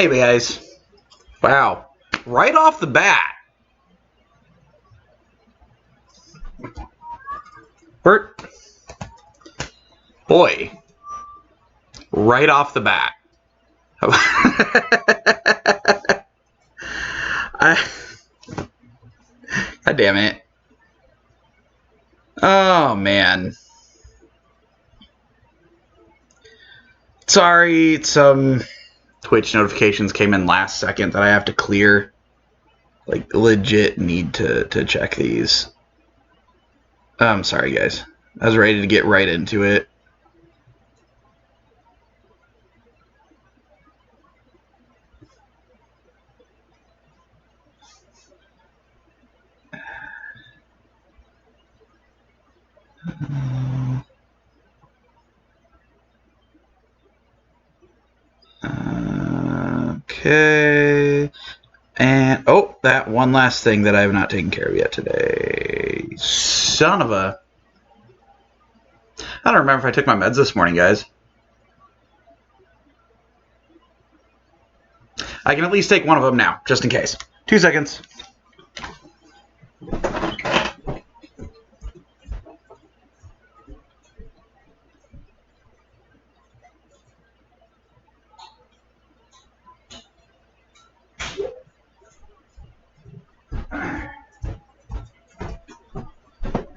Hey guys. Wow. Right off the bat. Bert. Boy. Right off the bat. God damn it. Oh, man. Sorry, some Twitch notifications came in last second that I have to clear. Like, legit need to check these. I'm sorry, guys. I was ready to get right into it. Okay. And, oh, that one last thing that I have not taken care of yet today. Son of a... I don't remember if I took my meds this morning, guys. I can at least take one of them now, just in case. 2 seconds.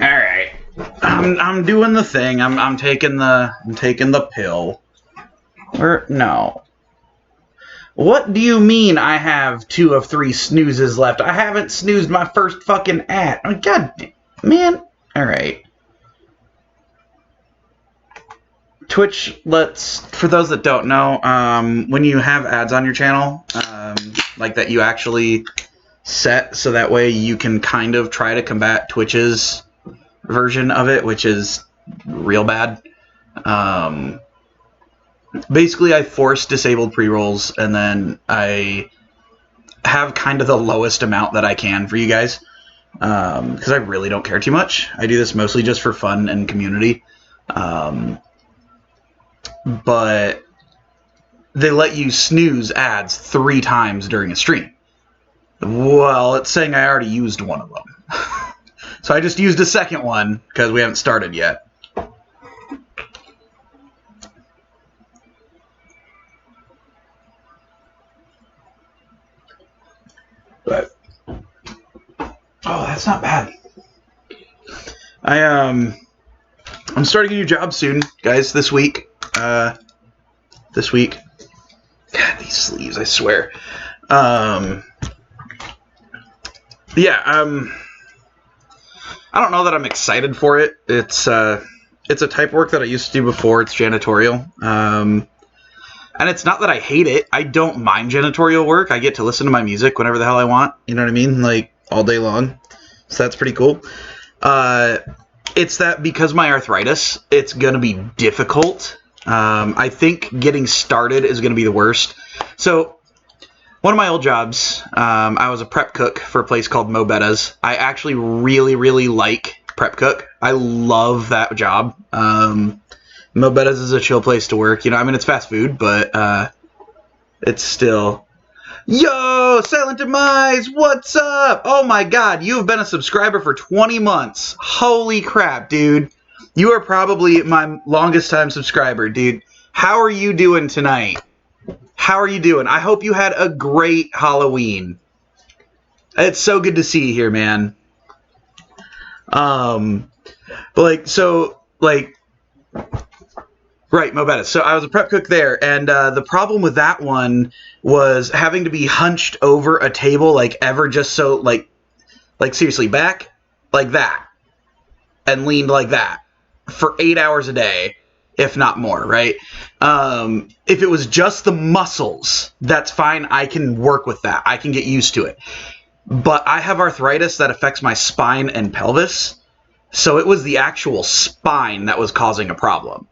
Alright. I'm doing the thing. I'm taking the pill. Or no. What do you mean I have 2 of 3 snoozes left? I haven't snoozed my first fucking ad. Oh, God, man. Alright. Twitch lets, for those that don't know, when you have ads on your channel, like that you actually set so that way you can kind of try to combat Twitch's version of it, which is real bad. Basically, I force disabled pre-rolls, and then I have kind of the lowest amount that I can for you guys, because I really don't care too much. I do this mostly just for fun and community, but they let you snooze ads 3 times during a stream. Well, it's saying I already used one of them. So I just used a second one, because we haven't started yet. But oh, that's not bad. I'm starting a new job soon, guys. This week. God, these sleeves, I swear. Yeah. I don't know that I'm excited for it. It's a type of work that I used to do before. It's janitorial. And it's not that I hate it. I don't mind janitorial work. I get to listen to my music whenever the hell I want. You know what I mean? Like, all day long. So that's pretty cool. It's that because of my arthritis, it's going to be difficult. I think getting started is going to be the worst. So, one of my old jobs, I was a prep cook for a place called Mo Betta's. I actually really, really like prep cook. I love that job. Mo Betta's is a chill place to work. You know, I mean, it's fast food, but it's still... Yo, Silent Demise, what's up? Oh my god, you have been a subscriber for 20 months. Holy crap, dude. You are probably my longest time subscriber, dude. How are you doing tonight? How are you doing? I hope you had a great Halloween. It's so good to see you here, man. Right, Mo Betta's. So I was a prep cook there, and the problem with that one was having to be hunched over a table, like ever just so, like seriously, back like that, and leaned like that for 8 hours a day, if not more, right? If it was just the muscles, that's fine. I can work with that. I can get used to it. But I have arthritis that affects my spine and pelvis, so it was the actual spine that was causing a problem.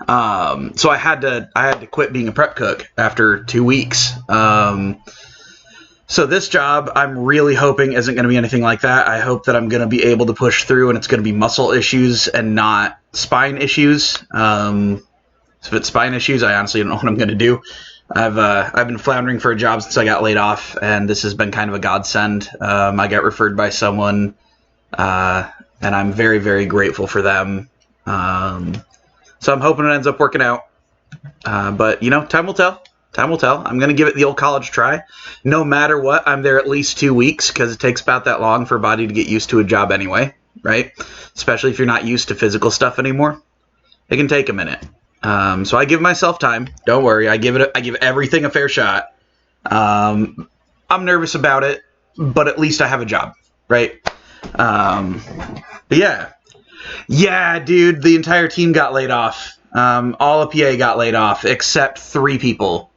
So I had to quit being a prep cook after 2 weeks. So this job, I'm really hoping isn't going to be anything like that. I hope that I'm going to be able to push through and it's going to be muscle issues and not spine issues. So if it's spine issues, I honestly don't know what I'm going to do. I've been floundering for a job since I got laid off, and this has been kind of a godsend. I got referred by someone, and I'm very, very grateful for them. So I'm hoping it ends up working out. But, you know, time will tell. Time will tell. I'm going to give it the old college try. No matter what, I'm there at least 2 weeks because it takes about that long for a body to get used to a job anyway, right? Especially if you're not used to physical stuff anymore. It can take a minute. So I give myself time. Don't worry. I give everything a fair shot. I'm nervous about it, but at least I have a job, right? But yeah. Yeah, dude, the entire team got laid off. All of PA got laid off except 3 people.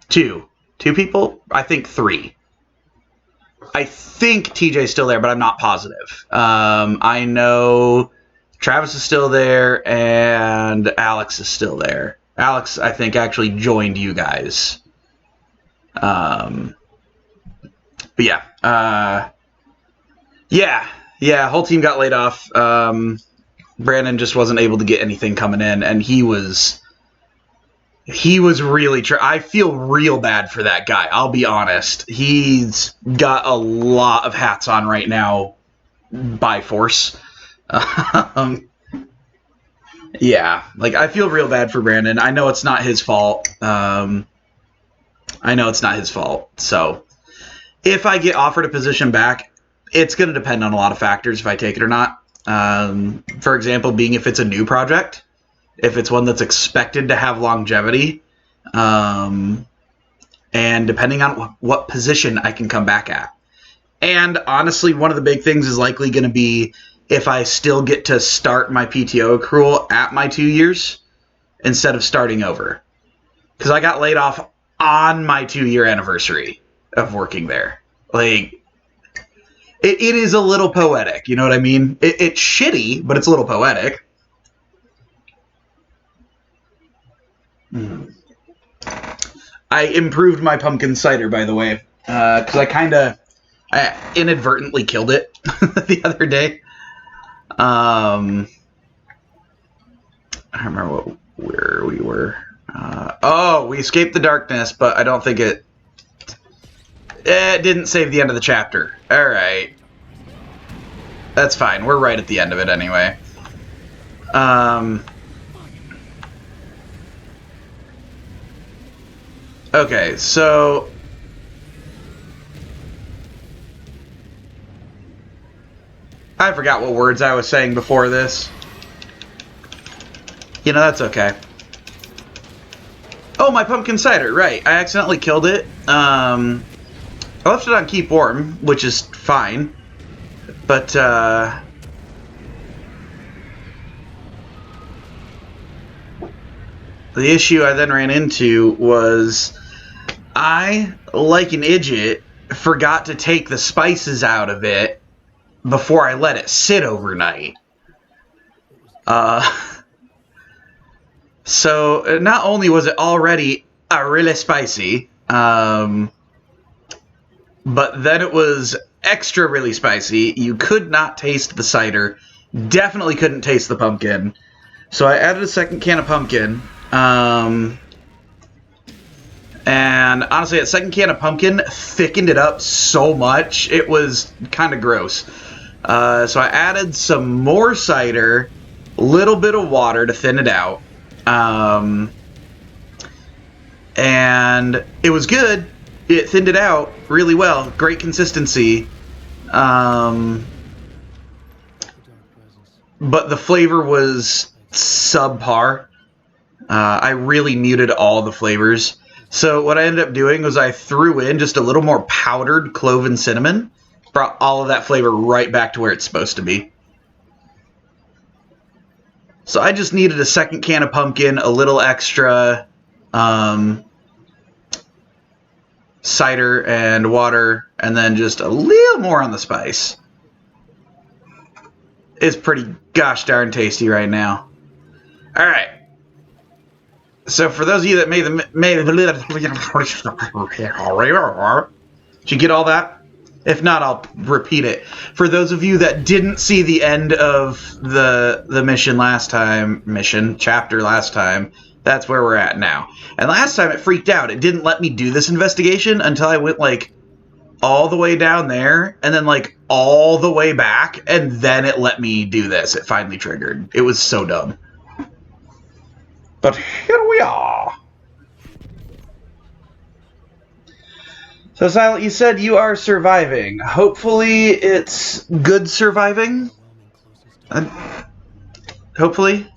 2 people? I think 3. I think TJ's still there, but I'm not positive. I know Travis is still there and Alex is still there. Alex, I think, actually joined you guys. But yeah. Yeah, whole team got laid off. Brandon just wasn't able to get anything coming in, and he was really I feel real bad for that guy. I'll be honest. He's got a lot of hats on right now by force. Yeah, like I feel real bad for Brandon. I know it's not his fault. So if I get offered a position back, it's going to depend on a lot of factors if I take it or not. For example, being if it's a new project, if it's one that's expected to have longevity, and depending on what position I can come back at. And honestly, one of the big things is likely going to be if I still get to start my PTO accrual at my 2 years instead of starting over. Because I got laid off on my 2-year anniversary of working there. Like, it is a little poetic, you know what I mean? It's shitty, but it's a little poetic. I improved my pumpkin cider, by the way, because I inadvertently killed it the other day. I don't remember where we were. We escaped the darkness, but I don't think it didn't save the end of the chapter. All right. That's fine. We're right at the end of it anyway. Okay, so I forgot what words I was saying before this. You know, that's okay. Oh, my pumpkin cider, right. I accidentally killed it. I left it on keep warm, which is fine. But, the issue I then ran into was I, like an idiot, forgot to take the spices out of it before I let it sit overnight. So not only was it already really spicy, but then it was extra really spicy. You could not taste the cider. Definitely couldn't taste the pumpkin. So I added a second can of pumpkin. And honestly, that second can of pumpkin thickened it up so much, it was kind of gross. So I added some more cider, a little bit of water to thin it out. And it was good. It thinned it out really well. Great consistency. But the flavor was subpar. I really muted all the flavors. So what I ended up doing was I threw in just a little more powdered clove and cinnamon. Brought all of that flavor right back to where it's supposed to be. So I just needed a second can of pumpkin, a little extra cider and water, and then just a little more on the spice. It's pretty gosh darn tasty right now. All right. So for those of you that did you get all that? If not, I'll repeat it. For those of you that didn't see the end of the chapter last time, That's where we're at now. And last time it freaked out. It didn't let me do this investigation until I went, like, all the way down there, and then, like, all the way back, and then it let me do this. It finally triggered. It was so dumb. But here we are. So, Silent, you said you are surviving. Hopefully it's good surviving. Hopefully.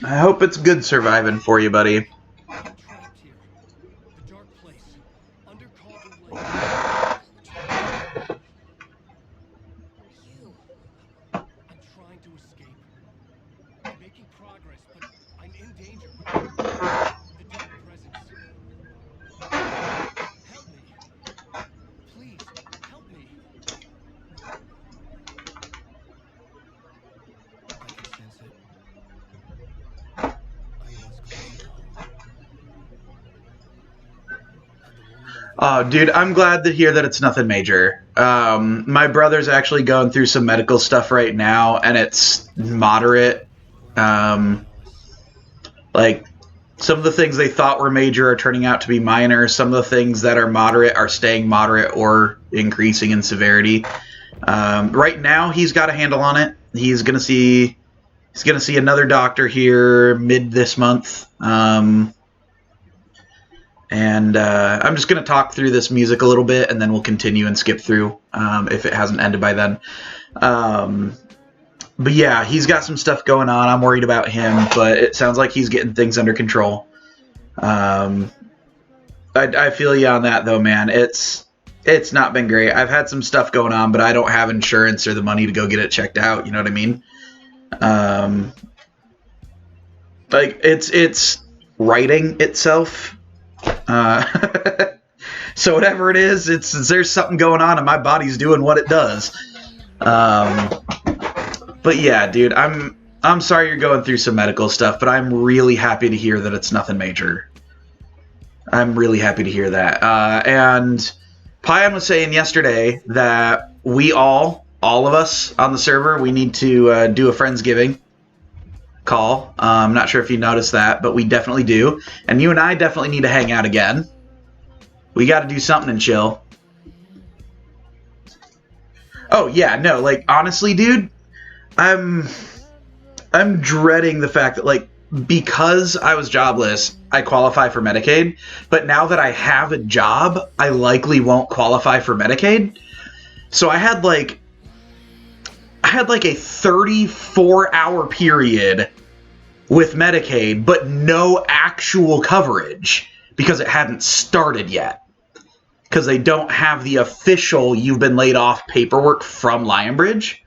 I hope it's good surviving for you, buddy. Oh, dude, I'm glad to hear that it's nothing major. My brother's actually going through some medical stuff right now, and it's moderate. Like, some of the things they thought were major are turning out to be minor. Some of the things that are moderate are staying moderate or increasing in severity. Right now, he's got a handle on it. He's gonna see another doctor here mid this month. And I'm just going to talk through this music a little bit, and then we'll continue and skip through if it hasn't ended by then. But yeah, he's got some stuff going on. I'm worried about him, but it sounds like he's getting things under control. I feel you on that, though, man. It's not been great. I've had some stuff going on, but I don't have insurance or the money to go get it checked out. You know what I mean? Like, it's writing itself. So whatever it is, there's something going on and my body's doing what it does. But yeah, dude, I'm sorry you're going through some medical stuff, but I'm really happy to hear that it's nothing major. I'm really happy to hear that. And Pion was saying yesterday that we all of us on the server, we need to do a Friendsgiving call. I'm not sure if you noticed that, but we definitely do. And you and I definitely need to hang out again. We got to do something and chill. Oh yeah, no, like honestly, dude, I'm dreading the fact that, like, because I was jobless, I qualify for Medicaid, but now that I have a job, I likely won't qualify for Medicaid. So I had like a 34-hour period with Medicaid, but no actual coverage because it hadn't started yet. Because they don't have the official you've been laid off paperwork from Lionbridge.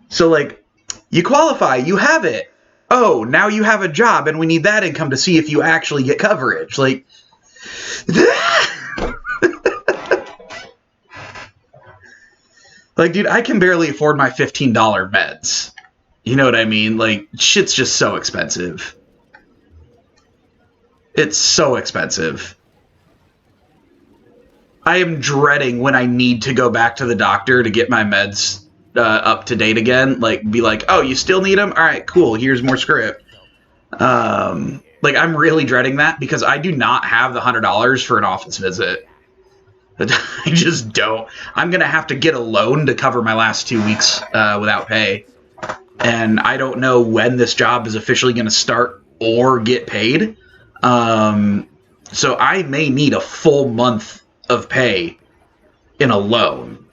So, like, you qualify, you have it. Oh, now you have a job, and we need that income to see if you actually get coverage. Like, like, dude, I can barely afford my $15 meds. You know what I mean? Like, shit's just so expensive. It's so expensive. I am dreading when I need to go back to the doctor to get my meds up to date again. Like, be like, oh, you still need them? All right, cool. Here's more script. Like, I'm really dreading that because I do not have the $100 for an office visit. I just don't. I'm going to have to get a loan to cover my last 2 weeks without pay. And I don't know when this job is officially going to start or get paid. So I may need a full month of pay in a loan.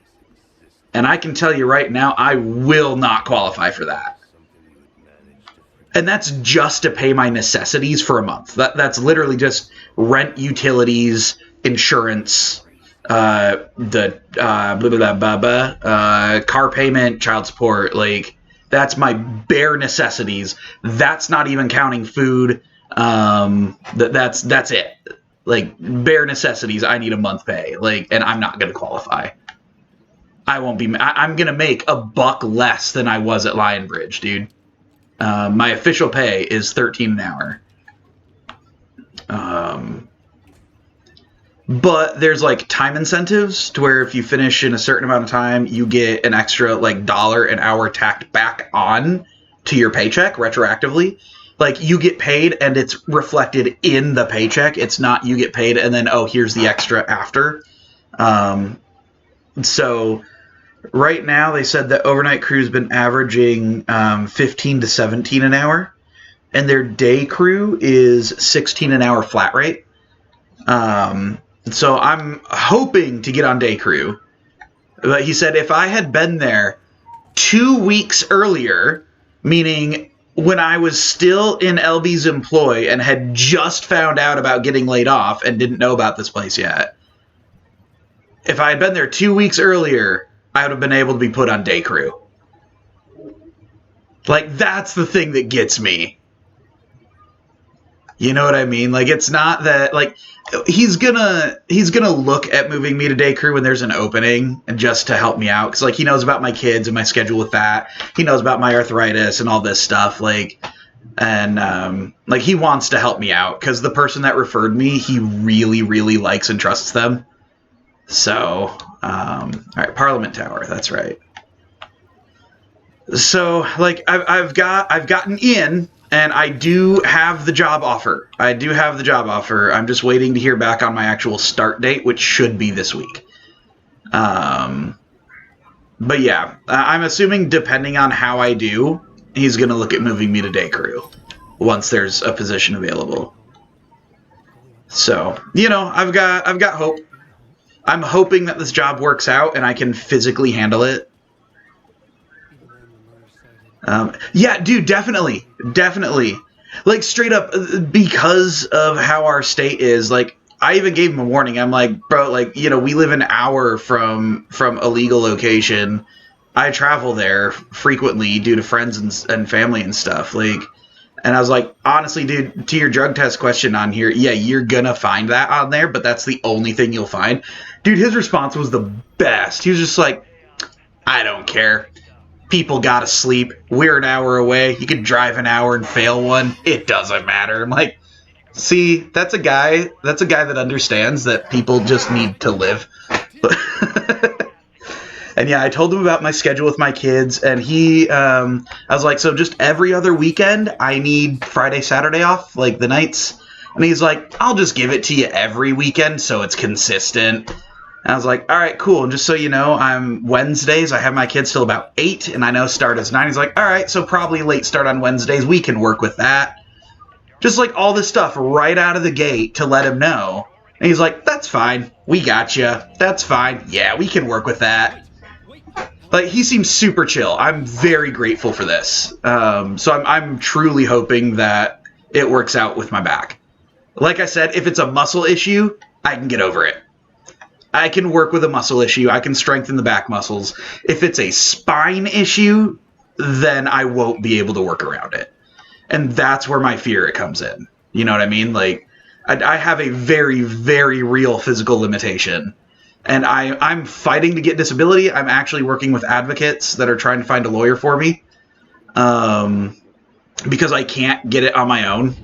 And I can tell you right now, I will not qualify for that. And that's just to pay my necessities for a month. That's literally just rent, utilities, insurance, car payment, child support. Like, that's my bare necessities. That's not even counting food. That's it. Like, bare necessities, I need a month pay. Like, and I'm not going to qualify. I won't be. I'm going to make $1 less than I was at Lionbridge, dude. My official pay is $13 an hour. But there's like time incentives to where if you finish in a certain amount of time, you get an extra like $1 an hour tacked back on to your paycheck retroactively. Like you get paid and it's reflected in the paycheck. It's not you get paid and then, oh, here's the extra after. So right now they said that overnight crew's been averaging 15 to 17 an hour, and their day crew is 16 an hour flat rate. So I'm hoping to get on day crew. But he said if I had been there 2 weeks earlier, meaning when I was still in LB's employ and had just found out about getting laid off and didn't know about this place yet, if I had been there 2 weeks earlier, I would have been able to be put on day crew. Like, that's the thing that gets me. You know what I mean? Like, it's not that, like, he's gonna look at moving me to day crew when there's an opening and just to help me out. Because, like, he knows about my kids and my schedule with that. He knows about my arthritis and all this stuff. Like, and, like, he wants to help me out. Because the person that referred me, he really, really likes and trusts them. So, all right, Parliament Tower, that's right. So, like, I've gotten in, and I do have the job offer. I'm just waiting to hear back on my actual start date, which should be this week. But yeah, I'm assuming depending on how I do, he's gonna look at moving me to day crew once there's a position available. So, you know, I've got hope. I'm hoping that this job works out and I can physically handle it. Yeah, dude, definitely. Like, straight up, because of how our state is, like, I even gave him a warning. I'm like, bro, like, you know, we live an hour from a legal location. I travel there frequently due to friends and family and stuff. Like, and I was like, honestly, dude, to your drug test question on here, yeah, you're gonna find that on there, but that's the only thing you'll find. Dude, his response was the best. He was just like, I don't care. People gotta sleep. We're an hour away. You could drive an hour and fail one. It doesn't matter. I'm like, see, that's a guy that understands that people just need to live. And yeah, I told him about my schedule with my kids, and I was like, so just every other weekend, I need Friday, Saturday off, like the nights. And he's like, I'll just give it to you every weekend so it's consistent. And I was like, all right, cool. And just so you know, Wednesdays, I have my kids till about 8, and I know start is 9. He's like, all right, so probably late start on Wednesdays. We can work with that. Just like all this stuff right out of the gate to let him know. And he's like, that's fine. We got you. That's fine. Yeah, we can work with that. Like, he seems super chill. I'm very grateful for this. So I'm truly hoping that it works out with my back. Like I said, if it's a muscle issue, I can get over it. I can work with a muscle issue. I can strengthen the back muscles. If it's a spine issue, then I won't be able to work around it. And that's where my fear comes in. You know what I mean? Like, I have a very, very real physical limitation. And I'm fighting to get disability. I'm actually working with advocates that are trying to find a lawyer for me. Because I can't get it on my own.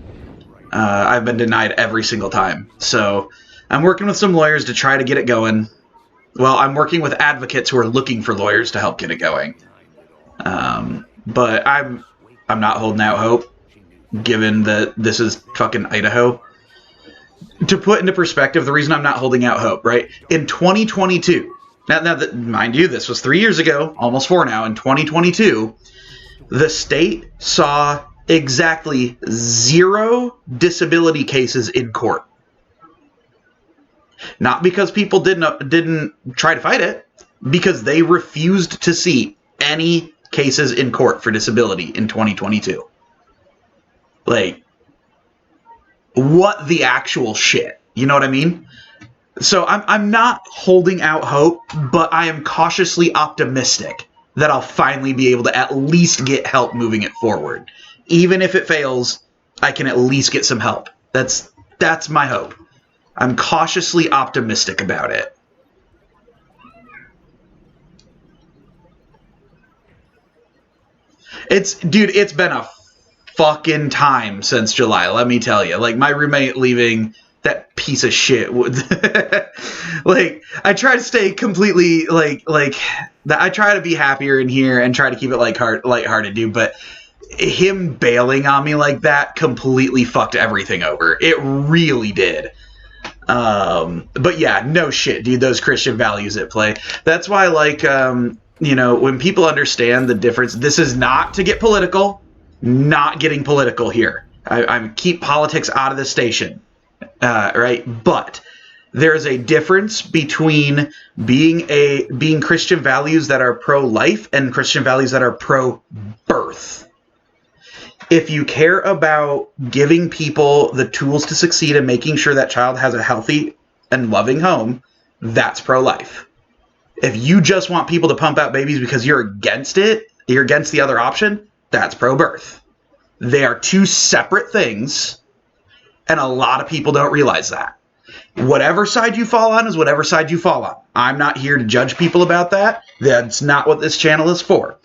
I've been denied every single time. So I'm working with some lawyers to try to get it going. Well, I'm working with advocates who are looking for lawyers to help get it going. But I'm not holding out hope, given that this is fucking Idaho. To put into perspective, the reason I'm not holding out hope, right? In 2022, now that, mind you, this was 3 years ago, almost 4 now, in 2022, the state saw exactly 0 disability cases in court. Not because people didn't try to fight it, because they refused to see any cases in court for disability in 2022. Like, what the actual shit? You know what I mean? So I'm not holding out hope, but I am cautiously optimistic that I'll finally be able to at least get help moving it forward. Even if it fails, I can at least get some help. That's my hope. I'm cautiously optimistic about it. It's been a fucking time since July, let me tell you. Like, my roommate leaving, that piece of shit would... like, I try to stay completely, I try to be happier in here and try to keep it lighthearted, dude, but him bailing on me like that completely fucked everything over. It really did. But yeah, no shit, dude, those Christian values at play. That's why, like, when people understand the difference, this is not to get political, not getting political here. I keep politics out of the station, right? But there is a difference between being Christian values that are pro-life and Christian values that are pro-birth. If you care about giving people the tools to succeed and making sure that child has a healthy and loving home, that's pro-life. If you just want people to pump out babies because you're against it, you're against the other option, that's pro-birth. They are two separate things, and a lot of people don't realize that. Whatever side you fall on is whatever side you fall on. I'm not here to judge people about that. That's not what this channel is for.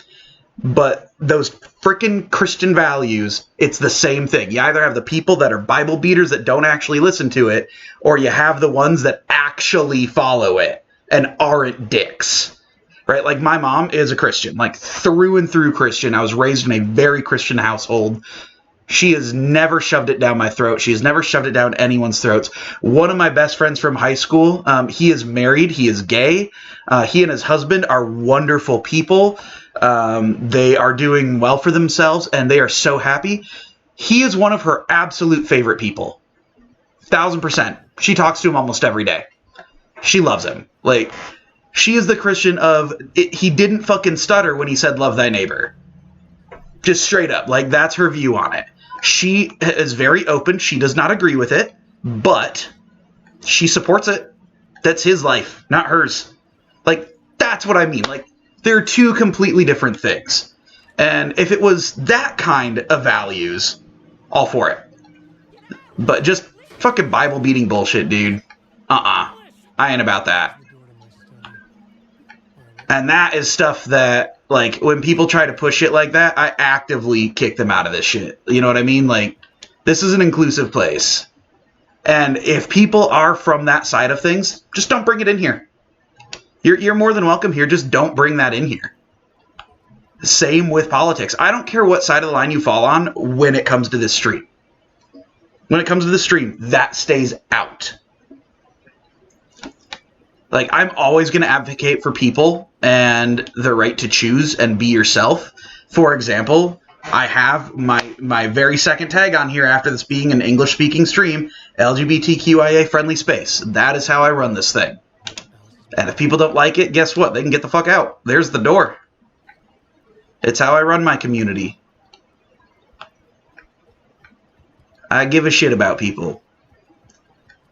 But those freaking Christian values, it's the same thing. You either have the people that are Bible beaters that don't actually listen to it, or you have the ones that actually follow it and aren't dicks. Right? Like, my mom is a Christian, like through and through Christian. I was raised in a very Christian household. She has never shoved it down my throat. She has never shoved it down anyone's throats. One of my best friends from high school, he is married. He is gay. He and his husband are wonderful people. They are doing well for themselves, and they are so happy. He is one of her absolute favorite people. 1000%. She talks to him almost every day. She loves him. Like, she is the Christian of, he didn't fucking stutter when he said, love thy neighbor. Just straight up. Like, that's her view on it. She is very open. She does not agree with it, but she supports it. That's his life, not hers. Like, that's what I mean. Like, they're two completely different things. And if it was that kind of values, all for it. But just fucking Bible-beating bullshit, dude. I ain't about that. And that is stuff that, like, when people try to push it like that, I actively kick them out of this shit. You know what I mean? Like, this is an inclusive place. And if people are from that side of things, just don't bring it in here. You're more than welcome here. Just don't bring that in here. Same with politics. I don't care what side of the line you fall on when it comes to this stream. When it comes to the stream, that stays out. Like, I'm always going to advocate for people and the right to choose and be yourself. For example, I have my very second tag on here after this being an English-speaking stream, LGBTQIA-friendly space. That is how I run this thing. And if people don't like it, guess what? They can get the fuck out. There's the door. It's how I run my community. I give a shit about people.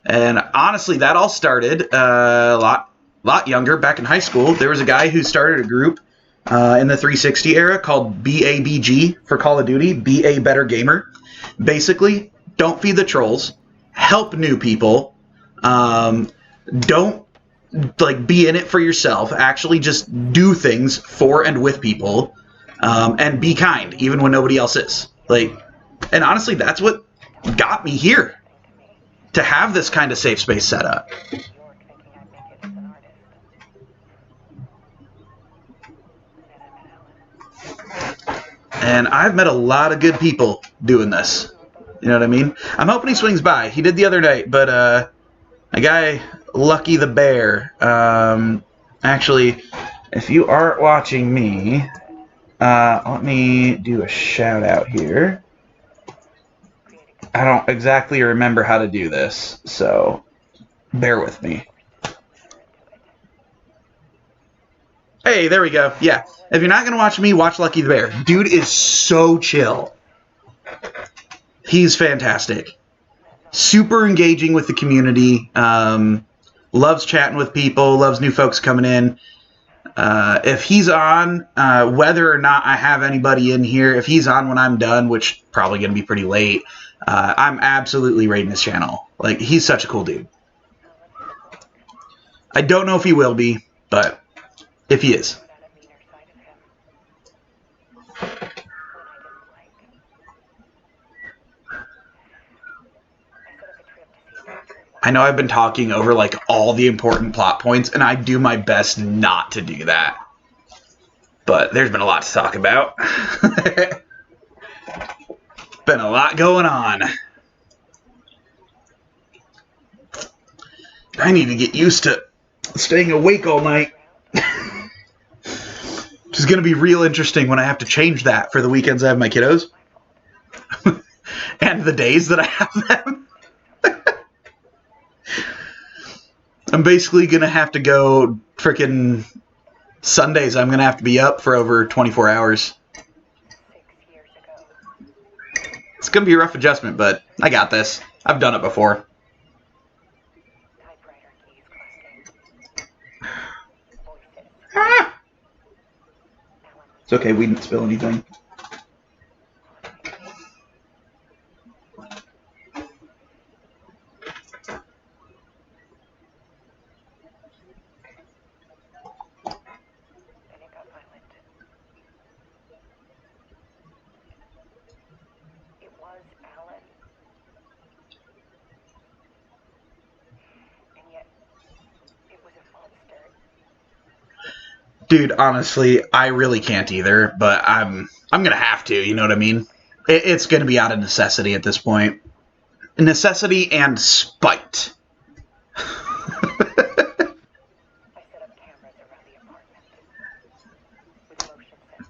And honestly, that all started a lot younger, back in high school. There was a guy who started a group in the 360 era called BABG for Call of Duty, Be a Better Gamer. Basically, don't feed the trolls, help new people, don't be in it for yourself, actually just do things for and with people, and be kind, even when nobody else is. And honestly, that's what got me here. To have this kind of safe space set up. And I've met a lot of good people doing this. You know what I mean? I'm hoping he swings by. He did the other night, but a guy, Lucky the Bear, actually, if you aren't watching me, let me do a shout out here. I don't exactly remember how to do this, so bear with me. Hey, there we go. Yeah, if you're not going to watch me, watch Lucky the Bear. Dude is so chill. He's fantastic. Super engaging with the community. Loves chatting with people, loves new folks coming in. If he's on, whether or not I have anybody in here, if he's on when I'm done, which probably going to be pretty late, I'm absolutely raiding his channel. Like, he's such a cool dude. I don't know if he will be, but if he is. I know I've been talking over like all the important plot points, and I do my best not to do that. But there's been a lot to talk about. Been a lot going on. I need to get used to staying awake all night. Which is going to be real interesting when I have to change that for the weekends I have my kiddos. And the days that I have them. I'm basically going to have to go frickin' Sundays. I'm going to have to be up for over 24 hours. It's going to be a rough adjustment, but I got this. I've done it before. Ah! It's okay, we didn't spill anything. Dude, honestly, I really can't either, but I'm gonna have to, you know what I mean? It's gonna be out of necessity at this point. Necessity and spite.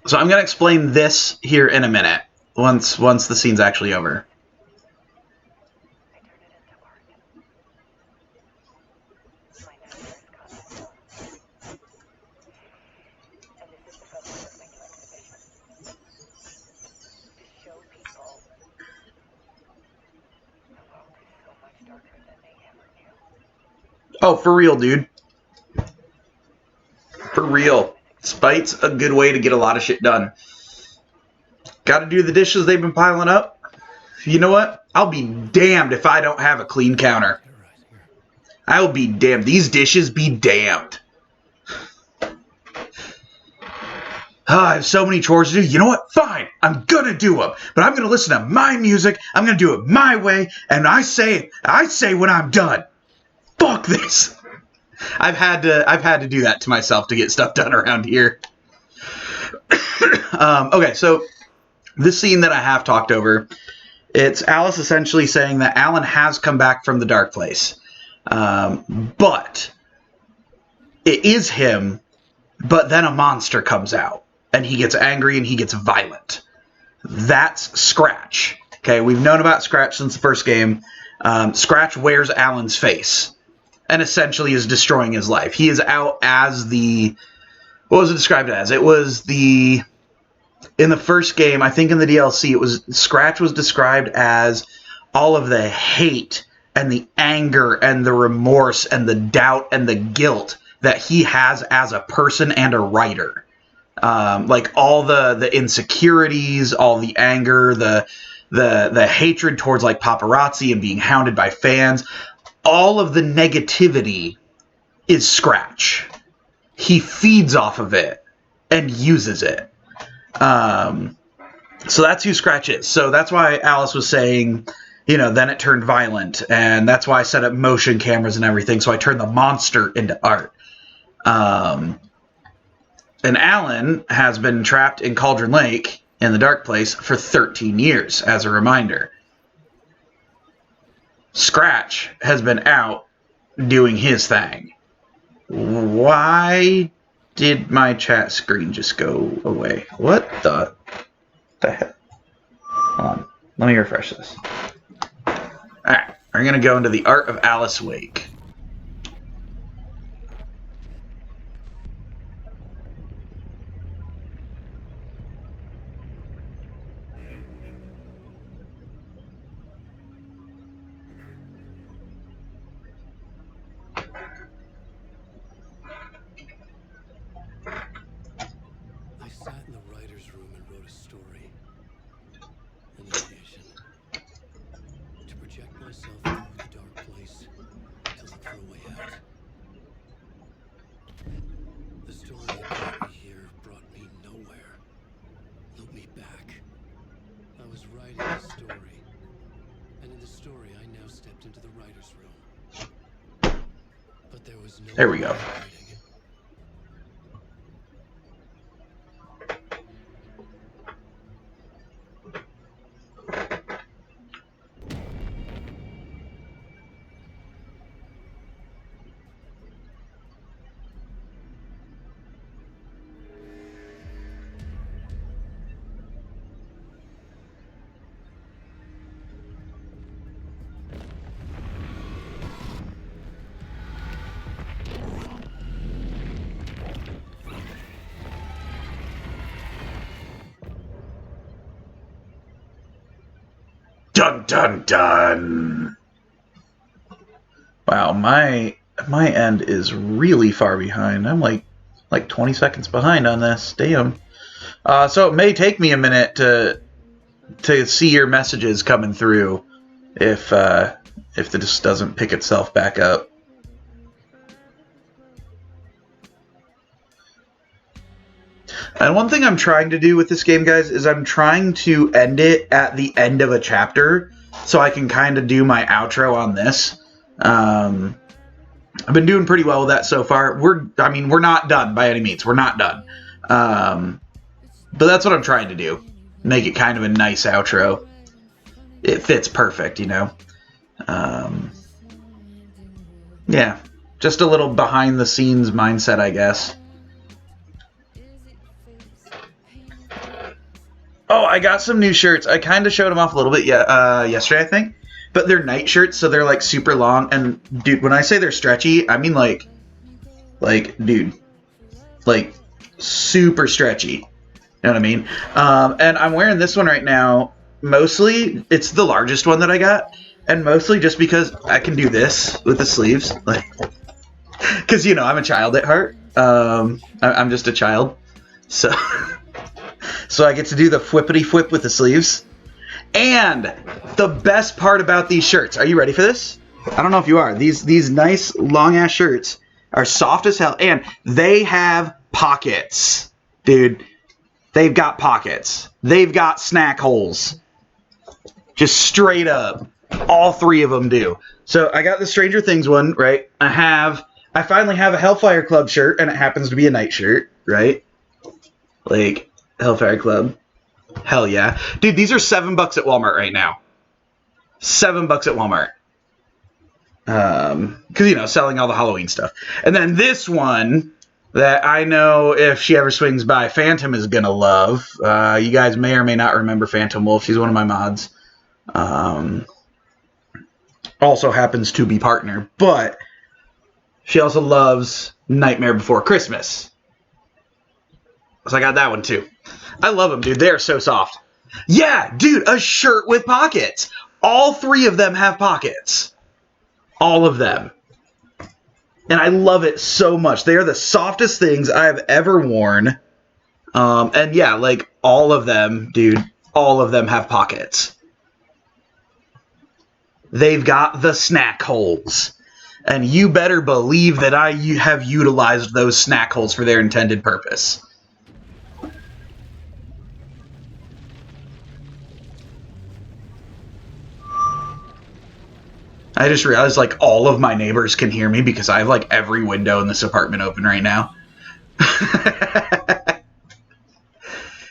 So I'm gonna explain this here in a minute, once the scene's actually over. Oh, for real, dude. For real. Spite's a good way to get a lot of shit done. Gotta do the dishes they've been piling up. You know what? I'll be damned if I don't have a clean counter. I'll be damned. These dishes be damned. I have so many chores to do. You know what? Fine. I'm gonna do them. But I'm gonna listen to my music. I'm gonna do it my way. And I say when I'm done. Fuck this. I've had to do that to myself to get stuff done around here. Okay, so this scene that I have talked over, it's Alice essentially saying that Alan has come back from the dark place. But it is him, but then a monster comes out, and he gets angry and he gets violent. That's Scratch. Okay, we've known about Scratch since the first game. Scratch wears Alan's face and essentially is destroying his life. He is out as the... What was it described as? It was the... In the first game, I think in the DLC, it was Scratch was described as all of the hate and the anger and the remorse and the doubt and the guilt that he has as a person and a writer. Like all the insecurities, all the anger, the hatred towards like paparazzi and being hounded by fans. All of the negativity is Scratch. He feeds off of it and uses it. So that's who Scratch is. So that's why Alice was saying, you know, then it turned violent. And that's why I set up motion cameras and everything. So I turned the monster into art. And Alan has been trapped in Cauldron Lake in the dark place for 13 years, as a reminder. Scratch has been out doing his thing. Why did my chat screen just go away? What the heck? Hold on. Let me refresh this. Alright, we're going to go into the Art of Alice Wake. Into the writer's room. There we go. Dun dun dun! Wow, my end is really far behind. I'm like 20 seconds behind on this. Damn. So it may take me a minute to see your messages coming through if this doesn't pick itself back up. And one thing I'm trying to do with this game, guys, is I'm trying to end it at the end of a chapter so I can kind of do my outro on this. I've been doing pretty well with that so far. We're not done by any means. We're not done. But that's what I'm trying to do. Make it kind of a nice outro. It fits perfect, you know? Yeah. Just a little behind-the-scenes mindset, I guess. Oh, I got some new shirts. I kind of showed them off a little bit yesterday, I think. But they're night shirts, so they're, like, super long. And, dude, when I say they're stretchy, I mean, like, dude, like, super stretchy. You know what I mean? And I'm wearing this one right now. Mostly, it's the largest one that I got. And mostly just because I can do this with the sleeves. Like, because, you know, I'm a child at heart. I'm just a child. So... So I get to do the flippity-flip with the sleeves. And the best part about these shirts, are you ready for this? I don't know if you are. These nice long-ass shirts are soft as hell, and they have pockets. Dude, they've got pockets. They've got snack holes. Just straight up. All three of them do. So I got the Stranger Things one, right? I finally have a Hellfire Club shirt, and it happens to be a night shirt, right? Like... Hellfire Club. Hell yeah. Dude, these are $7 at Walmart right now. $7 at Walmart. Because, you know, selling all the Halloween stuff. And then this one that I know if she ever swings by, Phantom is going to love. You guys may or may not remember Phantom Wolf. She's one of my mods. Also happens to be partner. But she also loves Nightmare Before Christmas. So I got that one too. I love them, dude. They are so soft. Yeah, dude, a shirt with pockets. All three of them have pockets. All of them. And I love it so much. They are the softest things I've ever worn. And yeah, like all of them, dude, all of them have pockets. They've got the snack holes. And you better believe that I have utilized those snack holes for their intended purpose. I just realized, like, all of my neighbors can hear me because I have, like, every window in this apartment open right now.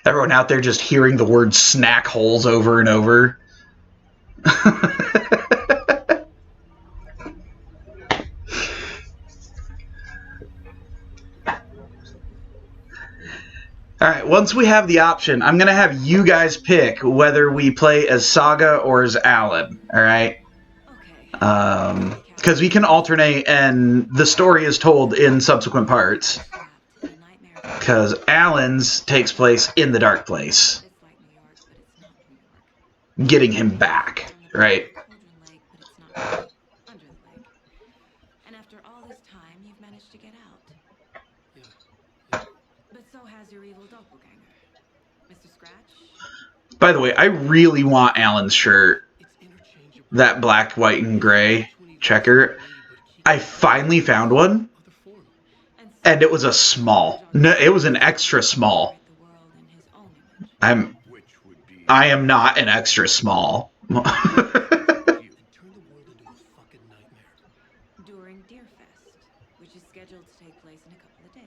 Everyone out there just hearing the word snack holes over and over. Alright, once we have the option, I'm going to have you guys pick whether we play as Saga or as Alan, alright? Because we can alternate, and the story is told in subsequent parts. Because Alan's takes place in the dark place. Getting him back, right? And after all this time, you've managed to get out. Yeah. But so has your evil doppelganger, Mr. Scratch. By the way, I really want Alan's shirt. That black, white, and gray checker. I finally found one. And it was a small. No, it was an extra small. I am not an extra small. scheduled to take place in a couple of days.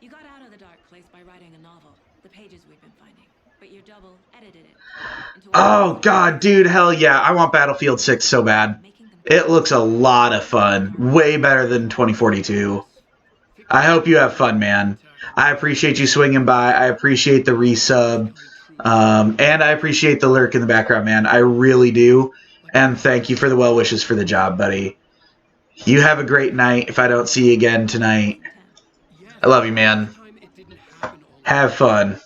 You got out of the dark place by writing a novel, the pages we've been finding, but your double edited it into Oh, God, dude, hell yeah. I want Battlefield 6 so bad. It looks a lot of fun. Way better than 2042. I hope you have fun, man. I appreciate you swinging by. I appreciate the resub. And I appreciate the lurk in the background, man. I really do. And thank you for the well wishes for the job, buddy. You have a great night if I don't see you again tonight. I love you, man. Have fun.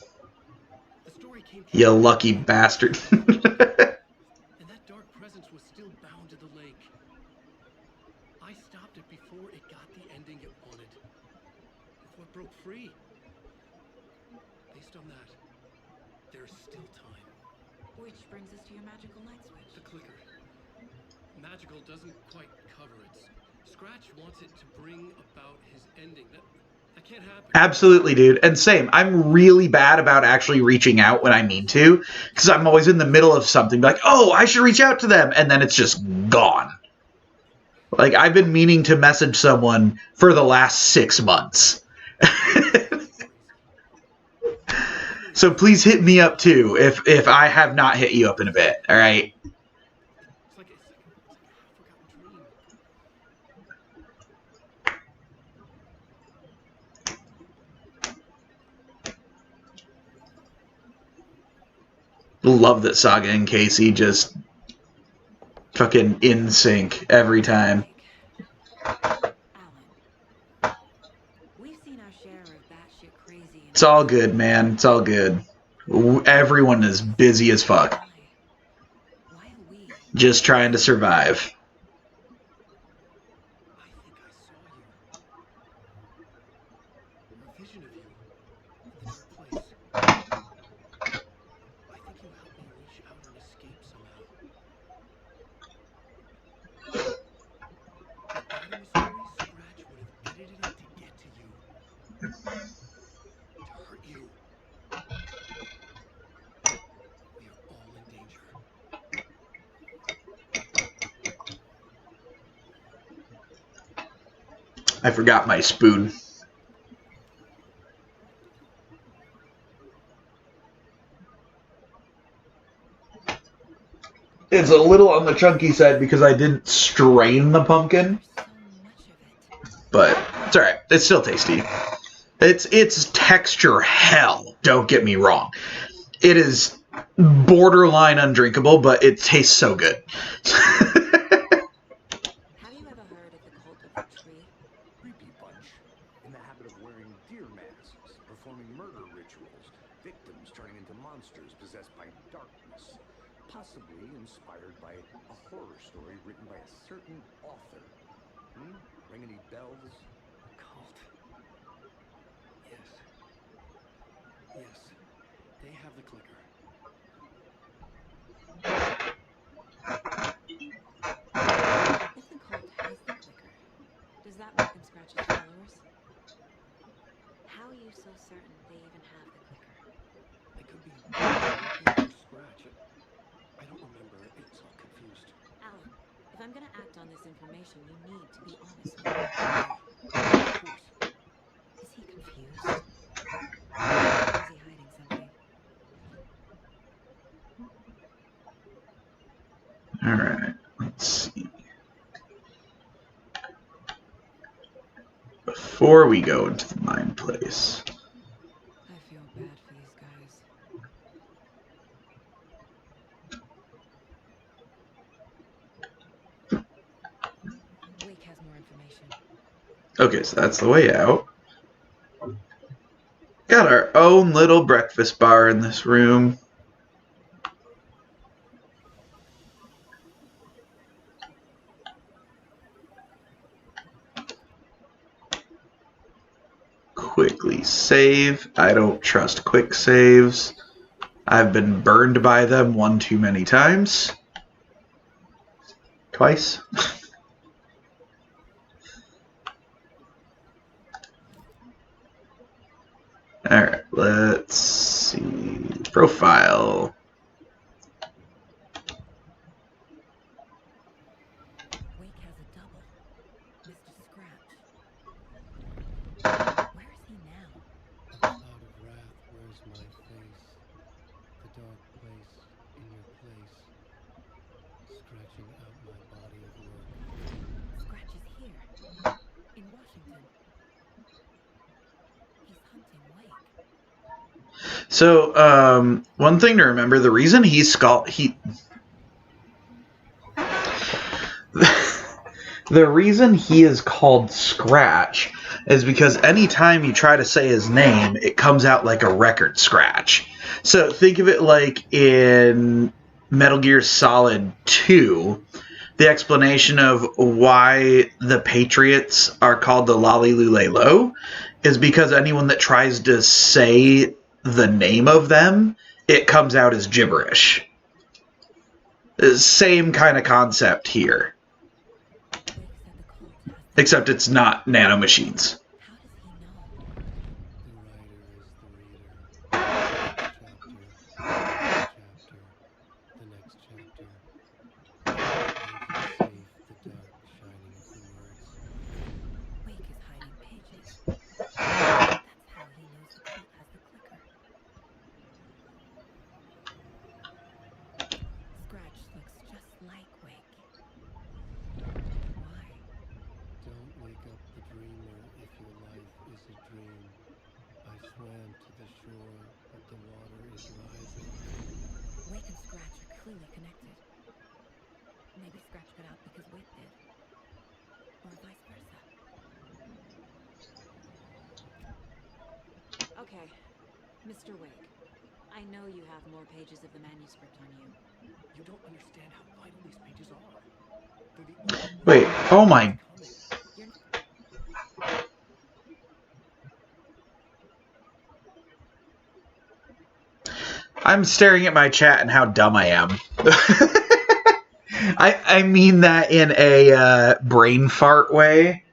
You lucky bastard. And that dark presence was still bound to the lake. I stopped it before it got the ending it wanted. Before it broke free. Based on that, there's still time. Which brings us to your magical light switch. The clicker. Magical doesn't quite cover it. Scratch wants it to bring about his ending. That can't happen. Absolutely, dude. And same. I'm really bad about actually reaching out when I mean to, because I'm always in the middle of something, like, oh, I should reach out to them, and then it's just gone. Like, I've been meaning to message someone for the last 6 months. So please hit me up, too, if I have not hit you up in a bit, all right? It's like a half-forgotten dream. Love that Saga and Casey just fucking in sync every time. Alan, we've seen our share of batshit crazy. It's all good, man. It's all good. Everyone is busy as fuck. Why are we? Just trying to survive. I think I saw you. A vision of you. In the dark place. I think you helped me reach out and escape somehow. If that in the story, Scratch would have edited it to get to you. To hurt you. We are all in danger. I forgot my spoon. It's a little on the chunky side because I didn't strain the pumpkin, So much of it. but it's alright. It's still tasty. It's texture hell, don't get me wrong. It is borderline undrinkable, but it tastes so good. Have you ever heard of the cult of the tree? Creepy bunch, in the habit of wearing deer masks, performing murder rituals, victims turning into monsters possessed by darkness, possibly inspired by a horror story written by a certain author. Ring any bells? Cult. Yes. Yes. They have the clicker. If the cult has the clicker, does that make them Scratch's followers? How are you so certain they even have the clicker? They could be working for Scratch. I don't remember. It's all confused. Alan, if I'm gonna act on this information, you need to be honest with me. Of course. Is he confused? Or is he hiding something? Alright, let's see. Before we go into the mine place. I feel bad for these guys. Wake has more information. Okay, so that's the way out. Got our own little breakfast bar in this room. Quickly save. I don't trust quick saves. I've been burned by them one too many times. Twice. Alright, let's see. Profile. Wake has a double. Mr. So, one thing to remember, the reason the reason he is called Scratch is because anytime you try to say his name, it comes out like a record scratch. So think of it like in Metal Gear Solid 2, the explanation of why the Patriots are called the Lalilulelo is because anyone that tries to say the name of them, it comes out as gibberish. Same kind of concept here. Except it's not nanomachines. How does he know? The writer is the reader. The next chapter. The next chapter. The pages safe, the dark shining of the words. Wake is hiding pages. That's how he knows the cult has the clicker. Scratch looks just like Wake. Why? Don't wake up the dreamer if your life is a dream. I swam to the shore, but the water is rising. Wake and Scratch are clearly connected. Maybe Scratch got out because Wake did. Or vice versa. Okay, Mr. Wake. I know you have more pages of the manuscript on you. You don't understand how vital these pages are. They're the only Wait, oh my... You're I'm staring at my chat and how dumb I am. I mean that in a brain fart way.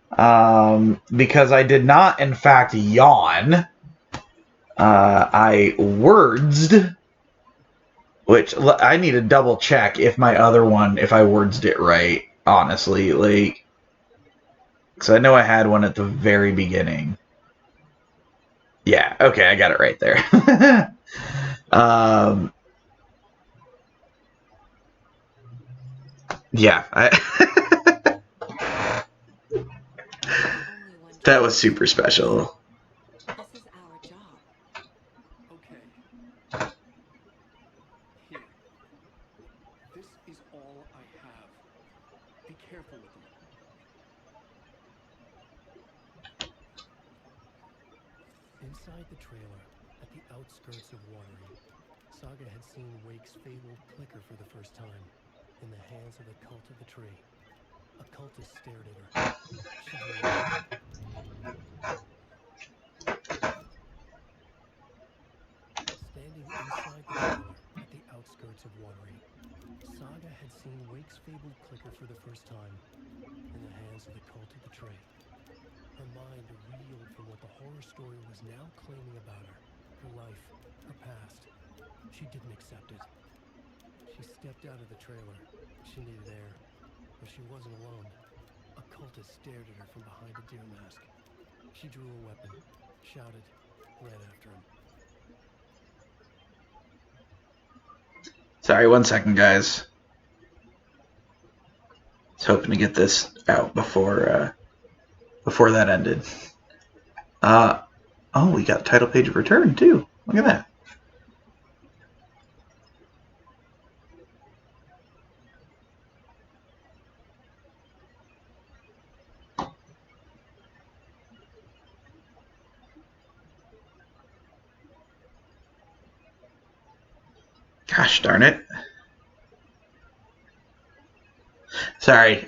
Because I did not, in fact, yawn. I wordsed, which I need to double check if my other one, if I wordsed it right, honestly. Like, because I know I had one at the very beginning. Yeah, okay, I got it right there. Yeah, that was super special. This is our job. Okay. Here. This is all I have. Be careful with them. Inside the trailer, at the outskirts of Watery, Saga had seen Wake's fabled clicker for the first time, in the hands of the cult of the tree. A cultist stared at her. She drew a weapon. Standing inside the trailer, at the outskirts of Watery, Saga had seen Wake's fabled clicker for the first time, in the hands of the cult of the tree. Her mind reeled from what the horror story was now claiming about her. Her life, her past. She didn't accept it. She stepped out of the trailer. She needed air. But she wasn't alone. A cultist stared at her from behind a deer mask. She drew a weapon, shouted, ran after him. Sorry, 1 second, guys. I was hoping to get this out before that ended. Oh, we got title page of return too. Look at that. Gosh darn it. Sorry,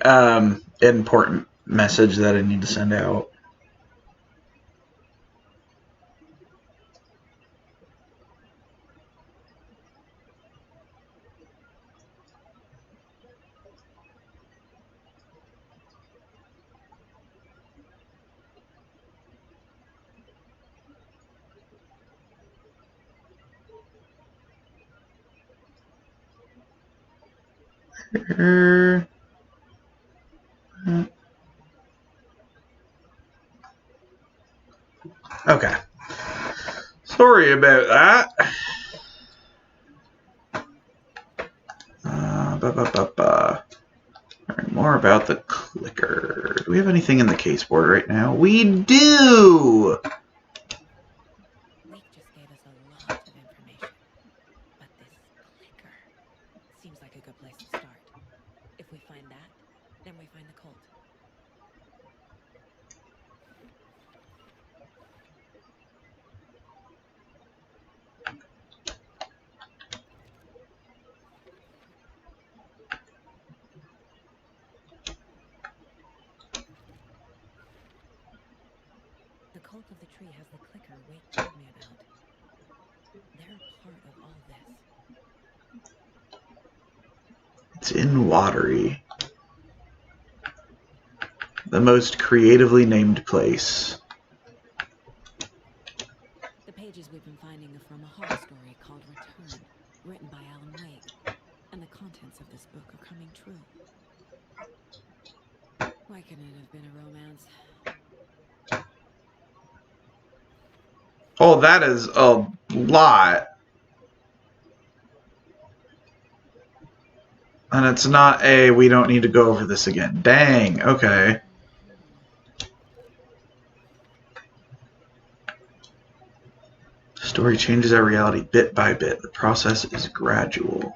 important message that I need to send out. Okay. Sorry about that. Learn more about the clicker. Do we have anything in the case board right now? We do! Wake just gave us a lot The cult of the tree has the clicker Wake told me about. They're part of all this. It's in Watery. The most creatively named place. The pages we've been finding are from a horror story called Return, written by Alan Wake. And the contents of this book are coming true. Why couldn't it have been a romance? Oh, that is a lot. And it's not a, we don't need to go over this again. Dang, okay. Story changes our reality bit by bit. The process is gradual.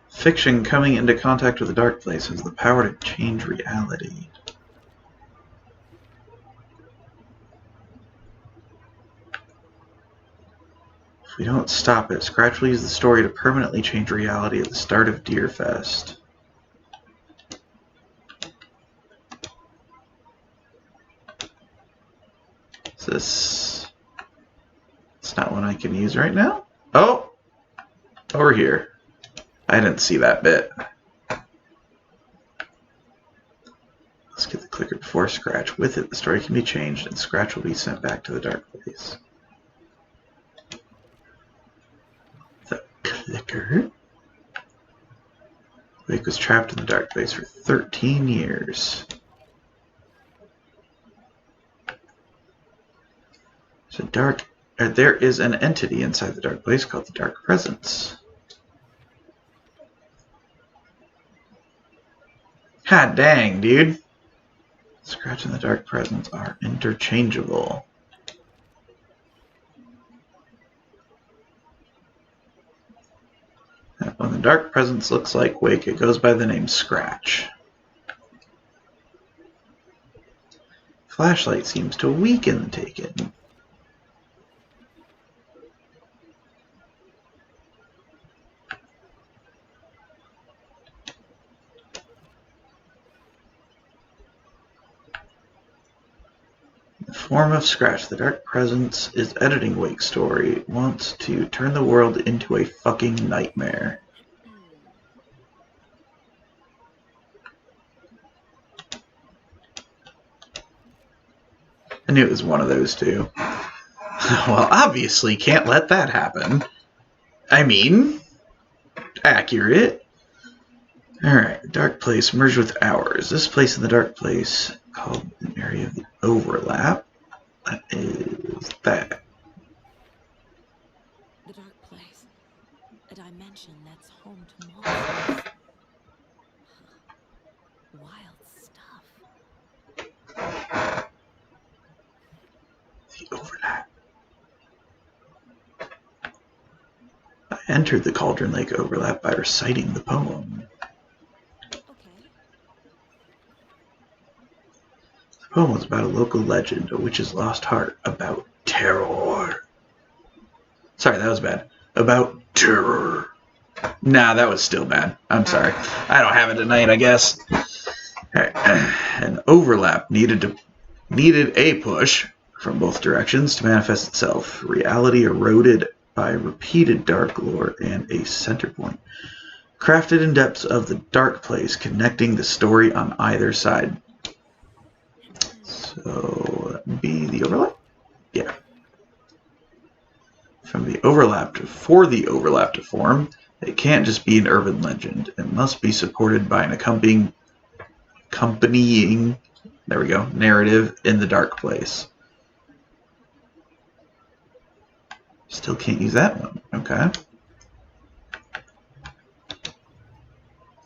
Fiction coming into contact with the dark place has the power to change reality. If we don't stop it, Scratch will use the story to permanently change reality at the start of Deerfest. Is this... It's not one I can use right now? Oh! Over here. I didn't see that bit. Let's get the clicker before Scratch. With it, the story can be changed, and Scratch will be sent back to the dark place. The clicker? Wake was trapped in the dark place for 13 years. There is an entity inside the dark place called the Dark Presence. God dang, dude. Scratch and the Dark Presence are interchangeable. When the Dark Presence looks like Wake, it goes by the name Scratch. Flashlight seems to weaken the Taken. In the form of Scratch, the Dark Presence is editing Wake's story. It wants to turn the world into a fucking nightmare. I knew it was one of those two. Well, obviously can't let that happen. I mean, accurate. Alright, dark place merged with ours. This place in the dark place, called an area of the overlap. That is that. The dark place. A dimension that's home to monsters. Wild stuff. The overlap. I entered the Cauldron Lake overlap by reciting the poem. Okay. The poem was about a local legend, a witch's lost heart, about terror. Sorry, that was bad. About terror. Nah, that was still bad. I'm sorry. I don't have it tonight, I guess. Alright. An overlap needed a push from both directions to manifest itself. Reality eroded by repeated dark lore and a center point. Crafted in depths of the dark place, connecting the story on either side. So, be the overlap? Yeah. For the overlap to form, it can't just be an urban legend. It must be supported by an accompanying narrative in the dark place. Still can't use that one. Okay.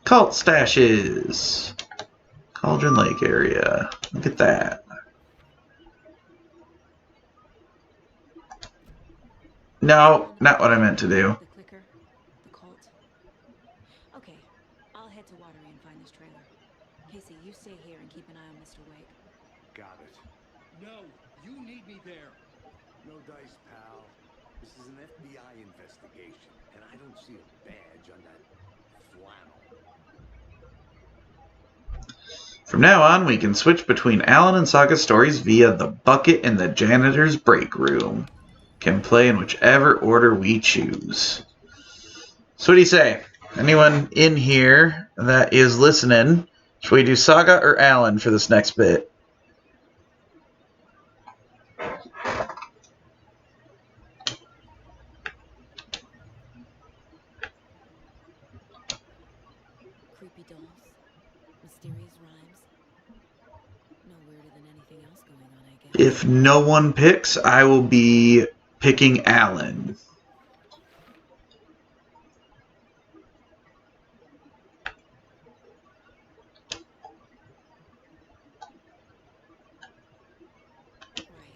Cult stashes. Cauldron Lake area. Look at that. No, not what I meant to do. The clicker, the cult. Okay, I'll head to Watery and find this trailer. Casey, you stay here and keep an eye on Mr. Wake. Got it. No, you need me there. No dice, pal. This is an FBI investigation, and I don't see a badge on that flannel. From now on, we can switch between Alan and Saga stories via the bucket in the janitor's break room. Can play in whichever order we choose. So what do you say? Anyone in here that is listening, should we do Saga or Alan for this next bit? Creepy dolls, mysterious rhymes. No weirder than anything else going on, I guess. If no one picks, I will be picking Alan. Right.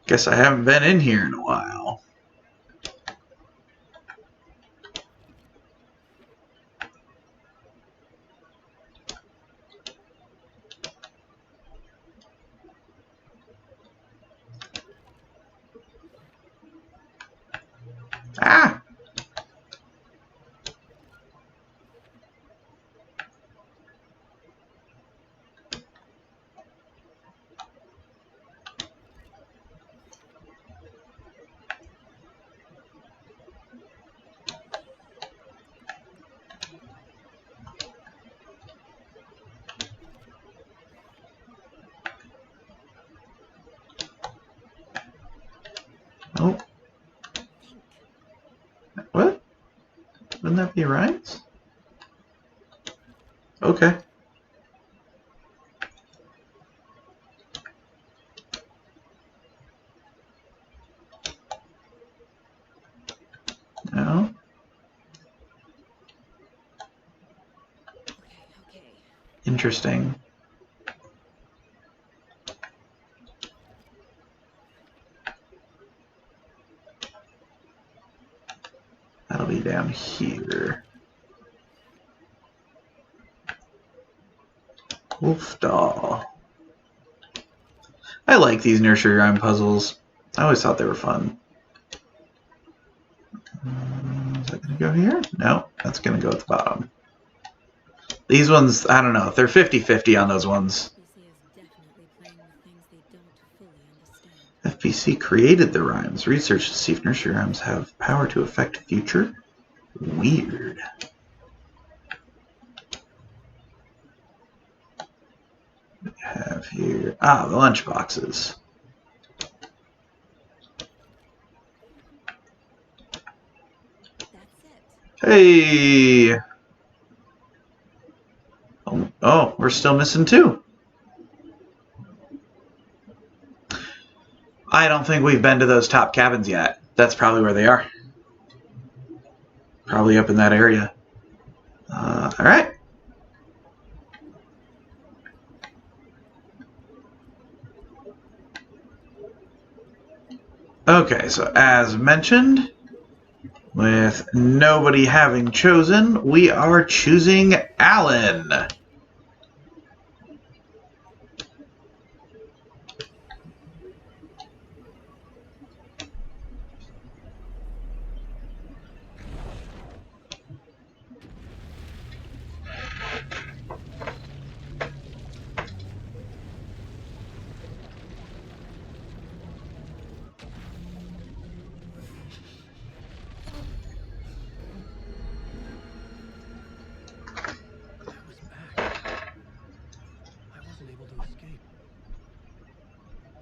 Guess I haven't been in here in a while. Ah! Oh. Think. What? Wouldn't that be right? Okay. No. Okay. Interesting. That'll be down here. Wolf doll. I like these nursery rhyme puzzles. I always thought they were fun. Is that going to go here? No, that's going to go at the bottom. These ones, I don't know. They're 50-50 on those ones. FBC is definitely playing with things they don't fully understand. FBC created the rhymes. Research to see if nursery rhymes have power to affect future. Weird. We have here... Ah, the lunch boxes. That's it. Hey! Oh, we're still missing two. I don't think we've been to those top cabins yet. That's probably where they are. Probably up in that area. Alright. Okay, so as mentioned, with nobody having chosen, we are choosing Alan. I was back. I wasn't able to escape.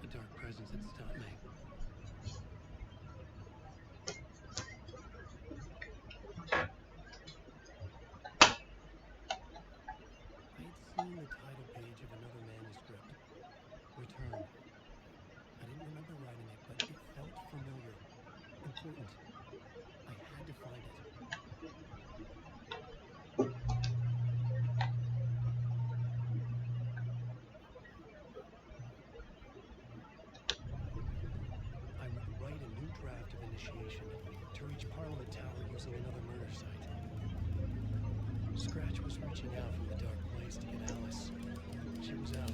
The dark presence had stopped me. I had seen the title page of another manuscript. Return. I didn't remember writing it, but it felt familiar. Important. I had to find it. I would write a new draft of initiation to reach Parliament Tower using another murder site. Scratch was reaching out from the dark place to get Alice. She was out,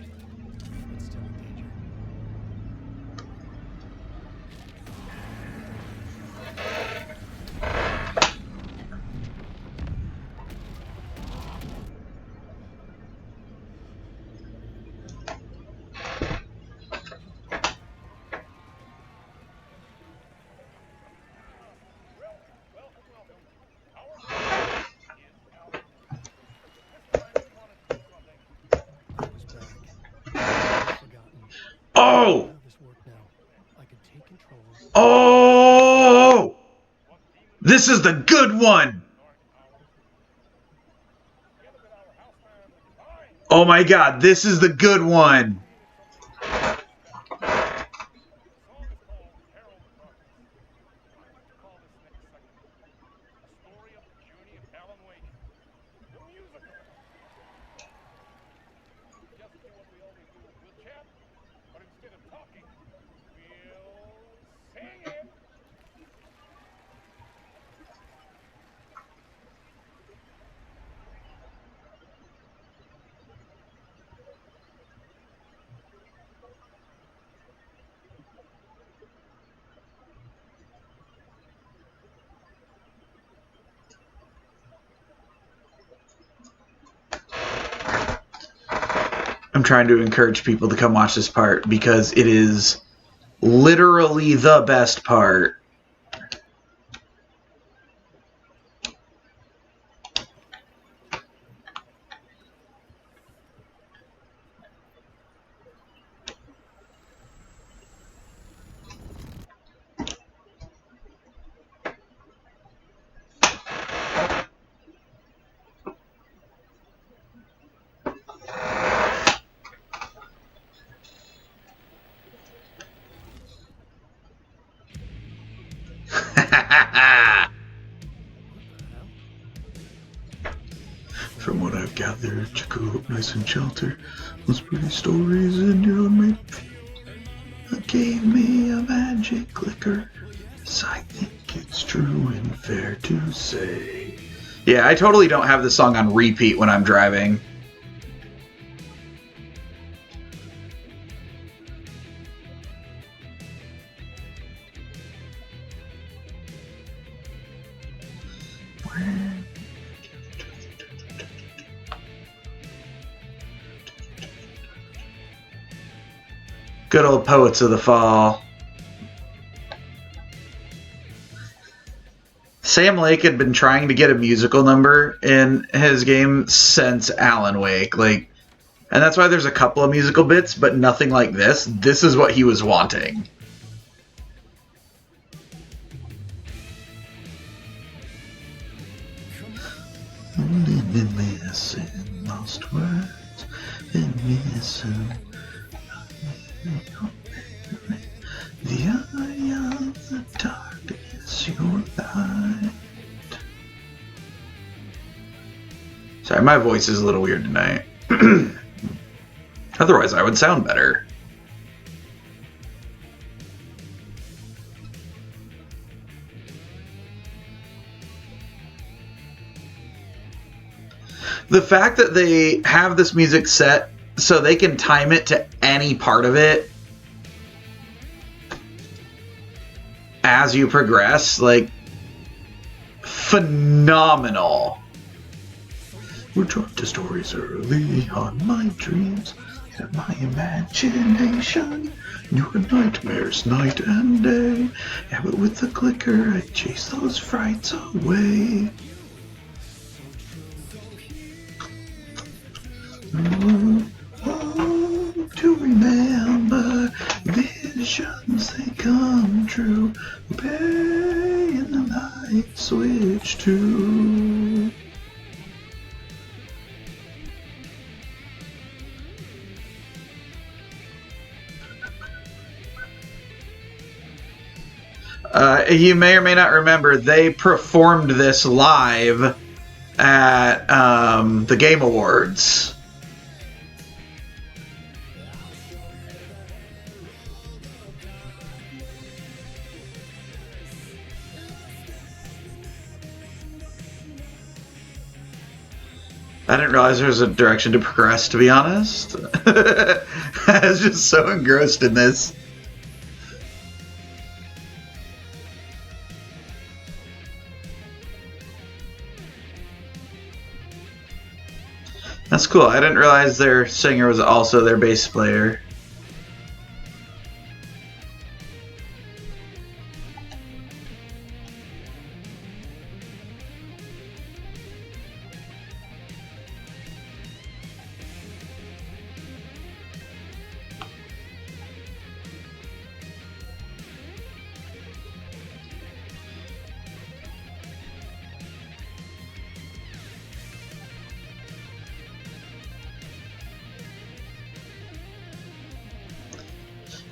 but still in danger. This is the good one! Oh my god, this is the good one! I'm trying to encourage people to come watch this part because it is literally the best part. From what I've gathered, you grew up nice and sheltered. Those pretty stories in your mate gave me a magic clicker. Yes, I think it's true and fair to say. Yeah, I totally don't have this song on repeat when I'm driving. Good old Poets of the Fall. Sam Lake had been trying to get a musical number in his game since Alan Wake, and that's why there's a couple of musical bits, but nothing like this. This is what he was wanting. Missing lost words and missing the eye of the darkness, your light. Sorry, my voice is a little weird tonight. Otherwise, I would sound better. The fact that they have this music set so they can time it to any part of it as you progress, phenomenal. We're drawn to stories early on my dreams and my imagination. Your nightmares night and day. Yeah, but with the clicker, I chase those frights away. To remember visions, they come true. Obey in the light switch to. You may or may not remember, they performed this live at the Game Awards. I didn't realize there was a direction to progress, to be honest. I was just so engrossed in this. That's cool. I didn't realize their singer was also their bass player.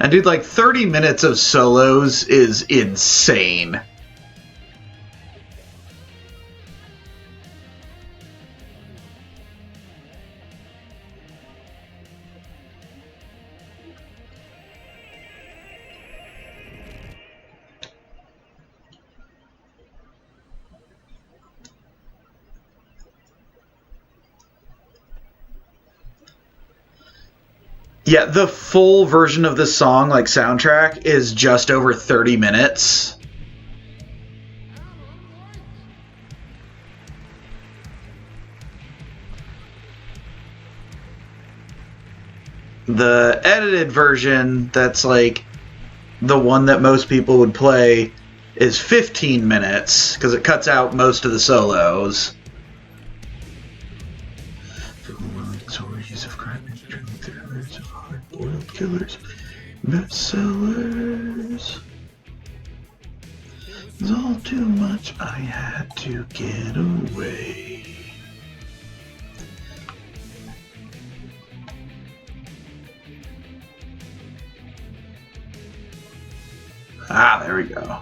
And dude, like 30 minutes of solos is insane. Yeah, the full version of this song, like soundtrack, is just over 30 minutes. The edited version, that's like the one that most people would play, is 15 minutes, because it cuts out most of the solos. Stories of crime and thrillers of hard-boiled killers, bestsellers. It's all too much, I had to get away. Ah, there we go.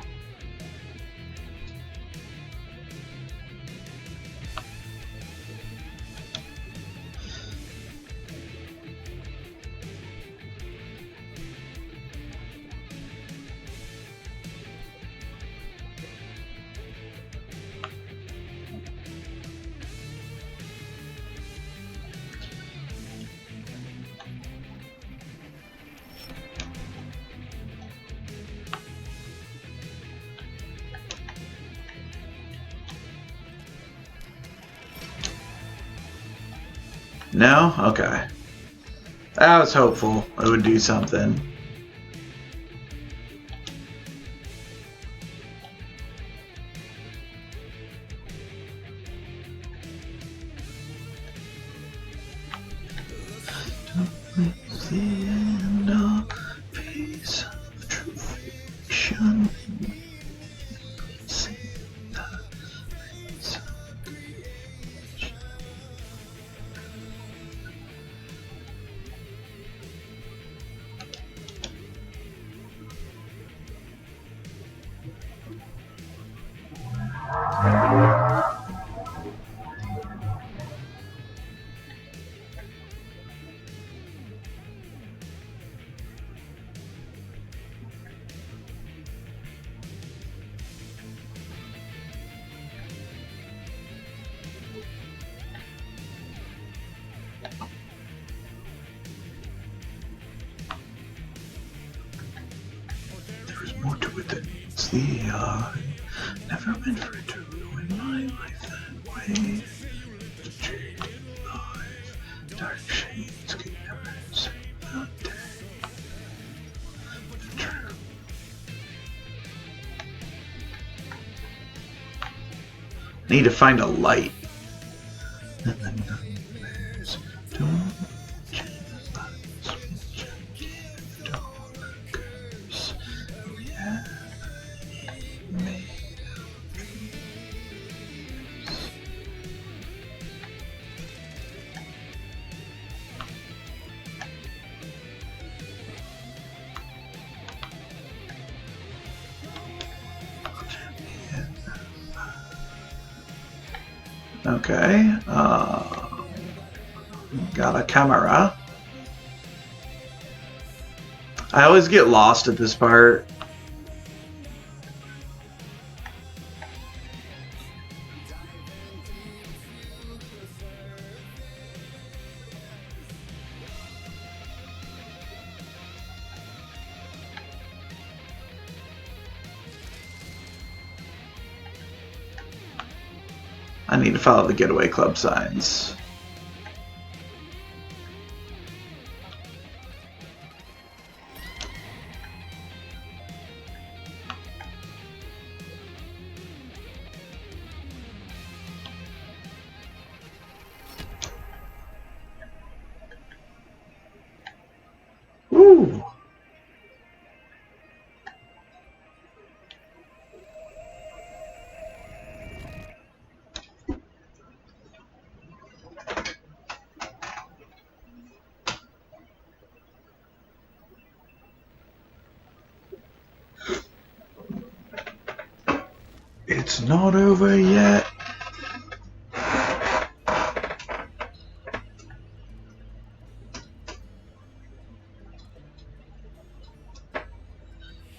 No? Okay. I was hopeful it would do something. It's the end of peace of true fiction. See the face of creation. There's more to it than meets the eye. Never meant for it to ruin my life that way. The jaded life, dark shades can never save the day. The truth. Need to find a light. And then nightmares don't change the lights which I give darkers. Reality made of dreams. Okay, got a camera. I always get lost at this part. I need to follow the Getaway Club signs. Ooh. not over yet.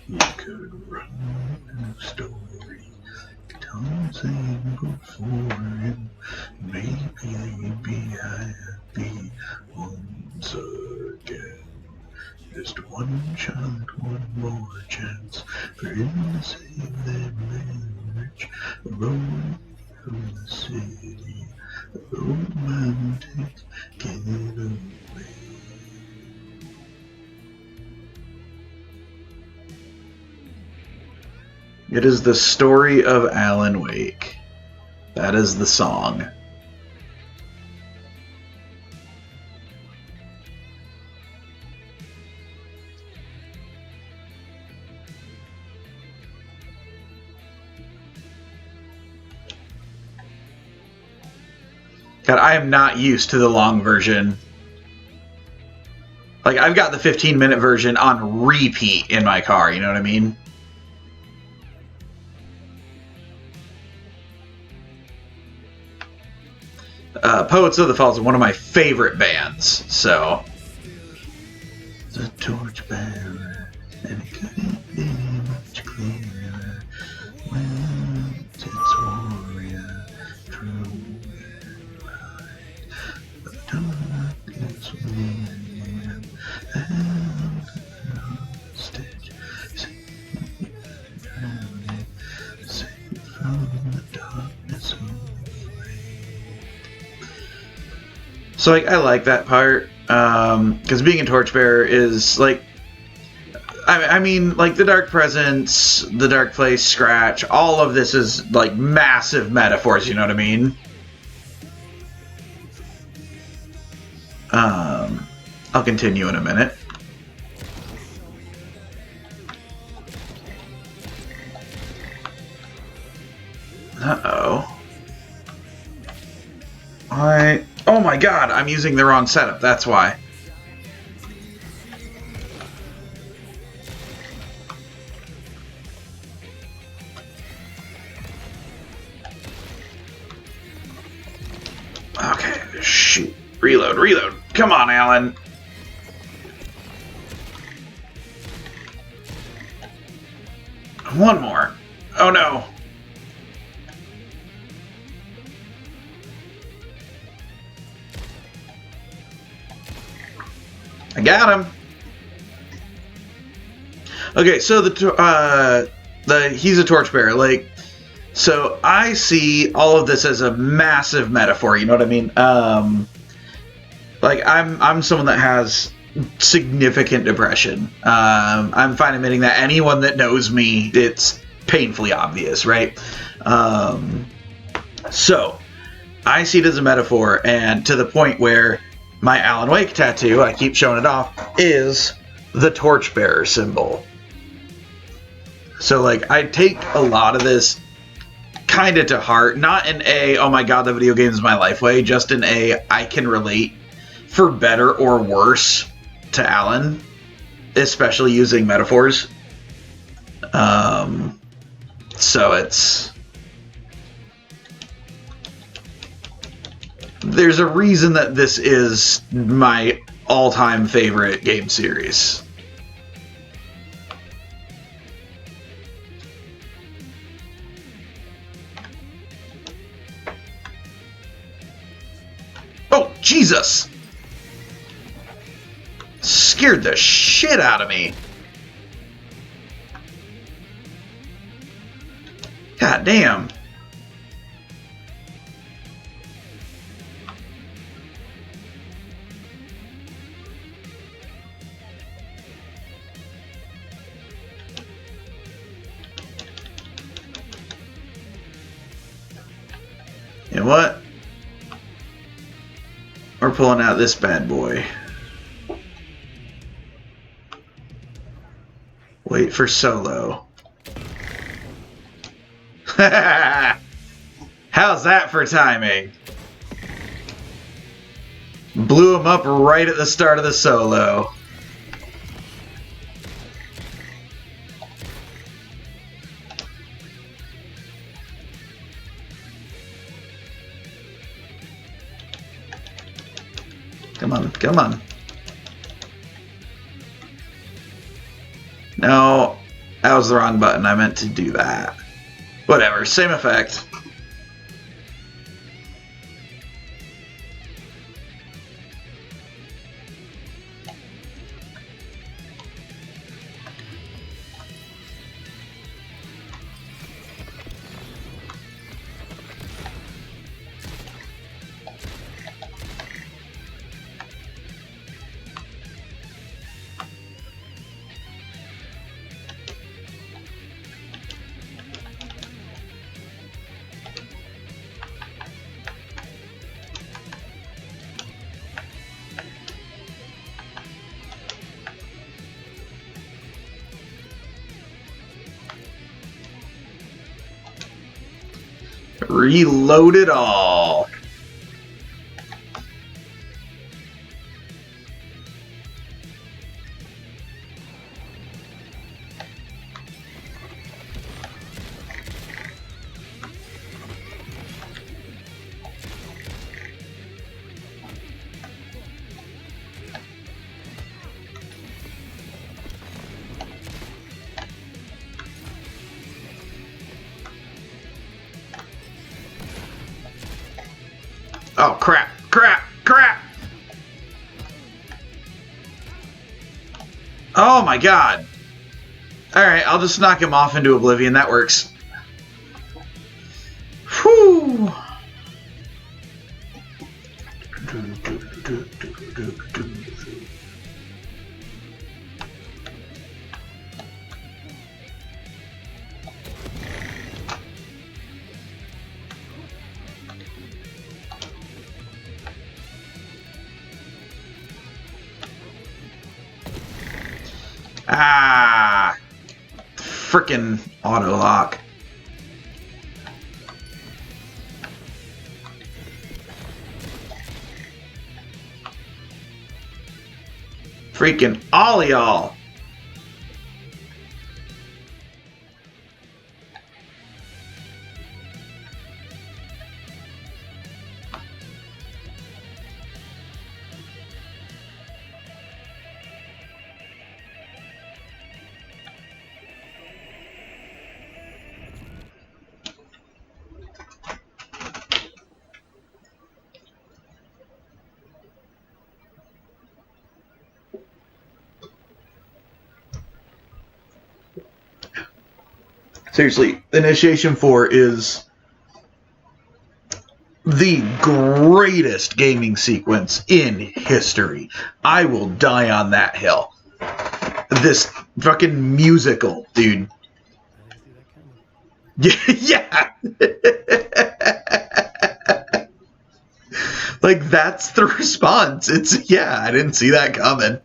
You could run a story, tell saying before him, maybe they'd be happy once again. Just one shot, one more chance for him to save their marriage. A road from the city, a romantic getaway. It is the story of Alan Wake. That is the song. God, I am not used to the long version. Like, I've got the 15-minute version on repeat in my car, you know what I mean? Poets of the Falls is one of my favorite bands, so... The torchbearer, and it couldn't be much clearer. Well, it's warrior, true and right. The darkness within, and hostage, safe from the darkness of. So, like, I like that part, because being a torchbearer is, like, I mean, like, the Dark Presence, the Dark Place, Scratch, all of this is, like, massive metaphors, you know what I mean? I'll continue in a minute. Uh-oh. Oh my god, I'm using the wrong setup, that's why. Okay, shoot. Reload. Come on, Alan. One more. Oh no. I got him. Okay, so he's a torchbearer. Like, so I see all of this as a massive metaphor. You know what I mean? Like, I'm someone that has significant depression. I'm fine admitting that. Anyone that knows me, it's painfully obvious, right? So I see it as a metaphor, and to the point where my Alan Wake tattoo, I keep showing it off, is the torchbearer symbol. So, like, I take a lot of this kind of to heart. Not in a, oh my god, the video game is my life way, just in a, I can relate, for better or worse, to Alan. Especially using metaphors. So it's... There's a reason that this is my all-time favorite game series. Oh, Jesus! Scared the shit out of me. God damn. You know what? We're pulling out this bad boy. Wait for solo. How's that for timing? Blew him up right at the start of the solo. Come on, come on. No, that was the wrong button. I meant to do that. Whatever, same effect. Reload it all. Oh, crap, crap, crap! Oh my god. Alright, I'll just knock him off into oblivion. That works. Whew! Ah! Frickin' auto lock. Freaking all y'all. Seriously, Initiation 4 is the greatest gaming sequence in history. I will die on that hill. This fucking musical, dude. I didn't see that coming. Yeah. Like, that's the response. It's, yeah, I didn't see that coming. A vision.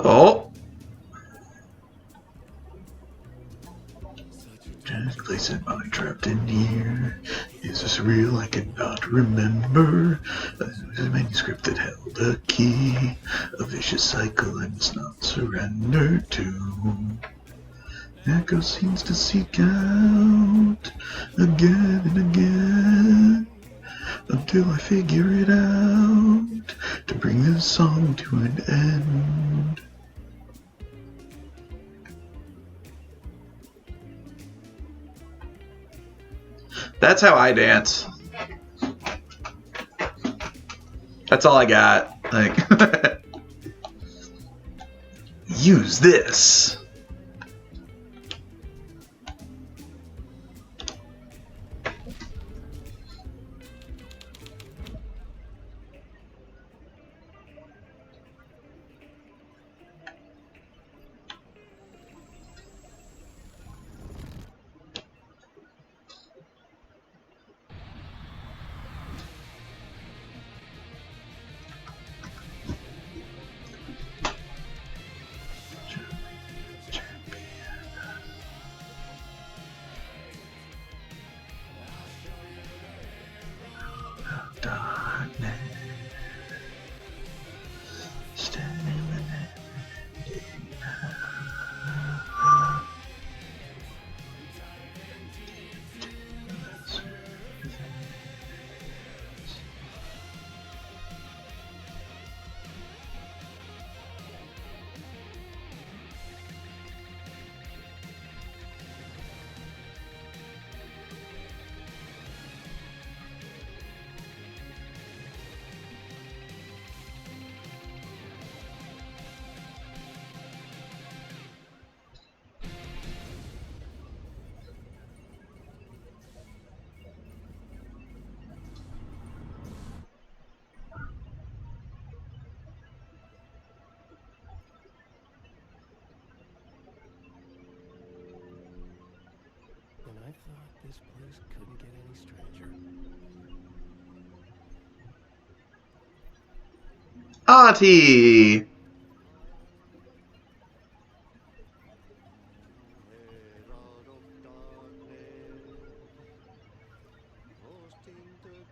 Oh. Place it body trapped in here. Is this real? I cannot remember. A manuscript that held a key. A vicious cycle I must not surrender to. Echo seems to seek out again and again until I figure it out to bring this song to an end. That's how I dance. That's all I got. Like, use this. I thought this place couldn't get any stranger. Artie! Herald of darkness, lost in the doom.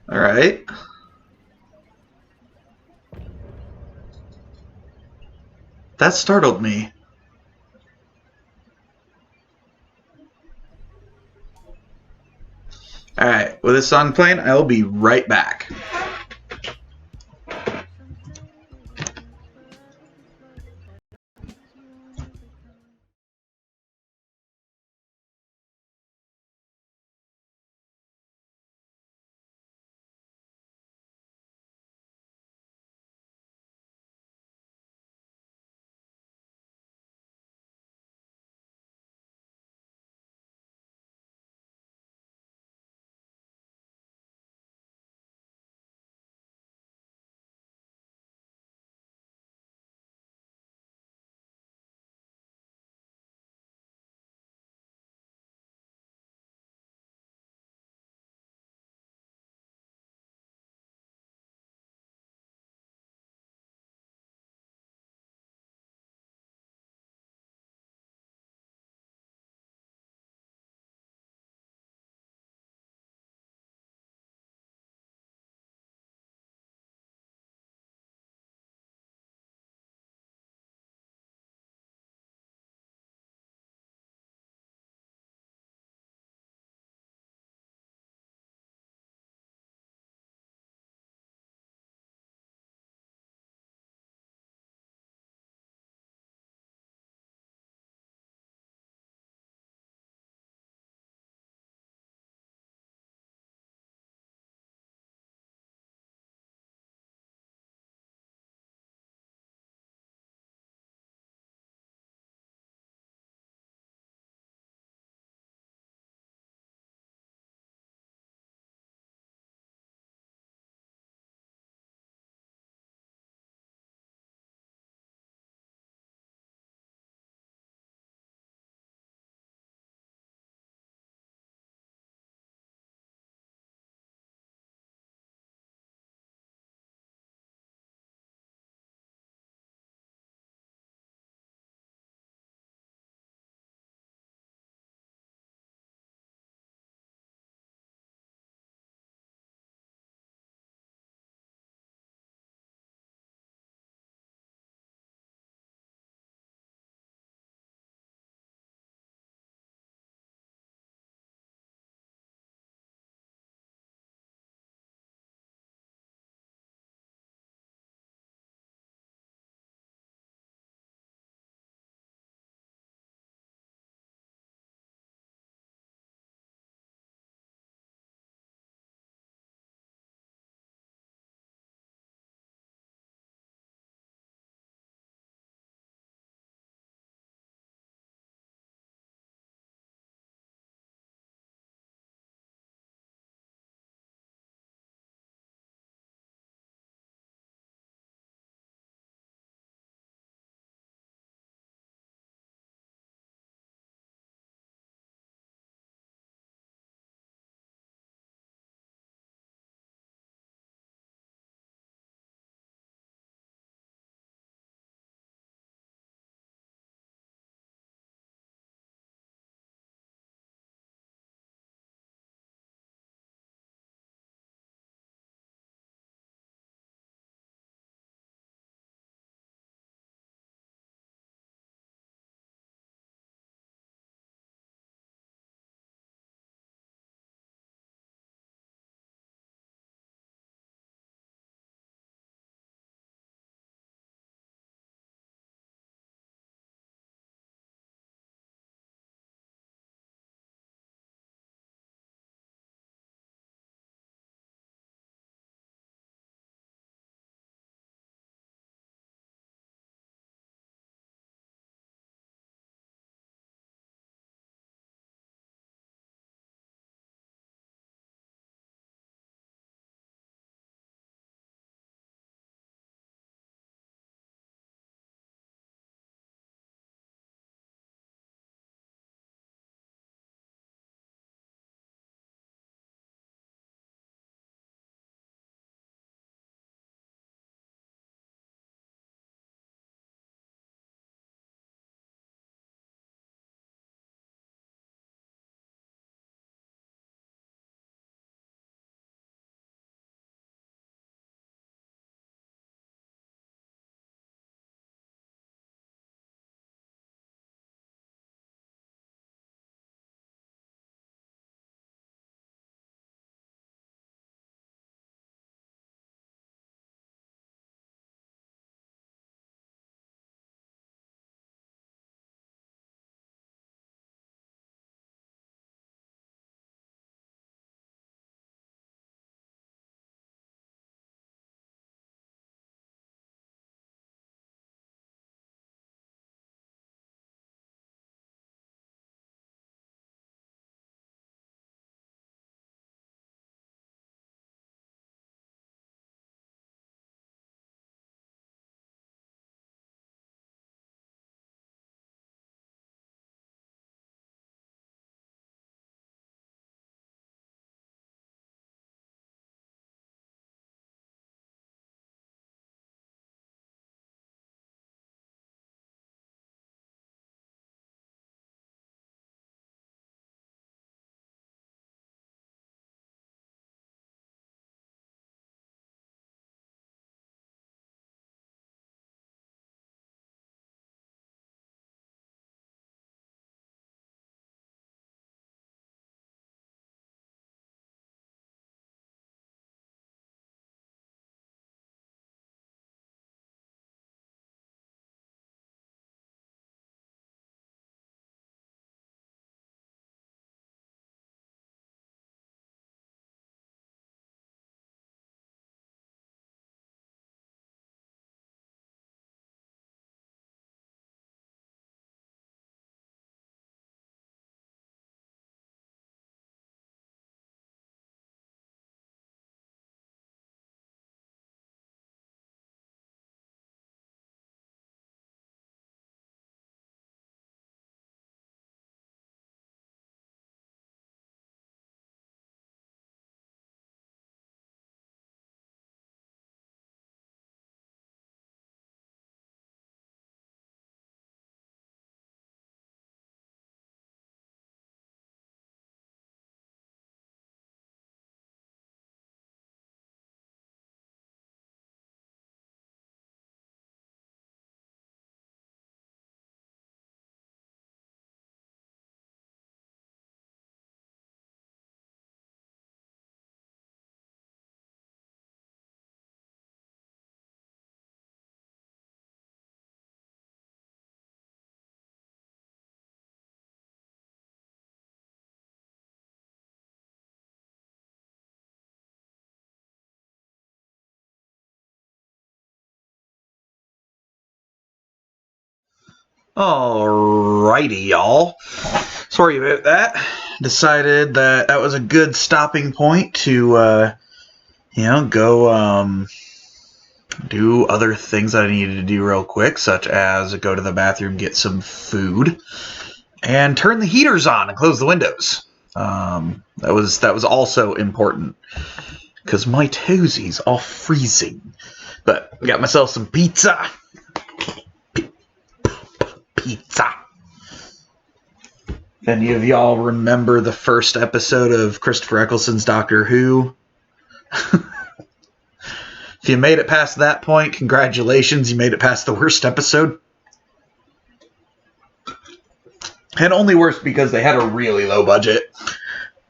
Alright. That startled me. Alright, with this song playing, I'll be right back. Alrighty, y'all. Sorry about that. Decided that was a good stopping point to, go do other things that I needed to do real quick, such as go to the bathroom, get some food, and turn the heaters on and close the windows. That was also important because my toesies are freezing. But I got myself some pizza. Pizza. If any of y'all remember the first episode of Christopher Eccleston's Doctor Who, if you made it past that point, congratulations, you made it past the worst episode. And only worse because they had a really low budget.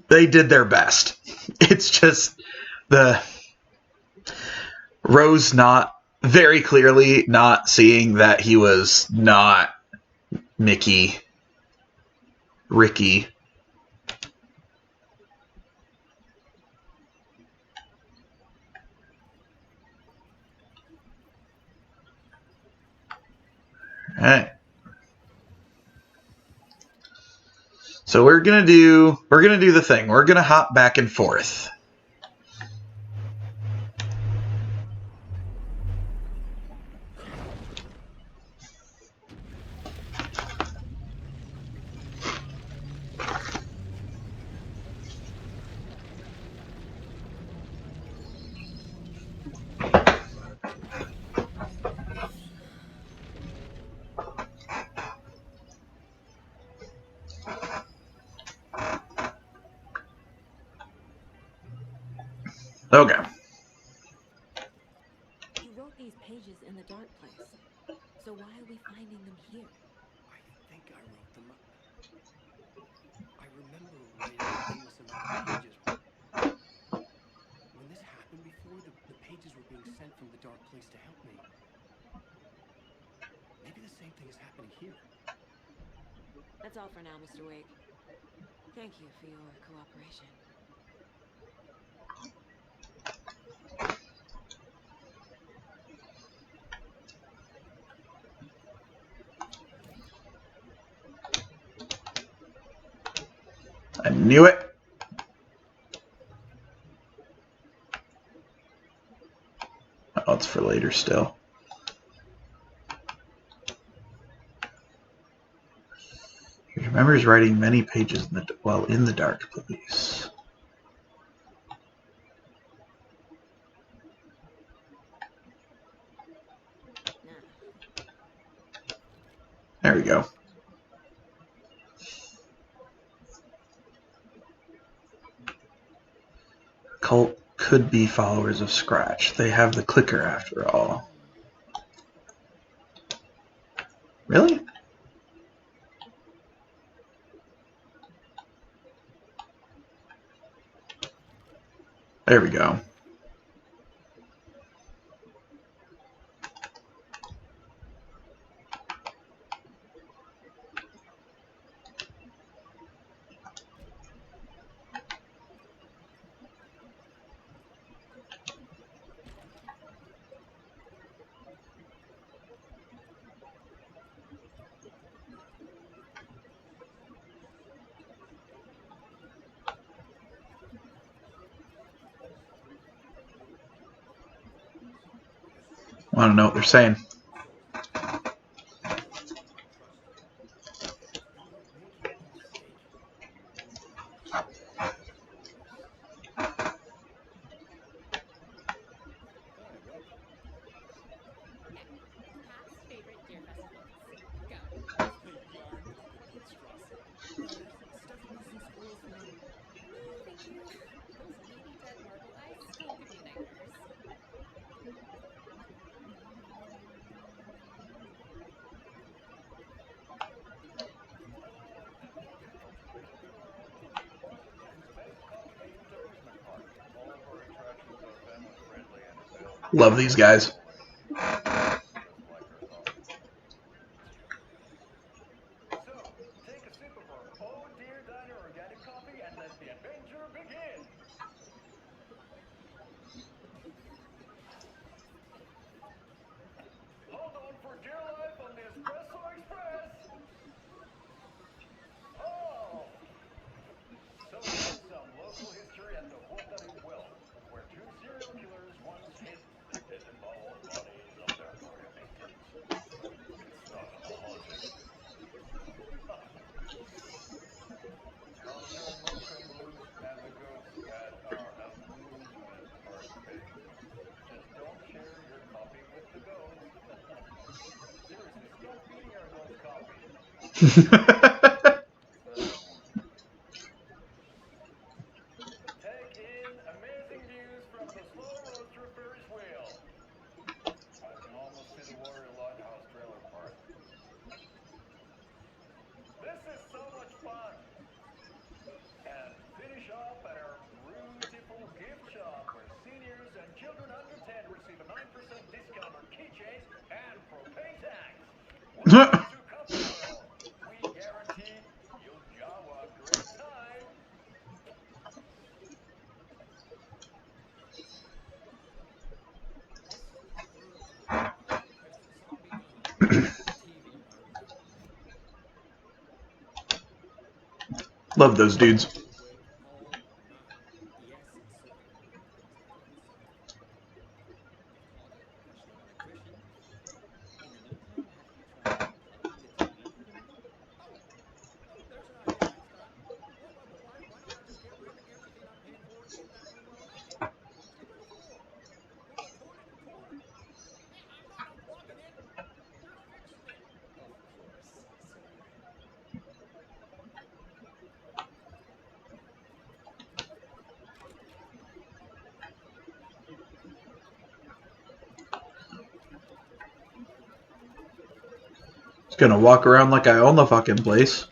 They did their best. It's just the Rose not very clearly not seeing that he was not Ricky. Alright. So we're gonna do the thing. We're gonna hop back and forth. Okay. You wrote these pages in the dark place. So why are we finding them here? I think I wrote them. I remember writing an endless amount of pages. When this happened before, the pages were being sent from the dark place to help me. Maybe the same thing is happening here. That's all for now, Mr. Wake. Thank you for your cooperation. I knew it. Oh, it's for later still. He remembers writing many pages while in the dark place. Nah. There we go. Cult could be followers of Scratch. They have the clicker after all. Really? There we go. Want to know what they're saying. Okay, past favorite Deer Fest quotes. Go. Yarn puppet monstrosity. Stuffed moose and squirrels, no. No, thank you. Those beady dead marble eyes still give me nightmares. Love these guys. So, take a sip of our Oh Dear Diner organic coffee and let the adventure begin! Hold on for dear life on the Espresso Express! Take in amazing views from the slow roaster Ferris wheel. I can almost see the Warrior Lighthouse trailer park. This is so much fun. And finish off at our beautiful gift shop where seniors and children under 10 receive a 9% discount on keychains and propane tanks. Welcome to Comfort World. We guarantee you'll have a great time. This is the third time I've witnessed a zombie gun in a TV in my room. Love those dudes. Awake all night. Yes, sir. Things like that, sir. I've called a professional electrician. In the meantime, have you tried unplugging the TV for the night? Oh, there's an idea, Einstein. Why don't I just get rid of everything I'm paying for in that room while I'm in it? Just get rid of the floor. What about toilet and toilet? Hey, I'm not unplugging it. You're fixing it. Of course, sir. Just gonna walk around like I own the fucking place.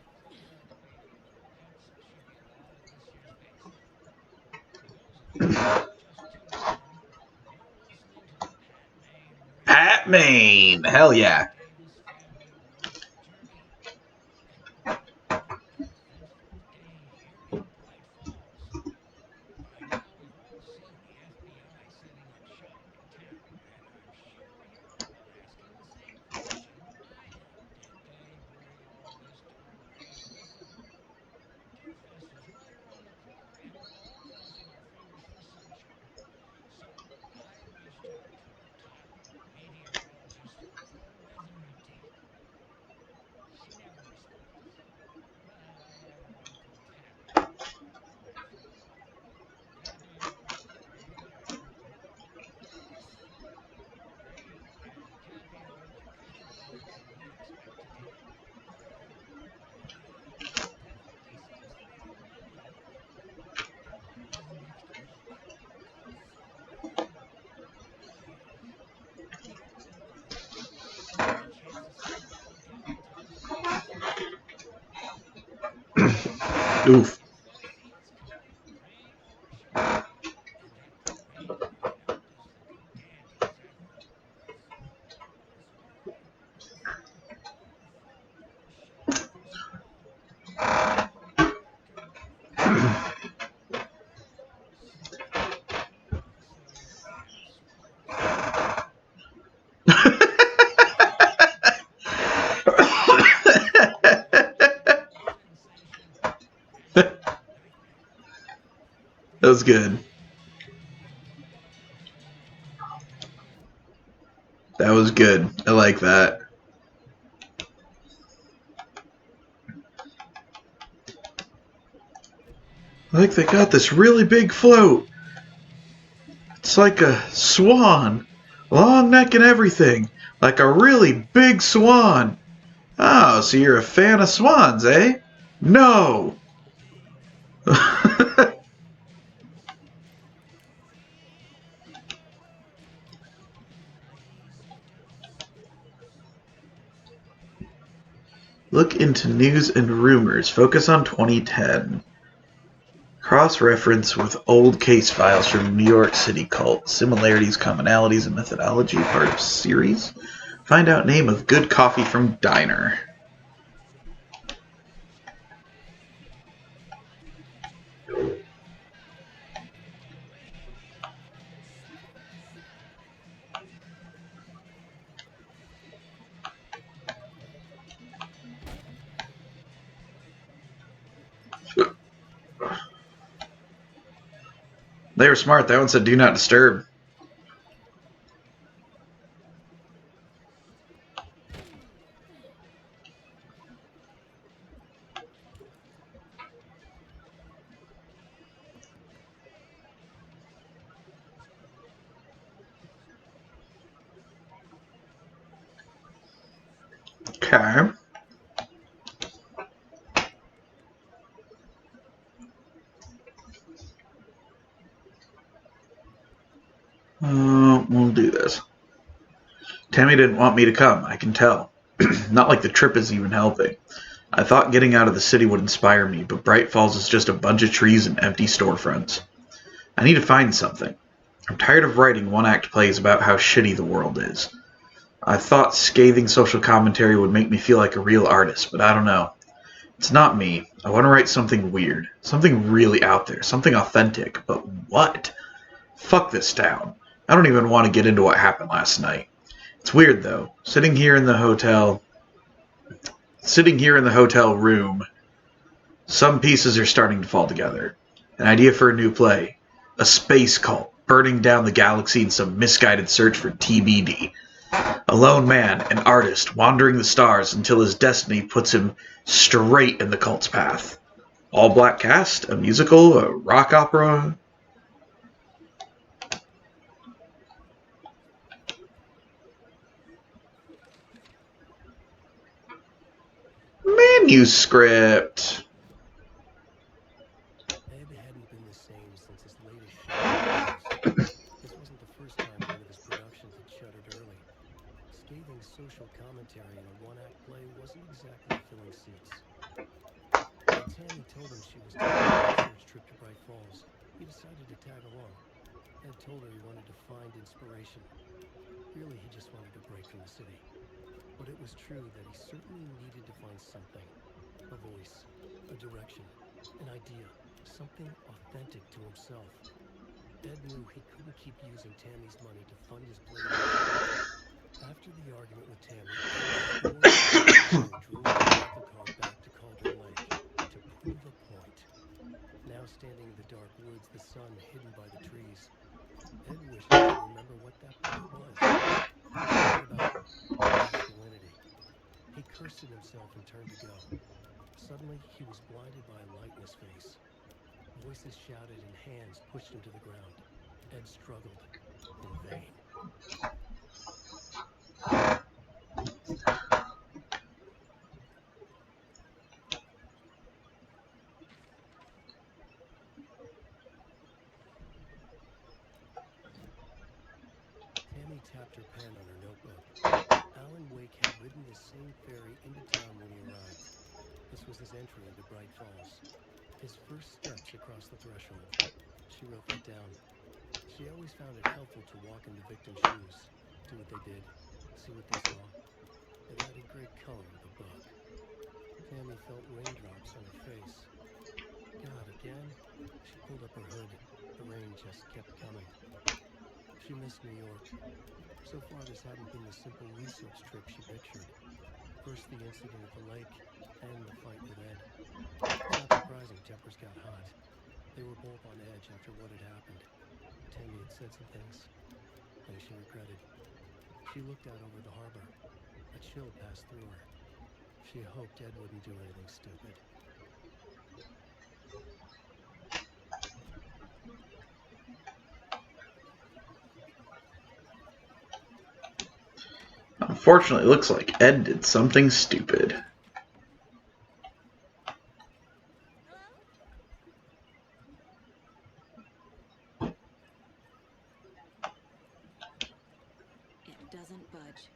Pat Maine, hell yeah. By now, we've all seen the FBI setting up shop in town, and I'm sure you're all asking the same question I am. Did they bring all this terrain with them? Deer Fest is right around the corner, and we're all crossing our fingers for sunshine. So I reached out to a top meteorologist for a weather update. She never responds, but I have her Uncle Tappy. That's right. Tappy, are you there? Yes. Great. And Tappy, what kind of weather can we expect today? Well, it definitely seems to be on the mend here. And what was the next week? Storm. Yes. Terrible weather. Any chance the sun will poke out in time for Deer Fest? Oof. Deer Fest is coming, rain or shine. And that parade line up is looking dandy as ever. That's right. Looking forward to all the fall gear showing up this fall. Can't wait for that. So, so you're a fan of Spoops? Sensation, magic, nightmare. That was good. That was good. I like that. I think they got this really big float. It's like a swan. Long neck and everything. Like a really big swan. Oh, so you're a fan of swans, eh? No! Look into news and rumors. Focus on 2010. Cross-reference with old case files from New York City cult. Similarities, commonalities, and methodology. Part of series. Find out name of good coffee from diner. They were smart. That one said do not disturb. Okay. We'll do this. Tammy didn't want me to come, I can tell. Not like the trip is even helping. I thought getting out of the city would inspire me, but Bright Falls is just a bunch of trees and empty storefronts. I need to find something. I'm tired of writing one-act plays about how shitty the world is. I thought scathing social commentary would make me feel like a real artist, but I don't know. It's not me. I want to write something weird. Something really out there. Something authentic. But what? Fuck this town. I don't even want to get into what happened last night. It's weird, though. Sitting here in the hotel room, some pieces are starting to fall together. An idea for a new play. A space cult burning down the galaxy in some misguided search for TBD. A lone man, an artist, wandering the stars until his destiny puts him straight in the cult's path. All black cast, a musical, a rock opera. Manuscript. Ed hadn't been the same since his latest show. This wasn't the first time one of his productions had shuttered early. Scathing social commentary in a one-act play wasn't exactly filling seats. When Tammy told him she was taking a research trip to Bright Falls, he decided to tag along. Ed told her he wanted to find inspiration. Really, he just wanted a break from the city. But it was true that he certainly needed to find something. A voice, a direction, an idea, something authentic to himself. Ed knew he couldn't keep using Tammy's money to fund his blade. After the argument with Tammy, Ed drove the rental car back to Cauldron Lake to prove a point. Now standing in the dark woods, the sun hidden by the trees, Ed wished he could remember what that point was. Something about masculinity. He cursed at himself and turned to go. Suddenly, he was blinded by a light in his face. Voices shouted and hands pushed him to the ground. Ed struggled in vain. Tammy tapped her pen on her notebook. Alan Wake had ridden the same ferry into town when he arrived. This was his entry into Bright Falls. His first steps across the threshold. She wrote that down. She always found it helpful to walk in the victim's shoes, do what they did, see what they saw. It added great color to the book. Tammy felt raindrops on her face. God, again? She pulled up her hood. The rain just kept coming. She missed New York. So far, this hadn't been the simple research trip she pictured. First, the incident at the lake, and the fight with Ed. Not surprising, tempers got hot. They were both on edge after what had happened. Tammy had said some things, things she regretted. She looked out over the harbor. A chill passed through her. She hoped Ed wouldn't do anything stupid. Unfortunately, it looks like Ed did something stupid. It doesn't budge.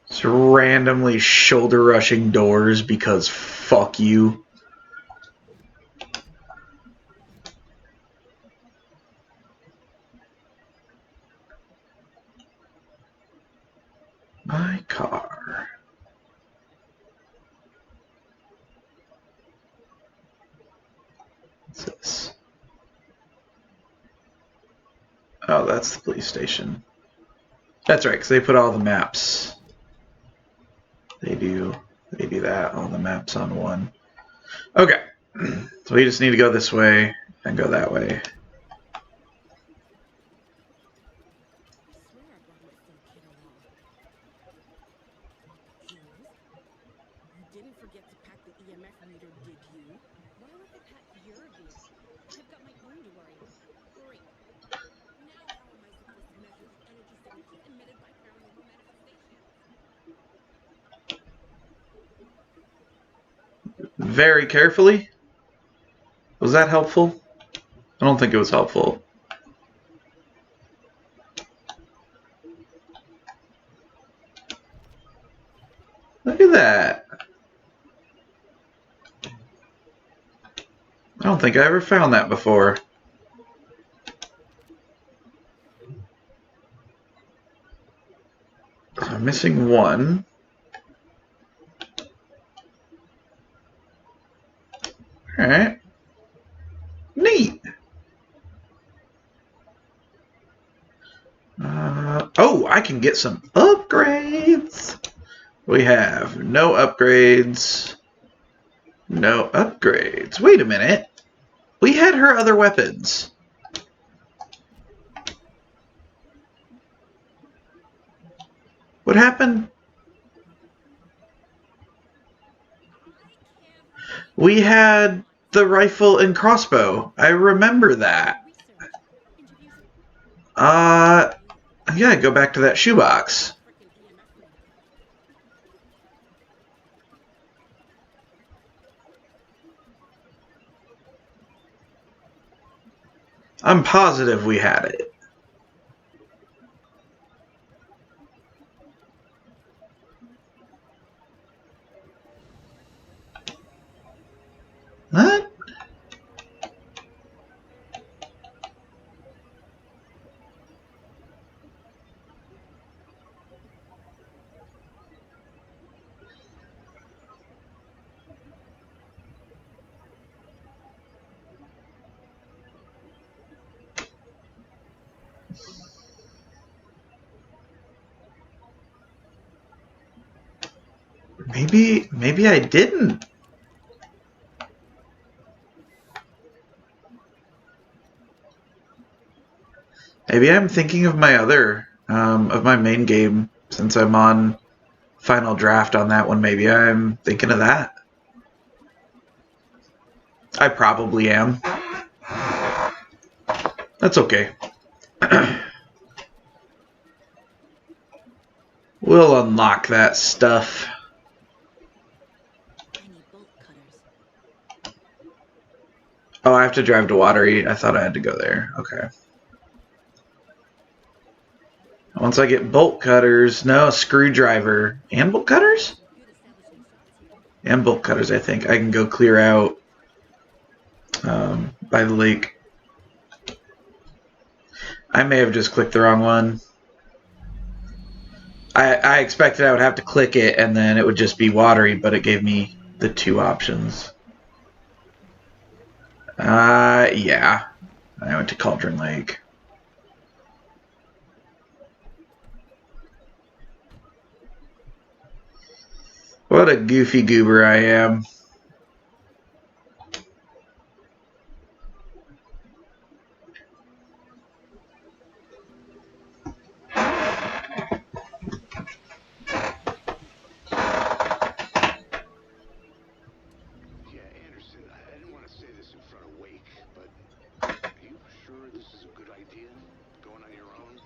Just randomly shoulder rushing doors because fuck you. My car. What's this? Oh, that's the police station. That's right, because they put all the maps. They do that, all the maps on one. Okay, so we just need to go this way and go that way. I swear I brought my full kit along. didn't forget to pack the EMF meter, did you? Why would I pack your gear? I've got my own to worry about. Great. Now how am I supposed to measure the energy signatures emitted by paranormal manifestations? Very carefully. Was that helpful? I don't think it was helpful. Look at that. I don't think I ever found that before. So I'm missing one. Alright. Neat. Oh, I can get some upgrades. We have no upgrades. No upgrades. Wait a minute. We had her other weapons. What happened? We had the rifle and crossbow. I remember that. Yeah, go back to that shoebox. I'm positive we had it. What? Maybe I didn't. Maybe I'm thinking of my other, of my main game, since I'm on final draft on that one. Maybe I'm thinking of that. I probably am. That's okay. We'll unlock that stuff. I need bolt cutters. Oh, I have to drive to Watery. I thought I had to go there. Okay. Once I get bolt cutters, no, a screwdriver and bolt cutters? And bolt cutters, I think. I can go clear out by the lake. I may have just clicked the wrong one. I expected I would have to click it and then it would just be Watery, but it gave me the two options. Yeah. I went to Cauldron Lake. What a goofy goober I am. Yeah, Anderson, I didn't want to say this in front of Wake, but are you sure this is a good idea? Going on your own?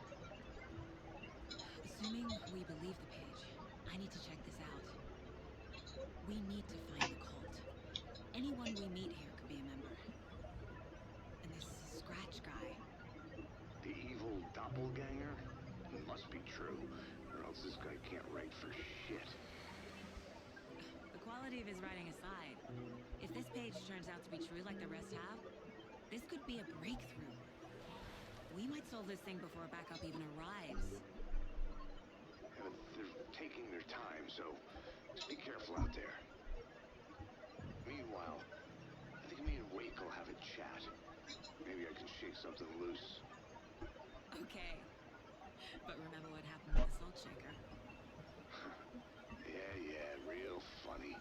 Assuming we believe the page, I need to check this out. We need to find the cult. Anyone we meet here could be a member. And this Scratch guy. The evil doppelganger? Must be true, or else this guy can't write for shit. The quality of his writing aside, if this page turns out to be true like the rest have, this could be a breakthrough. We might solve this thing before backup even arrives. Yeah, but they're taking their time, so just be careful out there. Meanwhile, I think me and Wake will have a chat. Maybe I can shake something loose. Okay. But remember what happened with the salt shaker. Yeah, real funny.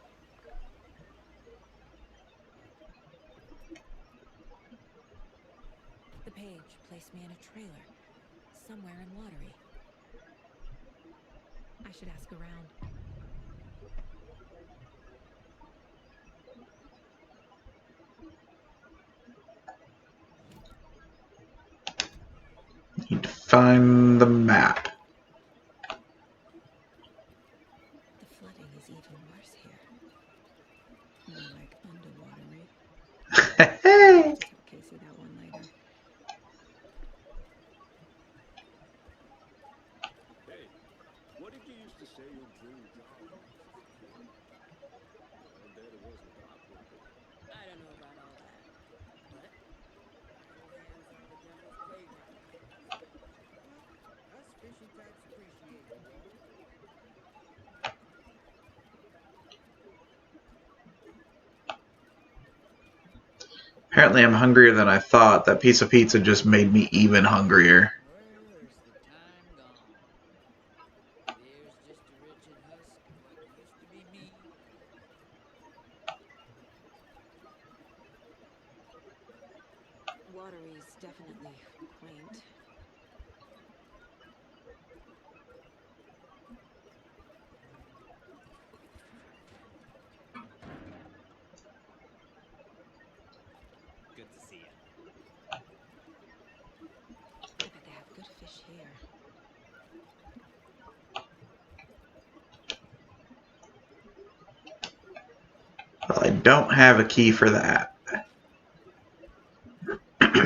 The page placed me in a trailer, somewhere in Watery. I should ask around. find the map. The flooding is even worse here. More like underwatery. I'll have to tell Casey that one later. Hey, what did you used to say your dream job was as a kid? I bet it wasn't clockworking. I don't know about all that. But idle hands are the devil's playground, as they say. Well, us fishy types appreciate it, Walt. Apparently I'm hungrier than I thought. That piece of pizza just made me even hungrier. Where's the time gone? There's just a wretched husk of what used to be me. Watery's definitely quaint. Good to see you. I bet they have good fish here. Well, I don't have a key for that. Oh, you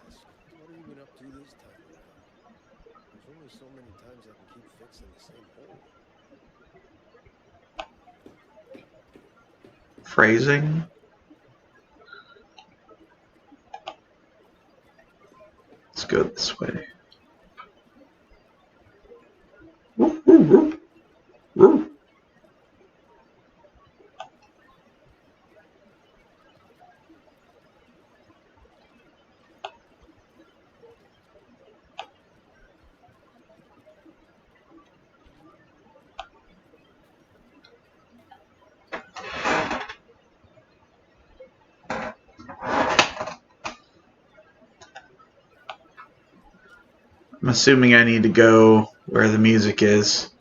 ask. What have you been up to this time around? There's only so many times I can keep fixing the same hole. Phrasing. Let's go this way. Woo, woo, woo. Woo. I'm assuming I need to go where the music is.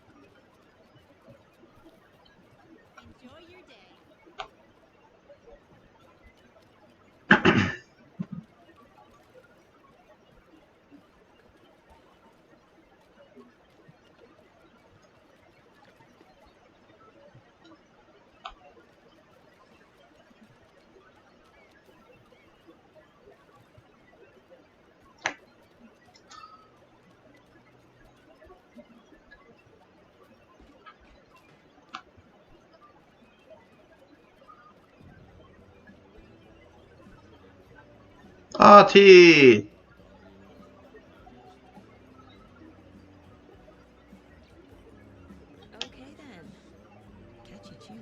Enjoy your day. Auntie! Okay then. Catchy tune.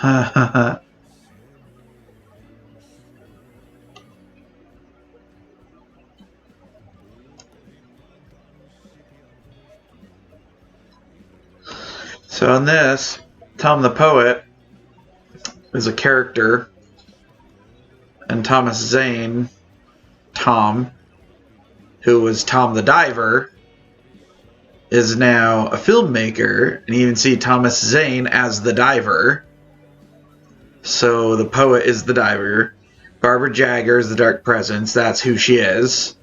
Ha ha ha. So in this, Tom the Poet is a character, and Thomas Zane, Tom, who was Tom the Diver, is now a filmmaker, and you even see Thomas Zane as the diver. So the poet is the diver. Barbara Jagger is the Dark Presence. That's who she is.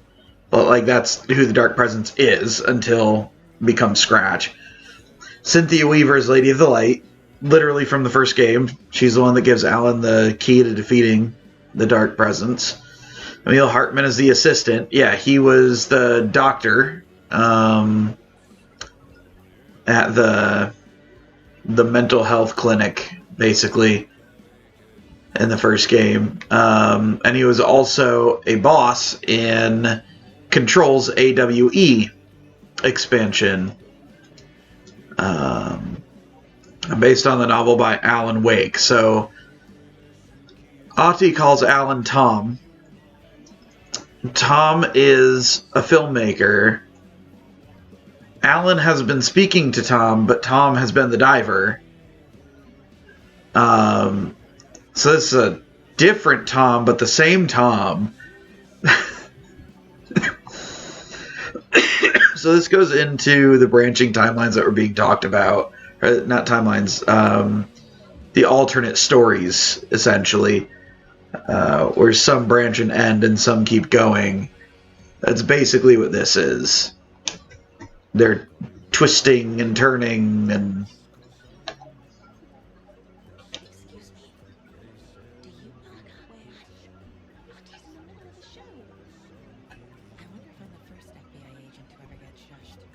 But like that's who the Dark Presence is until becomes Scratch. Cynthia Weaver is Lady of the Light, literally from the first game. She's the one that gives Alan the key to defeating the Dark Presence. Emil Hartman is the assistant. Yeah, he was the doctor at the mental health clinic, basically. in the first game. And he was also a boss in Control's AWE expansion, based on the novel by Alan Wake. So Ati calls Alan Tom. Tom is a filmmaker. Alan has been speaking to Tom, but Tom has been the diver. So this is a different Tom, but the same Tom. So this goes into the branching timelines that were being talked about. Not timelines, the alternate stories, essentially, where some branch and end and some keep going. That's basically what this is. They're twisting and turning and... Excuse me? Do you know where Ati's in the middle of the show? I wonder if I'm the first FBI agent to ever get shushed.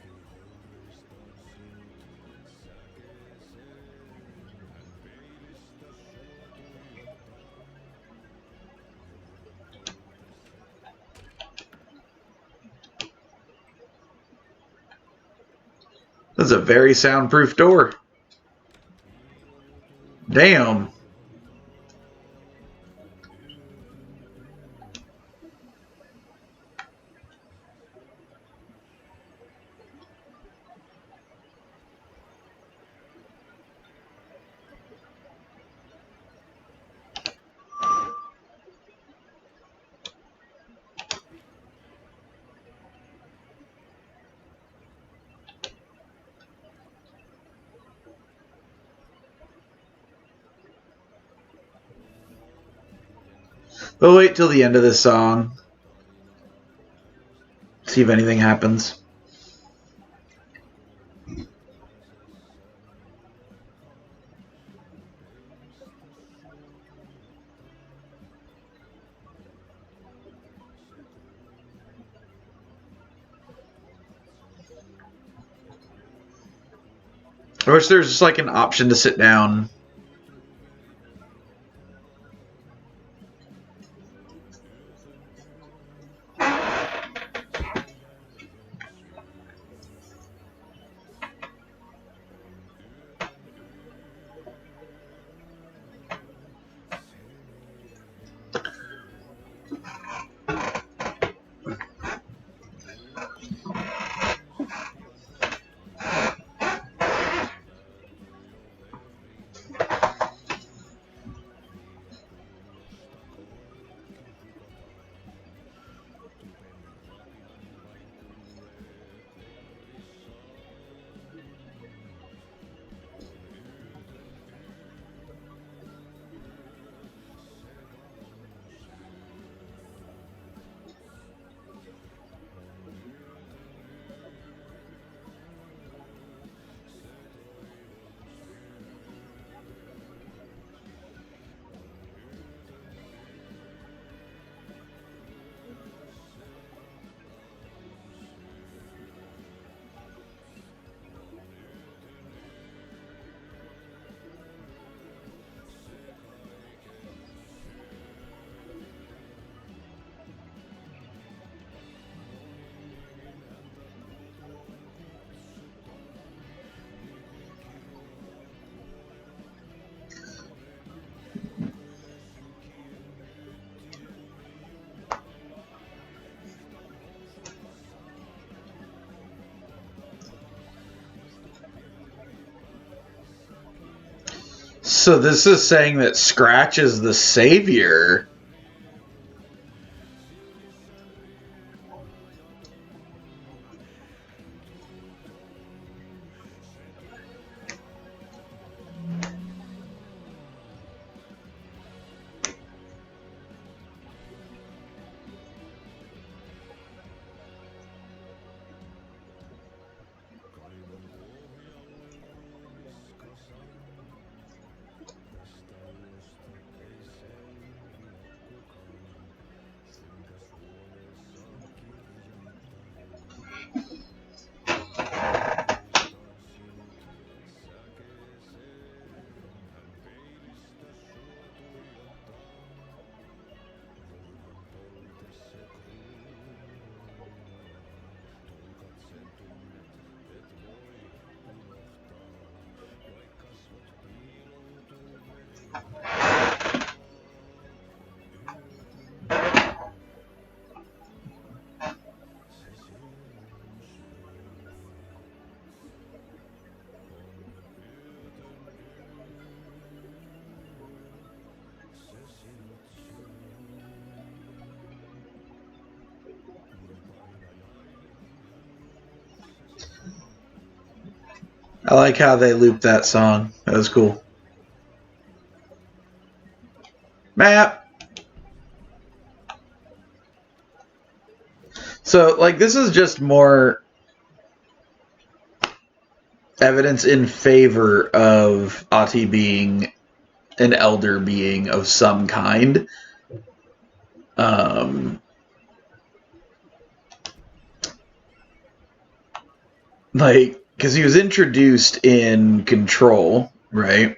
That's a very soundproof door. Damn. We'll wait till the end of this song. See if anything happens. I wish there's just like an option to sit down. So this is saying that Scratch is the savior. I like how they looped that song. That was cool. Map. So, like, this is just more evidence in favor of Ati being an elder being of some kind. Like, because he was introduced in Control, right?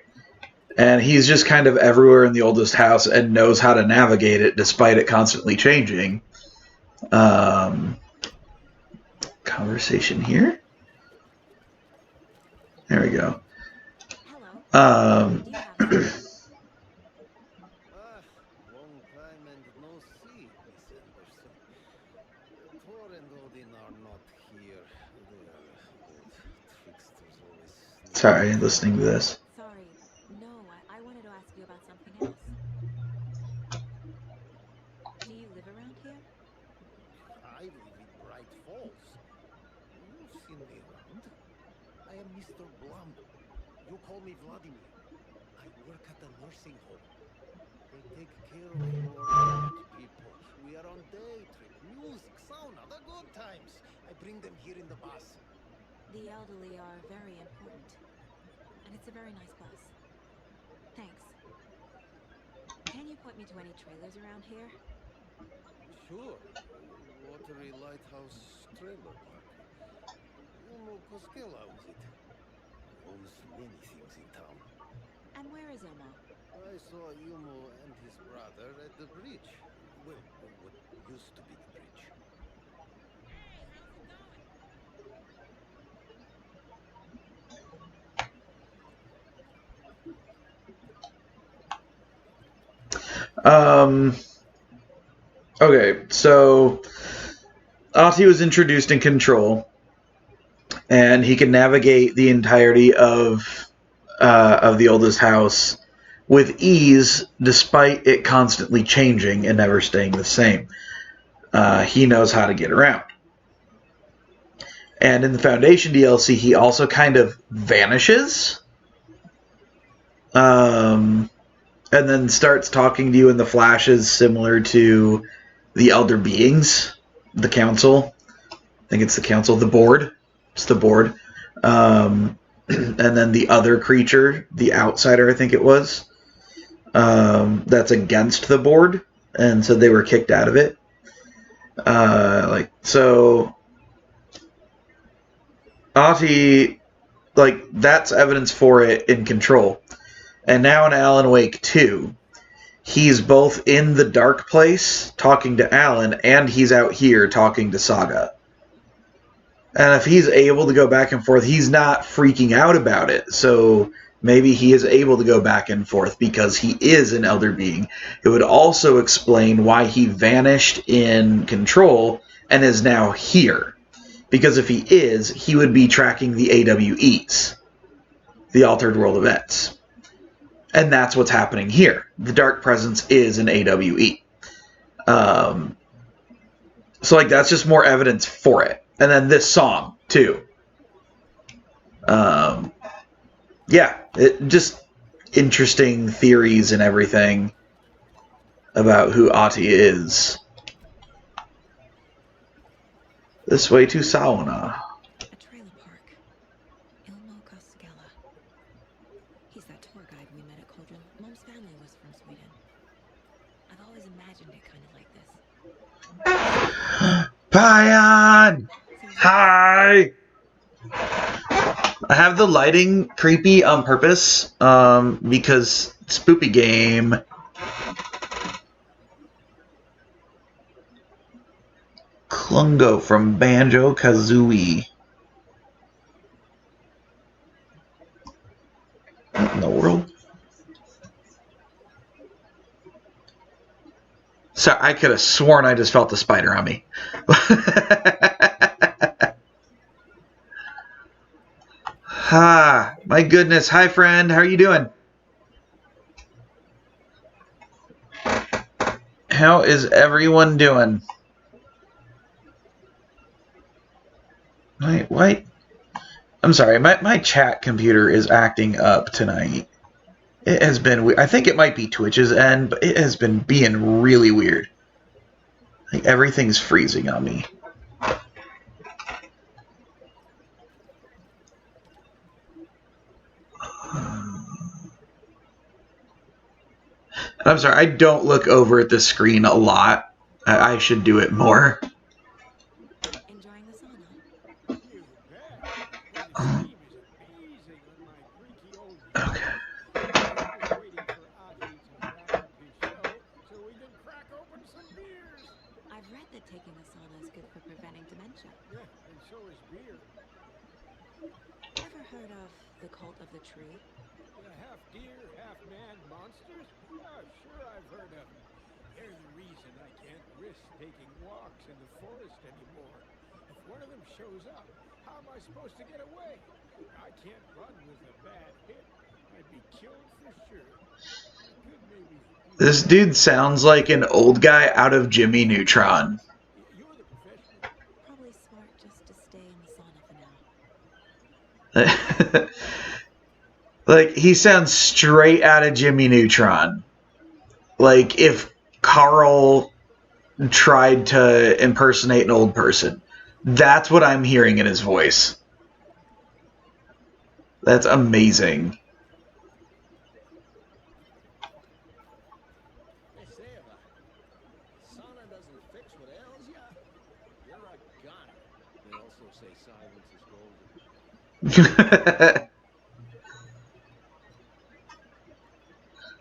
And he's just kind of everywhere in the oldest house and knows how to navigate it despite it constantly changing. Conversation here? There we go. Long time and no see, Miss Anderson. Thor and Odin are not here. They are old tricksters always. Sorry, listening to this. Sorry. No, I wanted to ask you about something else. Do you live around here? I live in Bright Falls. You've seen me around. I am Mr. Blum. You call me Vladimir. I work at the nursing home. They take care of your old people. We are on day trip, music, sauna, the good times. I bring them here in the bus. The elderly are very important. And it's a very nice bus. Thanks. Can you point me to any trailers around here? Sure. Watery Lighthouse Trailer Park. Ilmo Koskela owns it. He owns many things in town. And where is Ilmo? I saw Ilmo and his brother at the bridge. Well, what used to be the bridge. Okay, so Ati was introduced in Control, and he can navigate the entirety of the oldest house with ease, despite it constantly changing and never staying the same. He knows how to get around. And in the Foundation DLC, he also kind of vanishes. And then starts talking to you in the flashes, similar to the Elder Beings, the Council. I think it's the Council, the Board. It's the Board. And then the other creature, the Outsider, I think it was, that's against the Board, and so they were kicked out of it. So Ati, that's evidence for it in Control. And now in Alan Wake 2, he's both in the dark place talking to Alan, and he's out here talking to Saga. And if he's able to go back and forth, he's not freaking out about it. So maybe he is able to go back and forth because he is an elder being. It would also explain why he vanished in Control and is now here. Because if he is, he would be tracking the AWEs, the Altered World Events. And that's what's happening here. The Dark Presence is an AWE. So that's just more evidence for it. And then this song, too. Just interesting theories and everything about who Ati is. This way to Sauna. A trailer park. Ilmo Koskela. He's that tour guide we met at Cauldron. Mom's family was from Sweden. I've always imagined it kind of like this. Payan! Hi! I have the lighting creepy on purpose, because Spoopy game. Klungo from Banjo-Kazooie. What in the world? So I could have sworn I just felt the spider on me. Ah, my goodness. Hi, friend. How are you doing? How is everyone doing? Wait. I'm sorry. My chat computer is acting up tonight. It has been weird. I think it might be Twitch's end, but it has been being really weird. Like, everything's freezing on me. I'm sorry, I don't look over at the screen a lot. I should do it more. Enjoying the sauna? You bet. Boy, the steam is amazing on my creaky old Okay. I'm just waiting for Audrey to wrap up his show so we can crack open some beers. I've read that taking a sauna is good for preventing dementia. Yeah, and so is beer. Ever heard of the cult of the tree? The half deer, half man monsters? Oh, sure I've heard of them. They're the reason I can't risk taking walks in the forest anymore. If one of them shows up, how am I supposed to get away? I can't run with a bad hip. I'd be killed for sure. I could maybe... This dude sounds like an old guy out of Jimmy Neutron. You're the professional. Probably smart just to stay in the sauna for now. Like, he sounds straight out of Jimmy Neutron. Like, if Carl tried to impersonate an old person. That's what I'm hearing in his voice. That's amazing. Hey, Seva, sauna doesn't fix what ails ya. You're a goner. They also say silence is golden.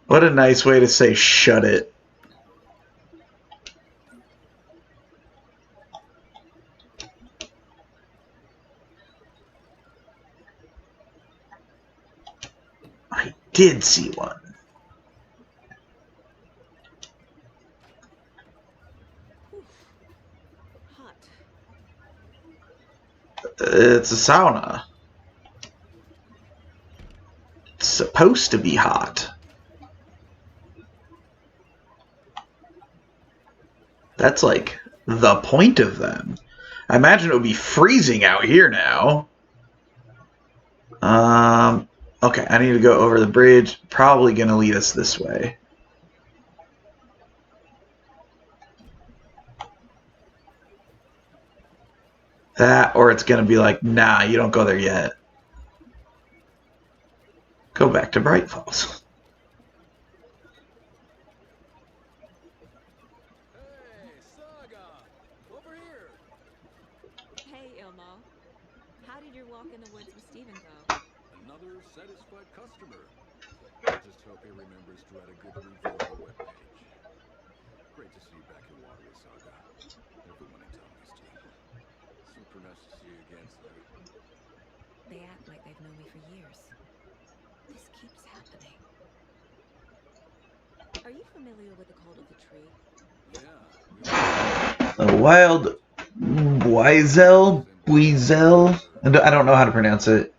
What a nice way to say shut it. I did see one. Hot. It's a sauna. It's supposed to be hot. That's like the point of them. I imagine it would be freezing out here now. Okay, I need to go over the bridge. Probably gonna lead us this way. That, or it's gonna be like, nah, you don't go there yet. Go back to Bright Falls. Hey, Saga! Over here! Hey, Ilmo. How did your walk in the woods with Steven go? Another satisfied customer. I just hope he remembers to add a good review on the webpage. Great to see you back in Waterloo, Saga. Everyone in town missed you. Super nice to see you again, Saga. They act like they've known me for years. This keeps happening. Are you familiar with the cult of the tree? Yeah. The wild Buizel? I don't know how to pronounce it.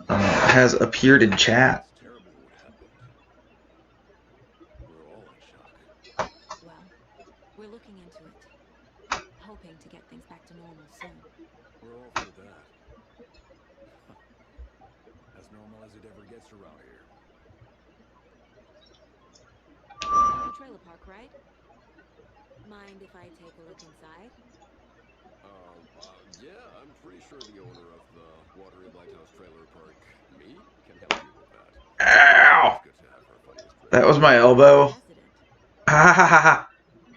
Has appeared in chat. It's terrible what happened. We're all in shock. Well, we're looking into it. Hoping to get things back to normal soon. We're all for that. As normal as it ever gets around here. The trailer park, right? Mind if I take a look inside? Yeah, I'm pretty sure the owner of the Watery Lighthouse Trailer Park, me, can help you with that. Ow! It's good to have our funniest trailer. That was my elbow. President. Ha ha ha ha.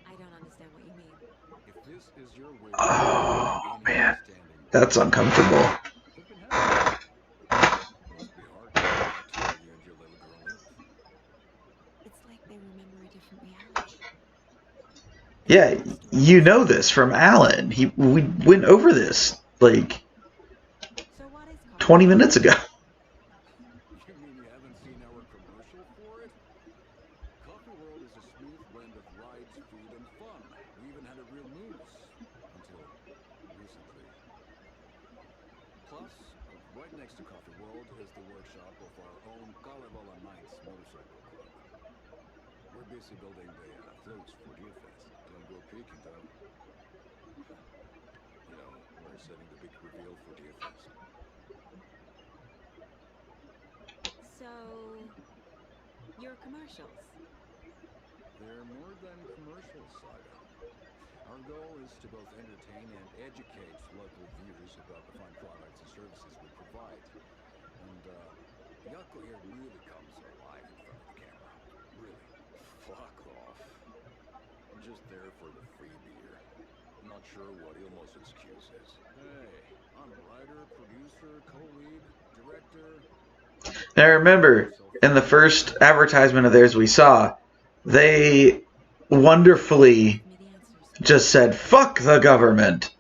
I don't understand what you mean. If this is your way Oh, of man. understanding, That's uncomfortable. what's been happening? Must be hard to back to where you and your little girl lived. It's like they remember a different reality. Yeah, you know this from Alan. We went over this like So what is 20 minutes ago. You mean you haven't seen our commercial for it? Coffee World is a smooth blend of rides, food, and fun. We even had a real moose. Until recently. Plus, right next to Coffee World is the workshop of our own Kalevala Knights motorcycle club. We're busy building the floats for Deer Fest. Don't go peeking, though. You know, we're setting the big reveal for Deer Fest. So, your commercials. They're more than commercials, Saga. Our goal is to both entertain and educate local viewers about the fine products and services we provide. And, Yako here really comes alive in front of the camera. Really. Fuck off. I'm just there for the free beer. I'm not sure what Ilmo's excuse is. Hey, I'm a writer, producer, co-lead, director. Now remember, in the first advertisement of theirs we saw, they wonderfully just said, fuck the government.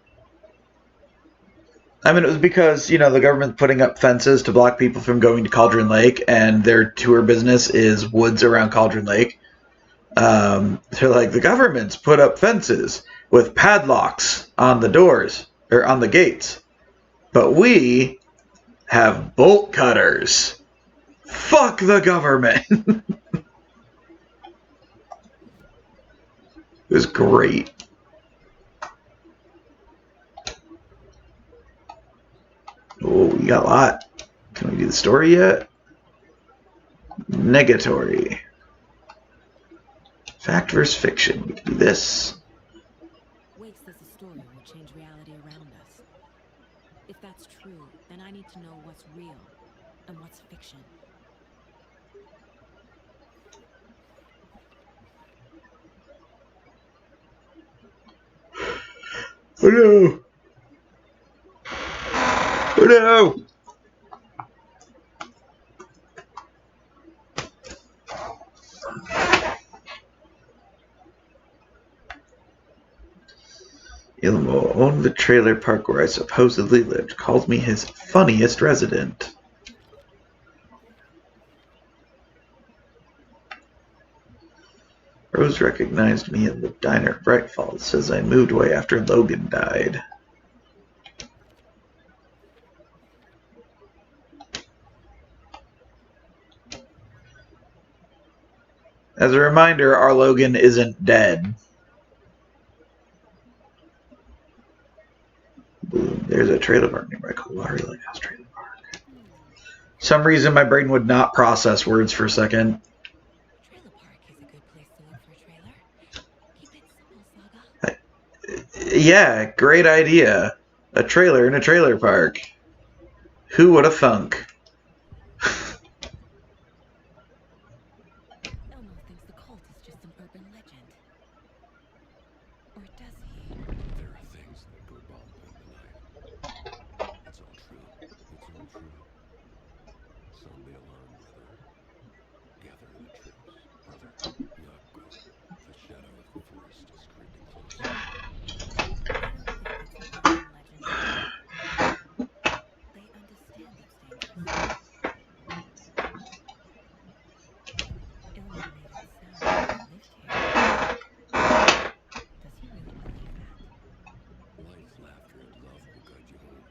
I mean, it was because, you know, the government putting up fences to block people from going to Cauldron Lake, and their tour business is woods around Cauldron Lake. They're like, the government's put up fences with padlocks on the doors, or on the gates. But we have bolt cutters. Fuck the government. It was great. Oh, we got a lot. Can we do the story yet? Negatory. Fact versus fiction. We can do this. Wake says the story will change reality around us. If that's true, then I need to know what's real and what's fiction. Oh no! Oh no! Ilmo owned the trailer park where I supposedly lived, called me his funniest resident. Rose recognized me in the diner at Bright Falls, says I moved away after Logan died. As a reminder, our Logan isn't dead. Boom, there's a trailer park nearby. Kalari Lighthouse Trailer Park. Some reason my brain would not process words for a second. Trailer park is a good place to look for a trailer. Keep it simple, Saga. Yeah, great idea. A trailer in a trailer park. Who would have thunk? Elmo thinks the cult is just an urban legend. Or does he? There are things that go bump in the night. It's all true. It's all true. Sound the alarm, brother. Gather the troops, brother. Yako. The shadow of the forest is creeping closer. I don't think it's an urban legend. They understand it's dangerous. Ilmo made it sound like he lived here. Does he really believe that? Life, laughter, and love will guide you home.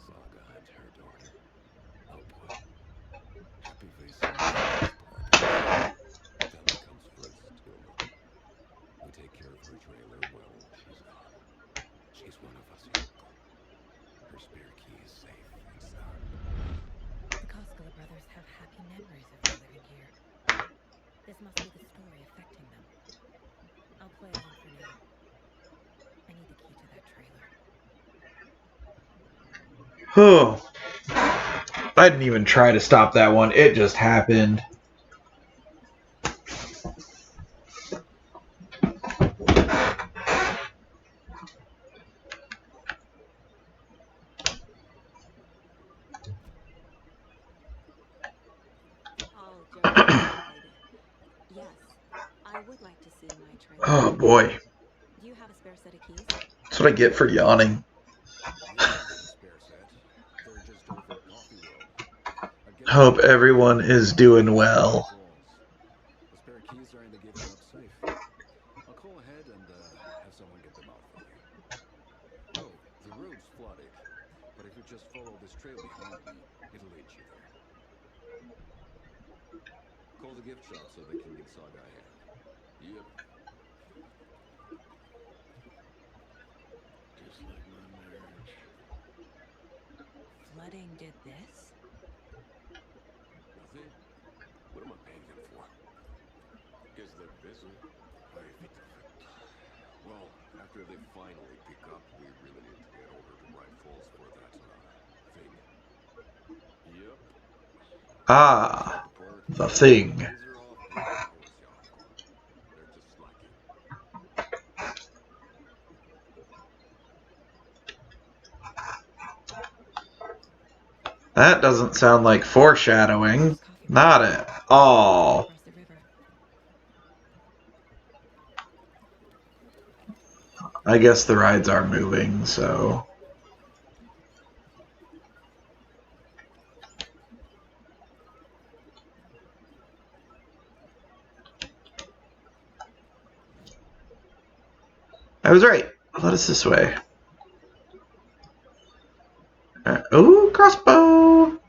Saga and her daughter. Output. Happy faces. Family comes first, Ilmo. We take care of her trailer while she's gone. She's one of us, Yako. Her spare key is safe and sound. The Koskela brothers have happy memories of me living here. This must be the story affecting them. I'll play along for now. I need the key to that trailer. Oh. I didn't even try to stop that one. It just happened. All jokes aside, yes, I would like to see my trailer. Oh boy. Do you have a spare set of keys? That's what I get for yawning. Hope everyone is doing well. The spare call the gift shop so they can get Saga a hand. Yep. Just like my marriage. Flooding did this? Nothing? What am I paying them for? Guess they're busy. Ay, vite, vite. Well, after they finally pick up, we really need to get over to Bright Falls for that, thing. Yep. Ah, The part. the thing. These are off-peak hours, y'all. They're just slacking. That doesn't sound like foreshadowing. Not at all. Across the river. I guess the rides are moving, so... I was right. Let us this way. Oh, crossbow!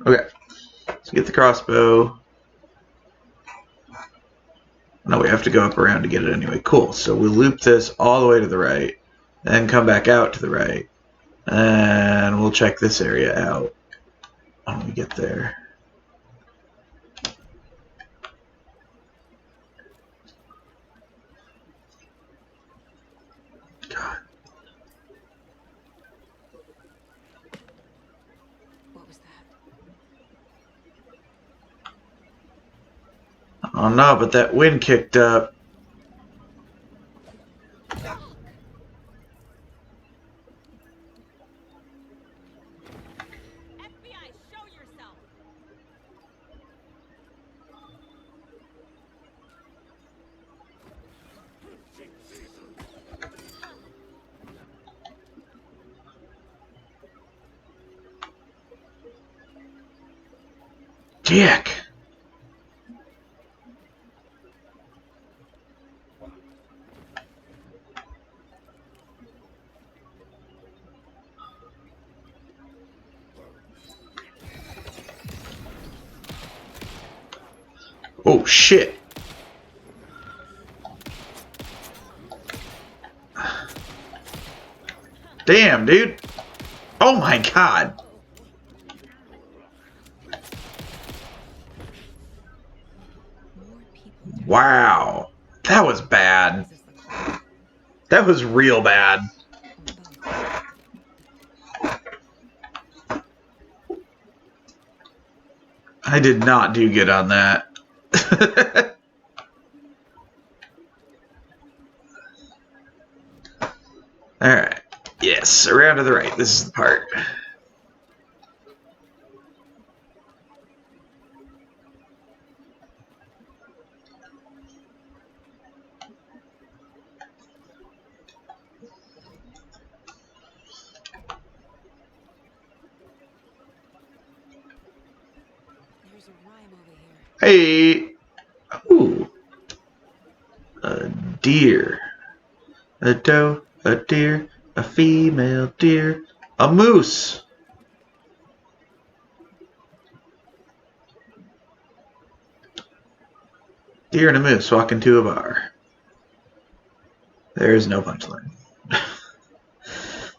Okay, let's get the crossbow. No, we have to go up around to get it anyway. Cool, so we'll loop this all the way to the right, then come back out to the right, and we'll check this area out when we get there. God. What was that? Oh no, but that wind kicked up. FBI, show yourself! Dick! Oh shit! Damn, dude! Oh my god! More people turning Wow. That was bad. What does this look like? That was real bad. Or both. I did not do good on that. Alright. Yes, around to the right. This is the part. There's a rhyme over here. Hey! Ooh. A deer. A doe. A deer. A female deer. A moose! Deer and a moose walk into a bar. There is no punchline.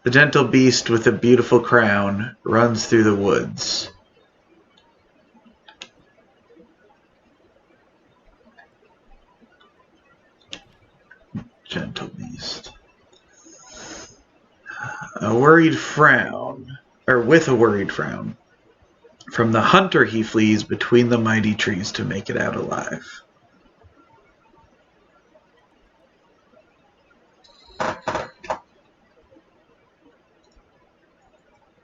The gentle beast with a beautiful crown runs through the woods. Gentle beast. A worried frown, or with a worried frown. From the hunter he flees between the mighty trees to make it out alive.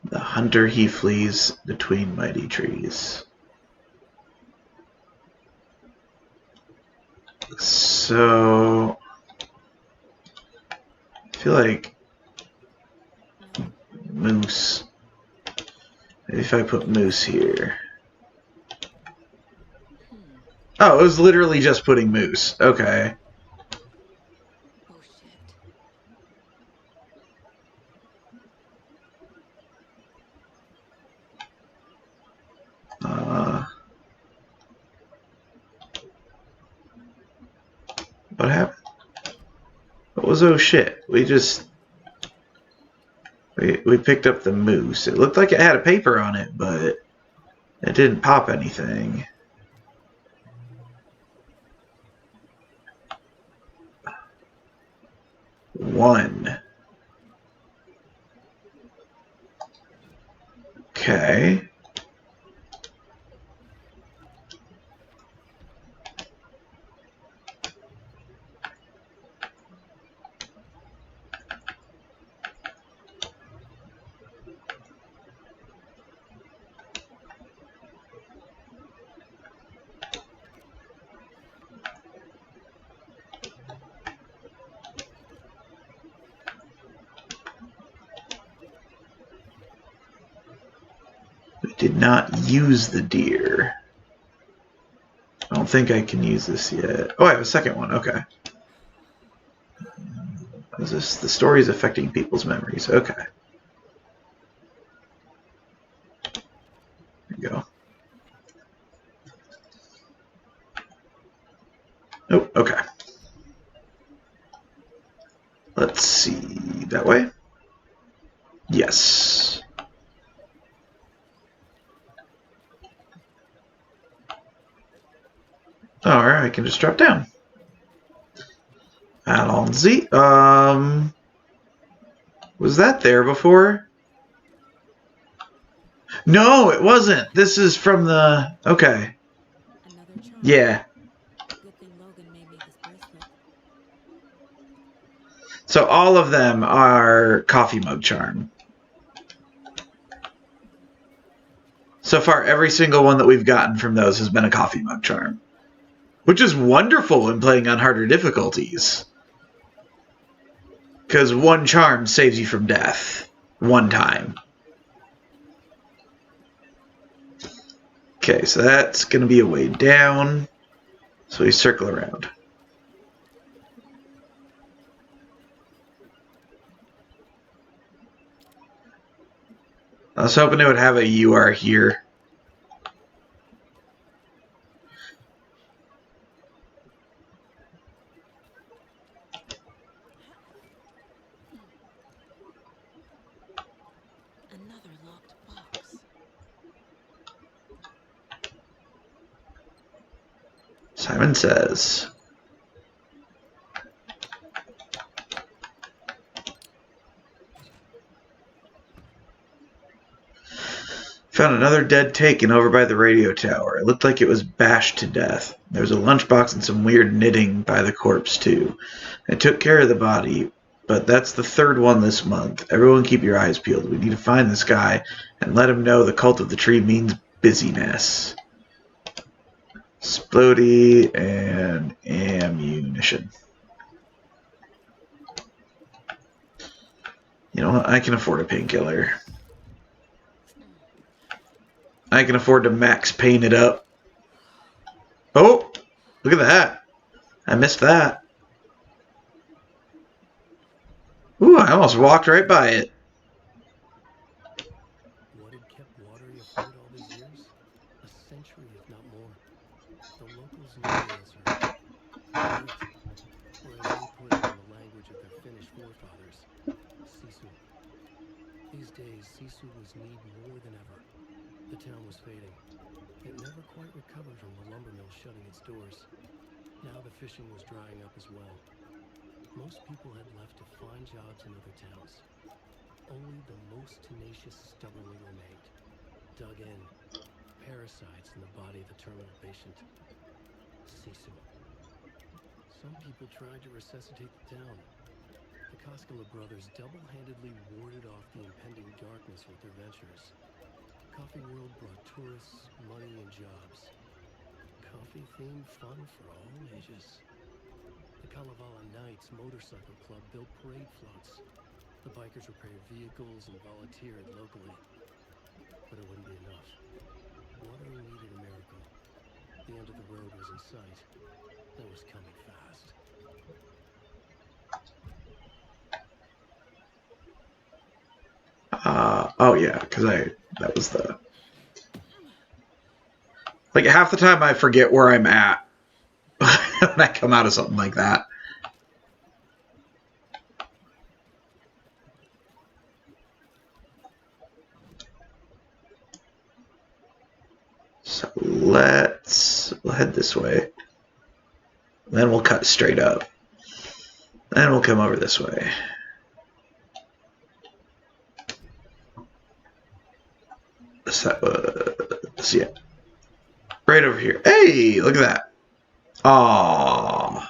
The hunter he flees between mighty trees. So I feel like moose. Maybe if I put moose here. Oh, it was literally just putting moose. Okay. Oh shit. What was oh shit? We picked up the moose. It looked like it had a paper on it, but it didn't pop anything. One. Okay. We did not use the deer. I don't think I can use this yet. Oh, I have a second one. Okay. Is this the story is affecting people's memories? Okay. There you go. Oh, okay. Let's see. That way? Yes. Alright, I can just drop down. Add on Z. Was that there before? No, it wasn't. This is from the... Okay. Another charm. Yeah. Good thing Logan made me this bracelet. So all of them are coffee mug charm. So far, every single one that we've gotten from those has been a coffee mug charm. Which is wonderful when playing on harder difficulties. Because one charm saves you from death. One time. Okay, so that's going to be a way down. So we circle around. I was hoping it would have a "you are here." Another locked box. Simon Says. Found another dead taken over by the radio tower. It looked like it was bashed to death. There was a lunchbox and some weird knitting by the corpse, too. I took care of the body, but that's the third one this month. Everyone keep your eyes peeled. We need to find this guy and let him know the cult of the tree means busyness. Splody and ammunition. You know what? I can afford a painkiller. I can afford to max pain it up. Oh! Look at that. I missed that. Ooh, I almost walked right by it. What had kept Watery afloat all these years? A century, if not more. The locals knew the answer. Earth, or as they put it in the language of their Finnish forefathers, Sisu. These days, Sisu was needed more than ever. The town was fading. It never quite recovered from the lumber mill shutting its doors. Now the fishing was drying up as well. Most people had left to find jobs in other towns. Only the most tenacious stubbornly remained. Dug in. Parasites in the body of the terminal patient. Sisu. Some people tried to resuscitate the town. The Koskela brothers double-handedly warded off the impending darkness with their ventures. Coffee World brought tourists, money, and jobs. Coffee-themed fun for all ages. The Kalevala Knights Motorcycle Club built parade floats. The bikers repaired vehicles and volunteered locally. But it wouldn't be enough. Watery needed a miracle. The end of the road was in sight. It was coming fast. Oh yeah, because that was the... Like, half the time I forget where I'm at when I come out of something like that. So we'll head this way. Then we'll cut straight up. Then we'll come over this way. So yeah. Right over here. Hey, look at that. Aww.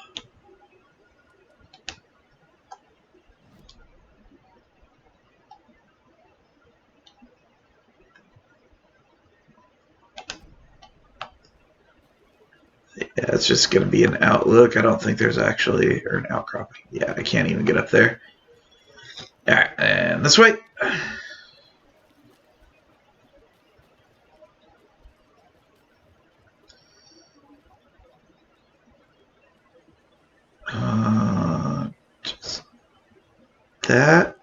Yeah, it's just going to be an outlook. I don't think there's actually, or an outcropping. Yeah, I can't even get up there. Alright, and this way. Just that.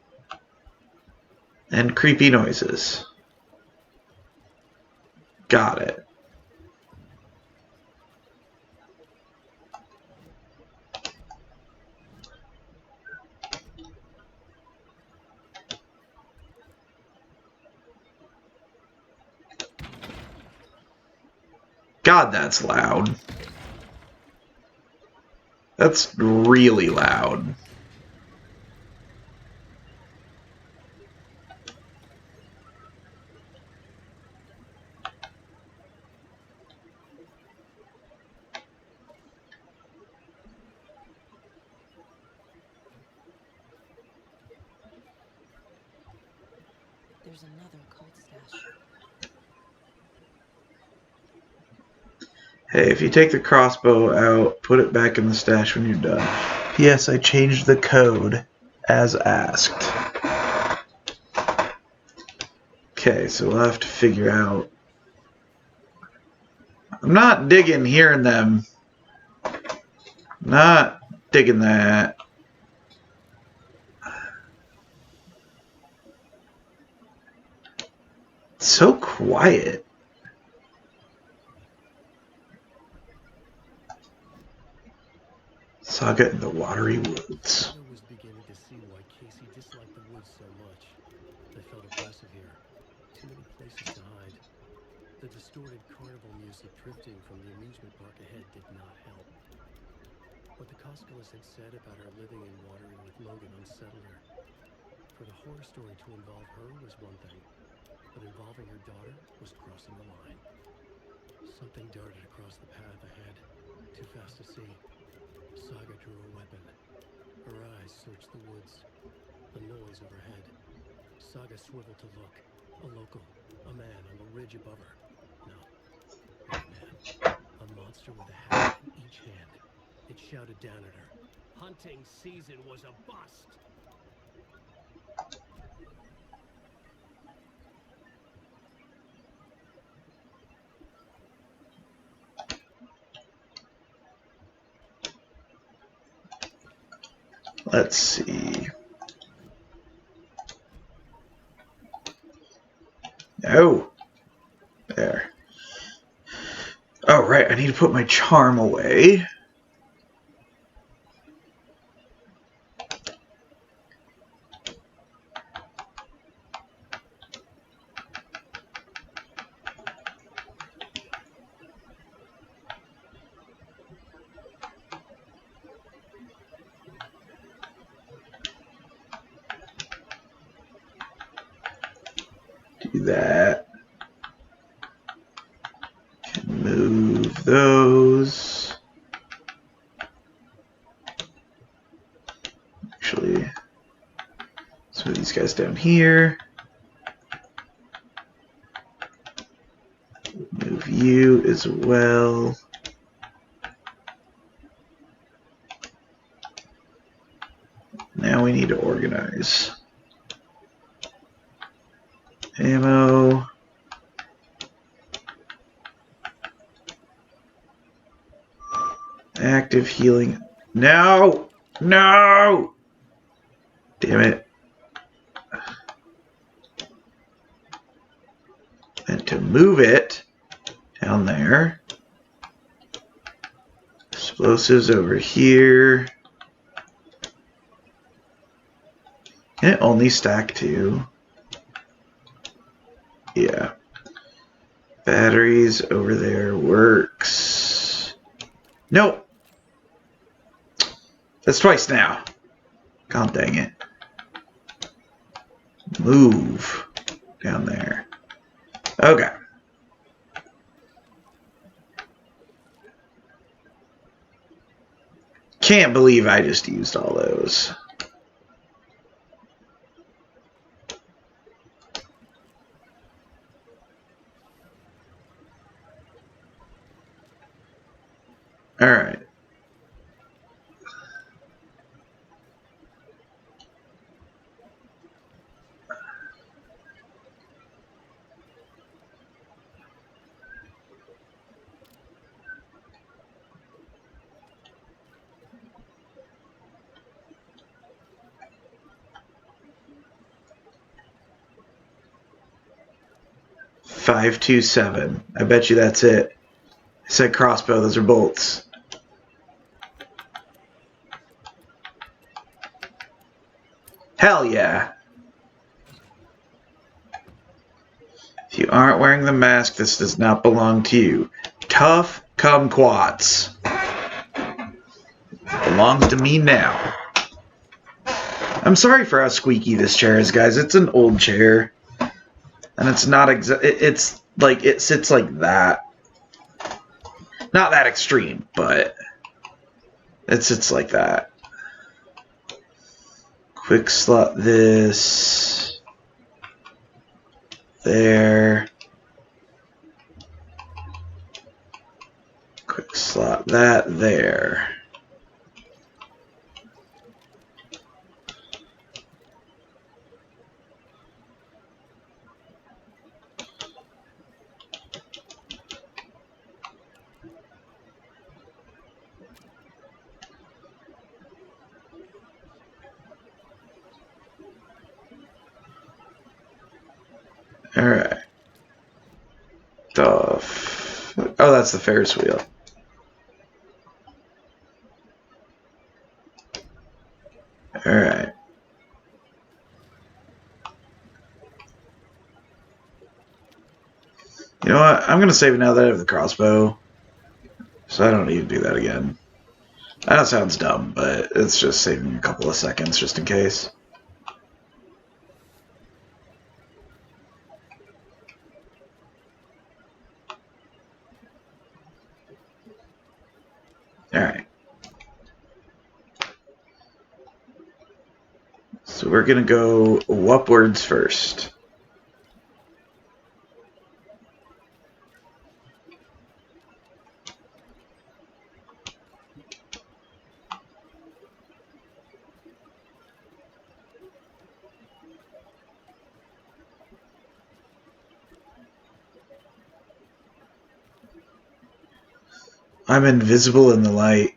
And creepy noises. Got it. God, that's loud. That's really loud. There's another cult stash. Hey, if you take the crossbow out, put it back in the stash when you're done. Yes, I changed the code as asked. Okay, so we'll have to figure out. I'm not digging hearing them. Not digging that. It's so quiet. Saga in the Watery Woods. I was beginning to see why Casey disliked the woods so much. They felt oppressive here. Too many places to hide. The distorted carnival music drifting from the amusement park ahead did not help. What the Cosculus had said about her living in Watery with Logan unsettled her. For the horror story to involve her was one thing, but involving her daughter was crossing the line. Something darted across the path ahead, too fast to see. Saga drew her weapon. Her eyes searched the woods. A noise overhead. Saga swiveled to look. A local. A man on the ridge above her. No. Not a man. A monster with a hat in each hand. It shouted down at her. Hunting season was a bust! Let's see. Oh. There. Oh, right. I need to put my charm away. Do that. Can move those. Actually, let's move these guys down here. Move you as well. Now we need to organize. Ammo. Active healing. No! No! Damn it. And to move it down there. Explosives over here. Can it only stack 2? Yeah. Batteries over there works. Nope. That's twice now. God dang it. Move down there. Okay. Can't believe I just used all those. Alright. $527. I bet you that's it. I said crossbow, those are bolts. Hell yeah. If you aren't wearing the mask, this does not belong to you. Tough kumquats. Belongs to me now. I'm sorry for how squeaky this chair is, guys. It's an old chair. And it's not it's like, it sits like that. Not that extreme, but it sits like that. Quick slot this. There. Quick slot that there. Alright. Oh, that's the Ferris wheel. Alright. You know what? I'm going to save it now that I have the crossbow. So I don't need to do that again. I know it sounds dumb, but it's just saving a couple of seconds just in case. Alright. So we're going to go upwards first. I'm invisible in the light.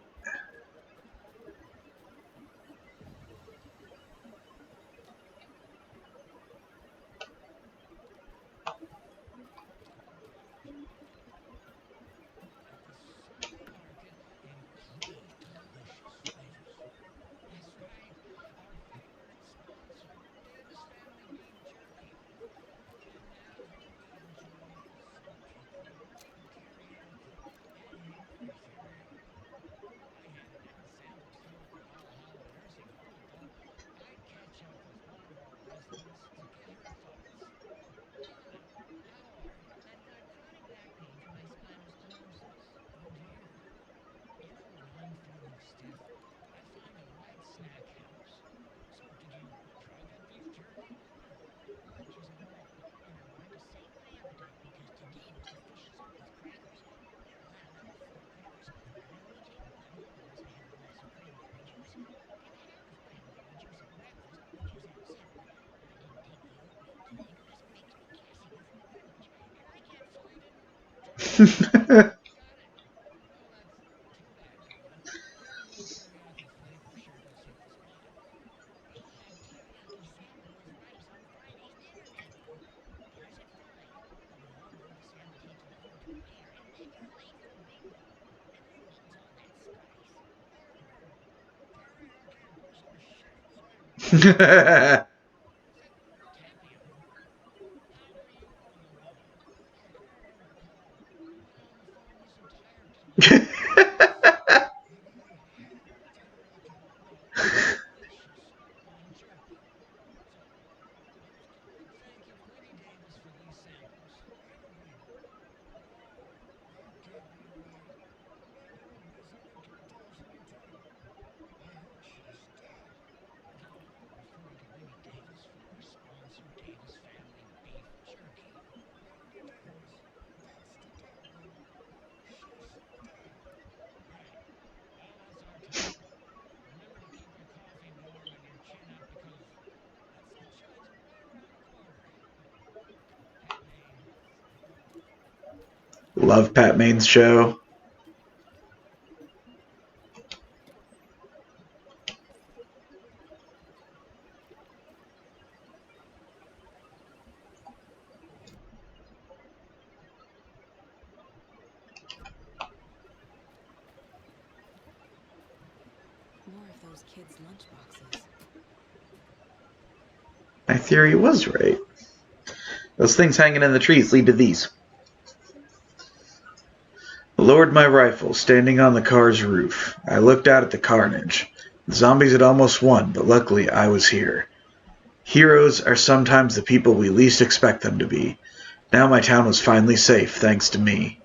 Thank you, Queenie Davis, for these samples. That can't be right. Amanda went missing in 2010. I heard she's dead. No, I'm referring to Winnie Davis from our sponsor, Davis Family Beef Jerky. Wendy Davis. That's the dead one. She's dead. Right. Well, that's our time. Remember to keep your coffee warm and your chin up because that sunshine's right around the corner. Pat Maine. Love Pat Main's show. More of those kids' lunchboxes. My theory was right. Those things hanging in the trees lead to these. I lowered my rifle, standing on the car's roof. I looked out at the carnage. The zombies had almost won, but luckily I was here. Heroes are sometimes the people we least expect them to be. Now my town was finally safe, thanks to me.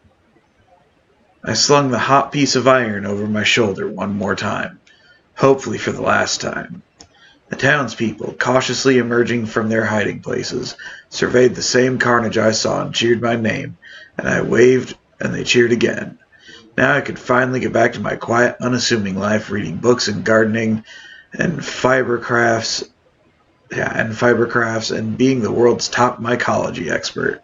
I slung the hot piece of iron over my shoulder one more time, hopefully for the last time. The townspeople, cautiously emerging from their hiding places, surveyed the same carnage I saw and cheered my name, and I waved and they cheered again. Now I could finally get back to my quiet, unassuming life, reading books and gardening and fibercrafts and being the world's top mycology expert.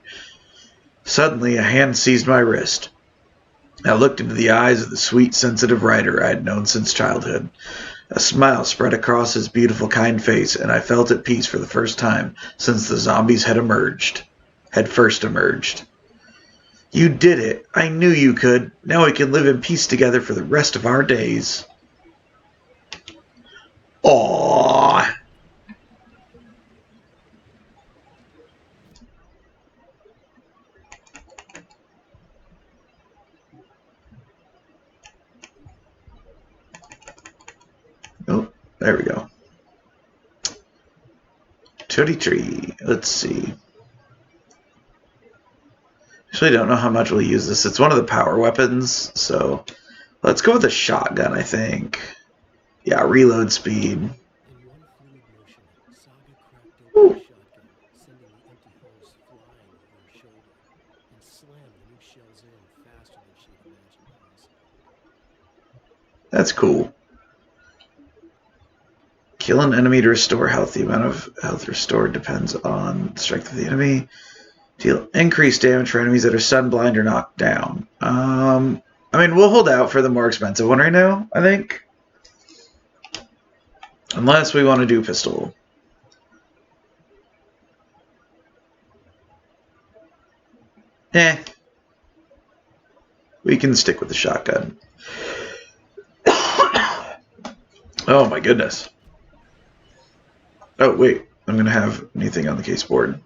Suddenly, a hand seized my wrist. I looked into the eyes of the sweet, sensitive writer I had known since childhood. A smile spread across his beautiful, kind face, and I felt at peace for the first time since the zombies had first emerged. You did it. I knew you could. Now we can live in peace together for the rest of our days. Aww. Oh, there we go. Tootie tree. Let's see. Actually, don't know how much we'll use this. It's one of the power weapons, so let's go with a shotgun, I think. Yeah, reload speed. In one fluid motion, Saga cracked open the shotgun, sending the empty holes flying over her shoulder, and slammed the new shells in faster than she had imagined possible. That's cool. Kill an enemy to restore health. The amount of health restored depends on the strength of the enemy. Deal increased damage for enemies that are stunned, blind, or knocked down. I mean, we'll hold out for the more expensive one right now, I think. Unless we want to do pistol. We can stick with the shotgun. Oh my goodness. Oh, wait. I'm going to have anything on the case board.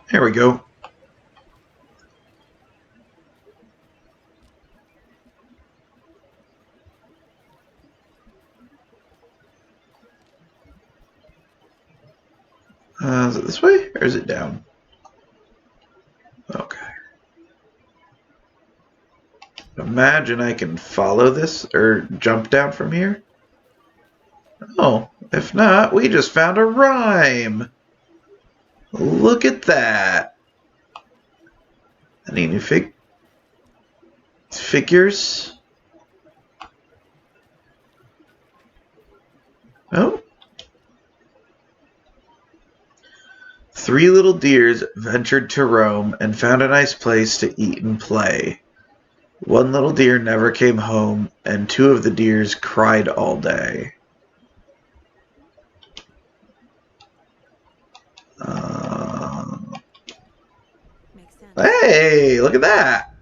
There we go. Is it this way, or is it down? Okay. Imagine I can follow this, or jump down from here. Oh, if not, we just found a rhyme! Look at that! Any new figures? Oh. 3 little deers ventured to roam and found a nice place to eat and play. 1 little deer never came home, and 2 of the deers cried all day. Hey, look at that.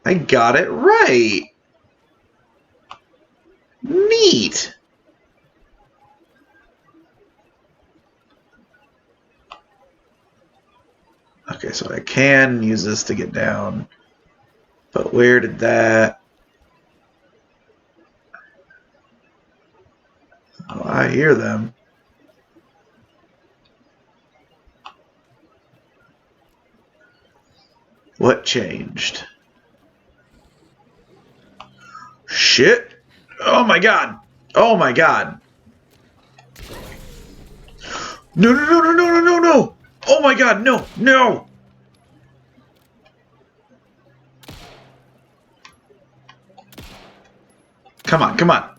I got it right. Neat. Okay, so I can use this to get down. But where did that... Oh, I hear them. What changed? Shit. Oh my god. Oh my god. No, no, no, no, no, no, no, no. Oh my god, no, no. Come on, come on.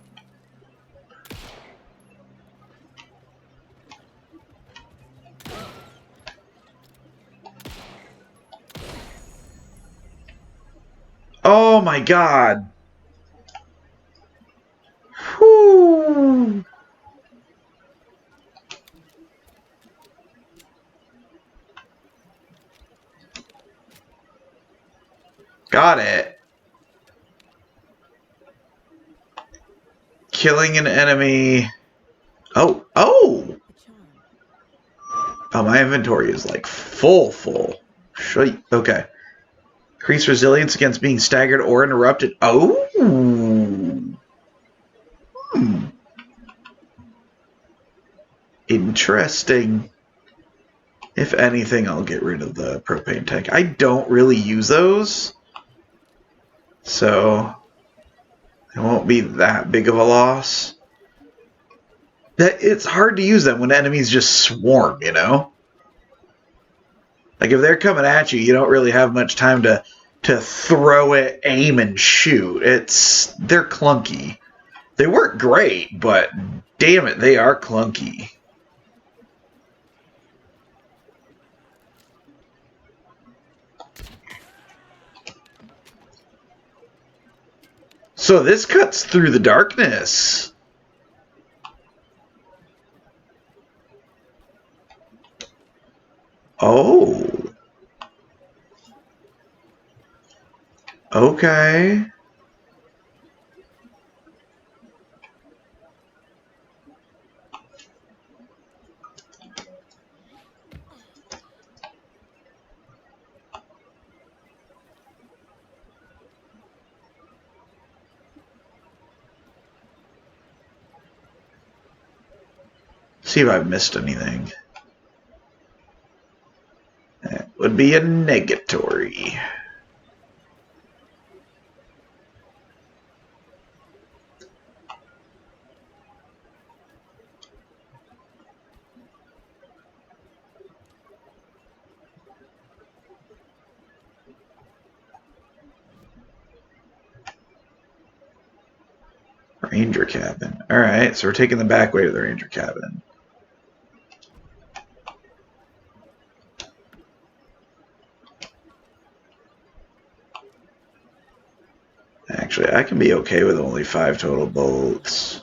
Oh my god. Whew. Got it. Killing an enemy. Oh, oh. Oh, my inventory is like full. Okay. Increase resilience against being staggered or interrupted. Oh. Hmm. Interesting. If anything, I'll get rid of the propane tank. I don't really use those, so it won't be that big of a loss. It's hard to use them when enemies just swarm, you know? Like, if they're coming at you, you don't really have much time to throw it, aim, and shoot. They're clunky. They work great, but damn it, they are clunky. So this cuts through the darkness. Oh. Okay. See if I've missed anything. That would be a negatory. Ranger cabin. Alright, so we're taking the back way to the ranger cabin. Actually, I can be okay with only 5 total bolts.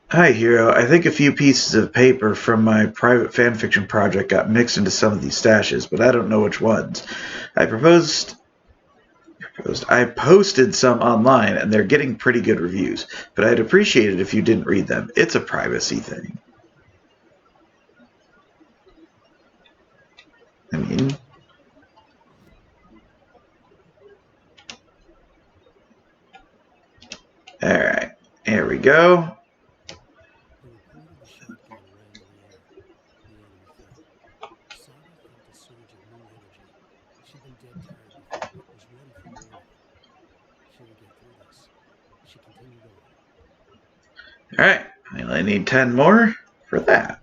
Hi, Hero. I think a few pieces of paper from my private fanfiction project got mixed into some of these stashes, but I don't know which ones. I posted some online, and they're getting pretty good reviews, but I'd appreciate it if you didn't read them. It's a privacy thing. I mean... Alright, here we go. The report of the shotgun rang in the air. The enemy fell. Saga felt a surge of new energy. She'd been dead tired before, but was ready for more. She would get through this. She continued on. Alright, I only need 10 more for that.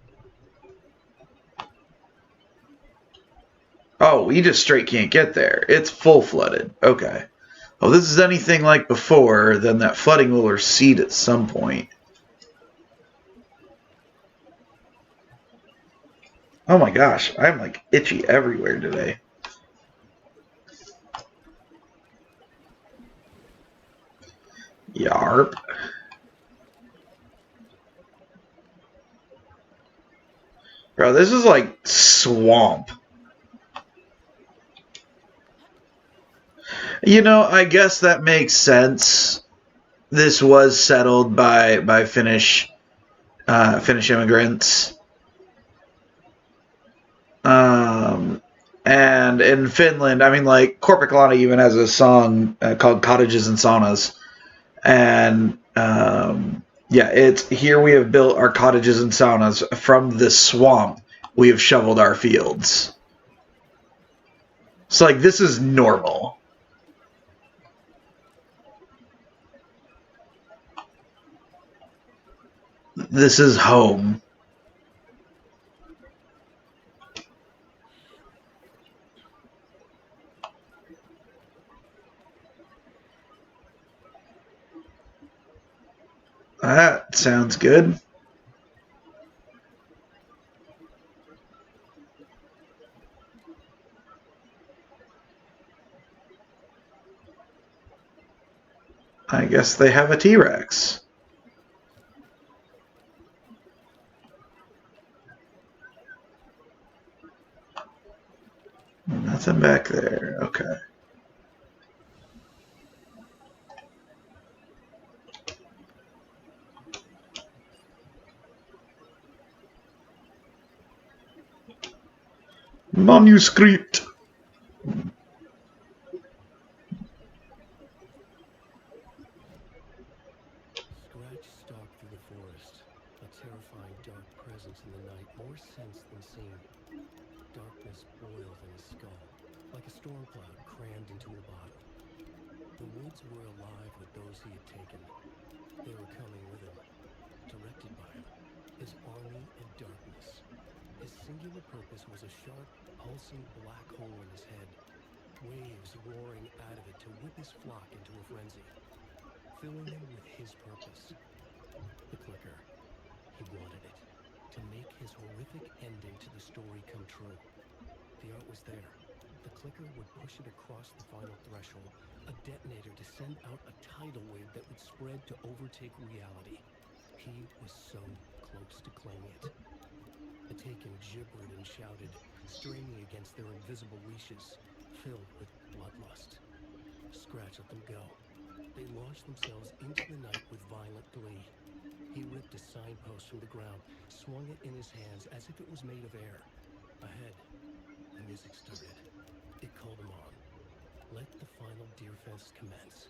Oh, we just straight can't get there. It's full flooded. Okay. Well, if this is anything like before, then that flooding will recede at some point. Oh my gosh, I'm like itchy everywhere today. Yarp. Bro, this is like swamp. You know, I guess that makes sense. This was settled by Finnish immigrants. And in Finland, I mean, like, Korpiklani even has a song called Cottages and Saunas. And, yeah, it's here we have built our cottages and saunas. From the swamp, we have shoveled our fields. It's like, this is normal. This is home. That sounds good. I guess they have a T-Rex. Nothing back there. Okay. Manuscript. Scratch stalked through the forest, a terrifying dark presence in the night, more sense than seen. Darkness boiled in his skull, like a storm cloud crammed into a bottle. The woods were alive with those he had taken. They were coming with him, directed by him, his army of darkness. His singular purpose was a sharp, pulsing black hole in his head, waves roaring out of it to whip his flock into a frenzy, filling them with his purpose. The clicker. He wanted it, to make his horrific ending to the story come true. The art was there. The clicker would push it across the final threshold, a detonator to send out a tidal wave that would spread to overtake reality. He was so close to claiming it. The Taken gibbered and shouted, straining against their invisible leashes, filled with bloodlust. Scratch let them go. They launched themselves into the night with violent glee. He ripped a signpost from the ground, swung it in his hands as if it was made of air. Ahead, the music started. It called him on. Let the final deer fest commence.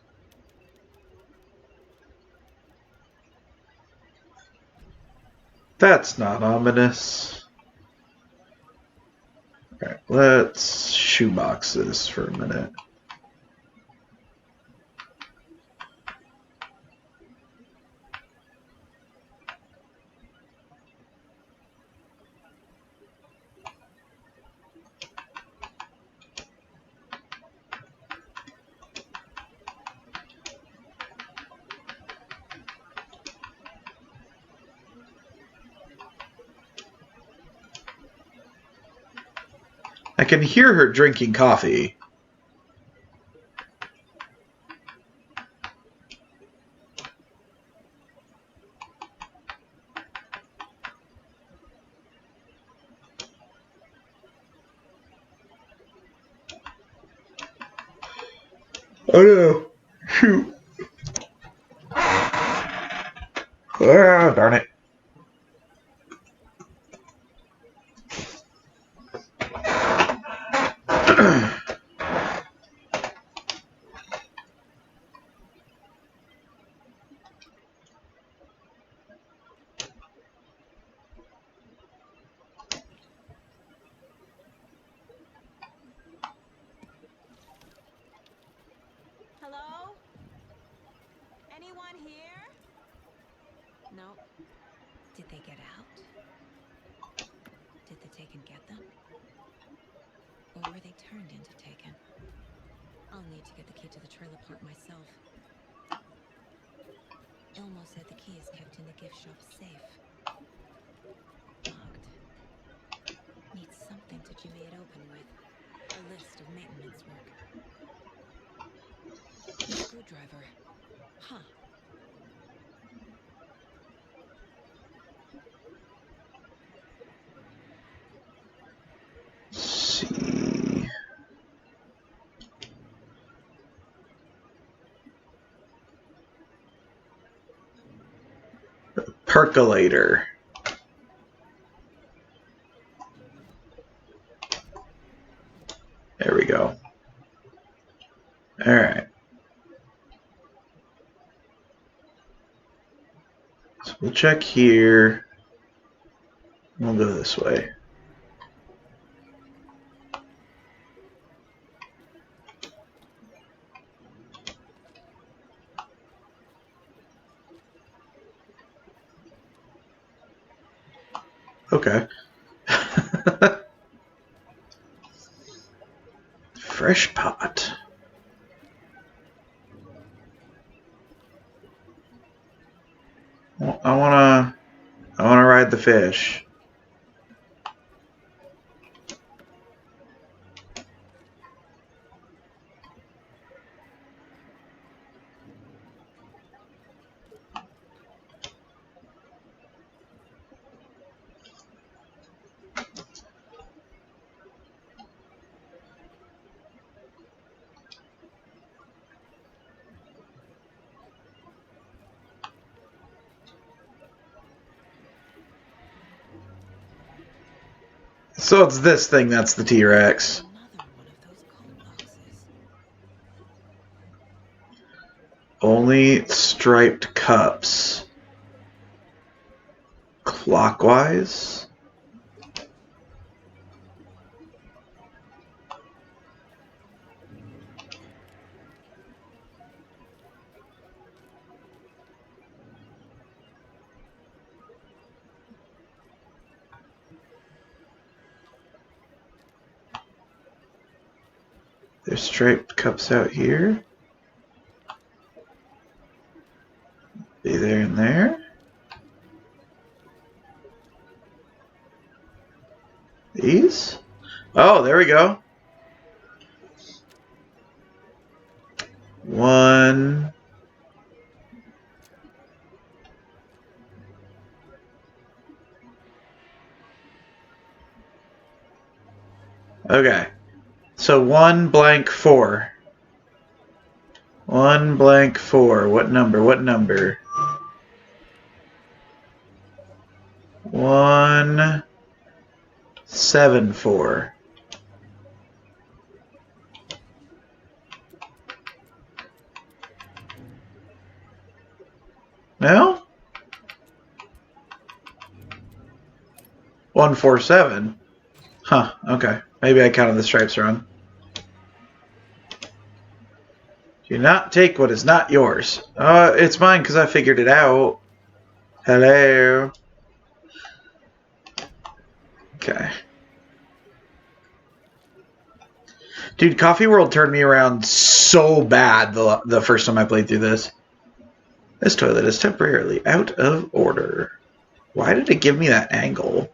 That's not ominous. Alright, let's shoebox this for a minute. I can hear her drinking coffee. Oh no. Shoot. Ah, darn it. Hello? Anyone here? No. Did they get out? Did the Taken get them? Or were they turned into Taken? I'll need to get the key to the trailer park myself. Elmo said the key is kept in the gift shop safe. Locked. Need something to jimmy it open with. A list of maintenance work. A screwdriver. Huh. percolator. There we go. All right. So we'll check here. We'll go this way. Okay. Fresh pot. Well, I wanna ride the fish. So it's this thing that's the T-Rex. Another one of those code boxes. Only striped cups. Clockwise? There's striped cups out here. Be there and there. These? Oh, there we go. One. Okay. So 1-4. 1-4. What number? What number? 1-7-4. No? 1-4-7. Huh, okay. Maybe I counted the stripes wrong. Do not take what is not yours. It's mine because I figured it out. Hello. Okay. Dude, Coffee World turned me around so bad the first time I played through this. This toilet is temporarily out of order. Why did it give me that angle?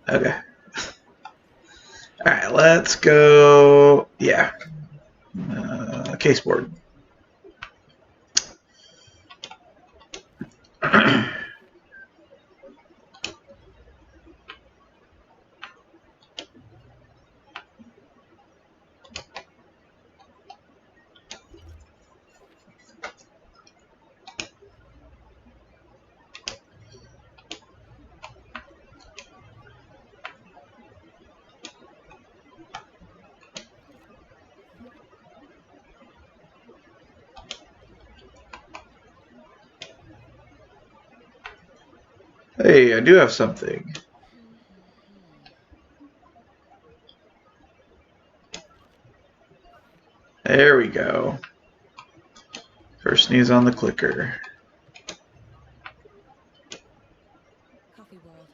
Okay. Alright, let's go. Yeah. Caseboard. Hey, I do have something. There we go. First sneeze on the clicker. Coffee World.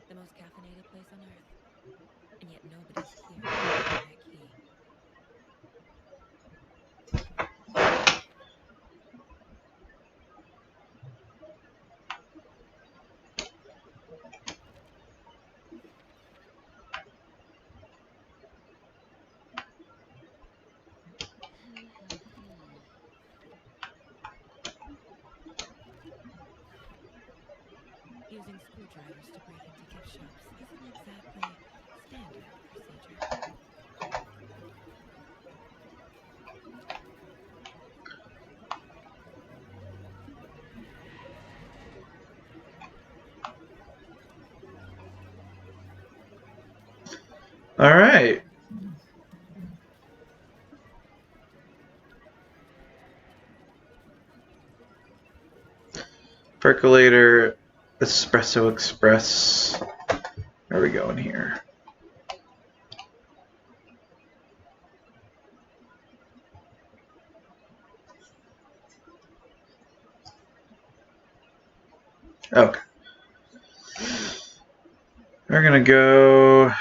The most caffeinated place on Earth. And yet nobody's here to find that key. Using screwdrivers to break into gift shops isn't exactly standard procedure. All right. Percolator, Espresso Express. Where are we going here? Okay. We're gonna go.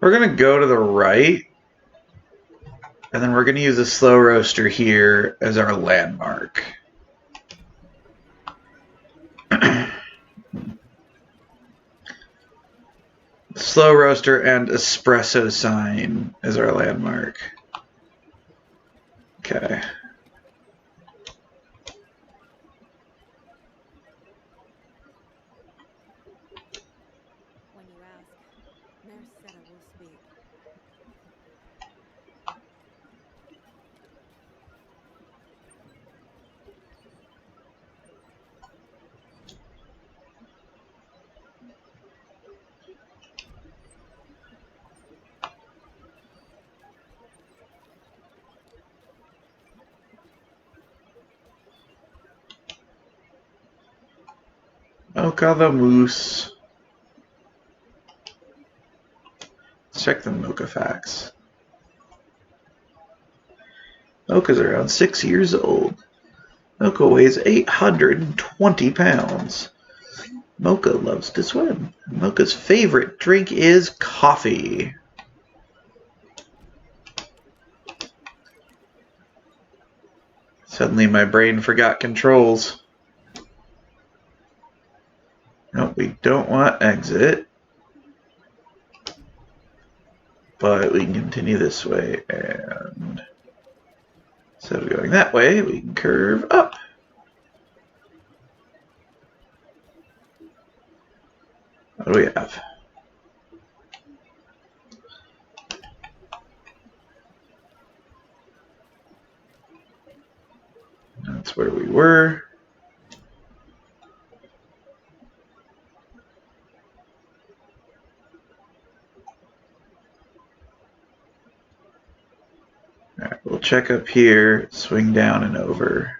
We're gonna go to the right, and then we're gonna use a slow roaster here as our landmark. Slow roaster and espresso sign as our landmark. Okay. When you ask, Nurse said I will speak. Mocha the Moose. Let's check the Mocha facts. Mocha's around 6 years old. Mocha weighs 820 pounds. Mocha loves to swim. Mocha's favorite drink is coffee. Suddenly my brain forgot controls. Nope, we don't want exit. But we can continue this way, and instead of going that way, we can curve up. What do we have? That's where we were. Alright, we'll check up here, swing down and over.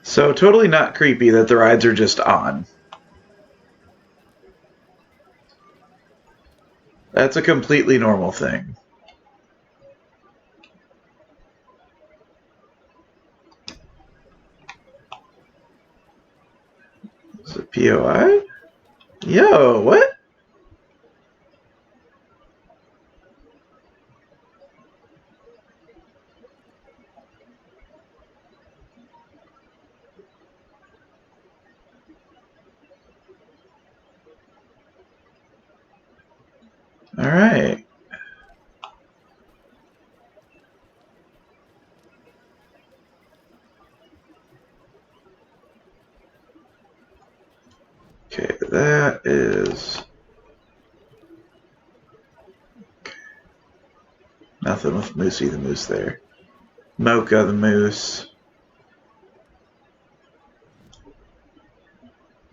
So totally not creepy that the rides are just on. That's a completely normal thing. Is it POI? Yo, what? Alright. Okay, that is... nothing with Moosey the Moose there. Mocha the Moose.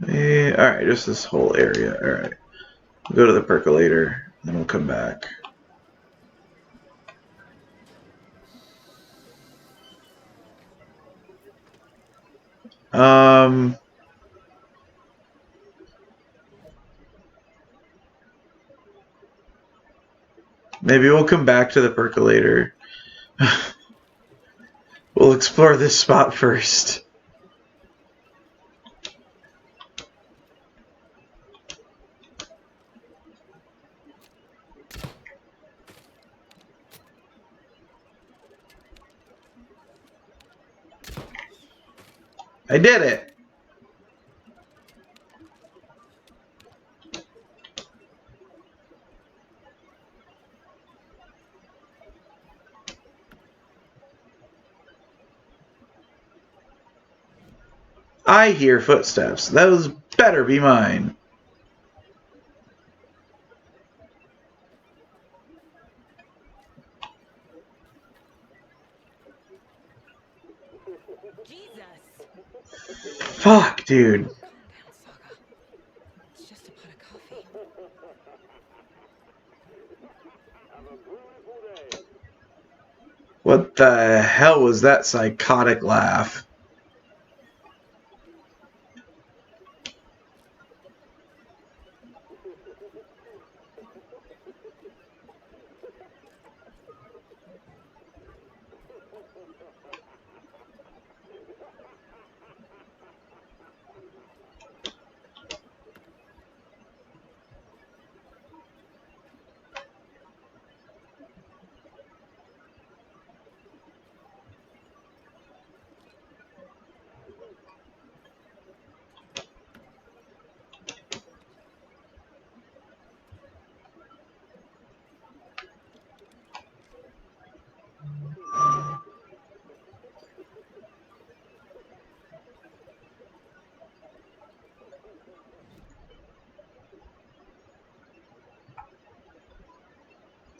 Alright, just this whole area. Alright. We'll go to the percolator, then we'll come back. Maybe we'll come back to the percolator. We'll explore this spot first. I did it. I hear footsteps. Those better be mine. Jesus! Fuck, dude. Calm down, Saga. It's just a pot of coffee. What the hell was that psychotic laugh?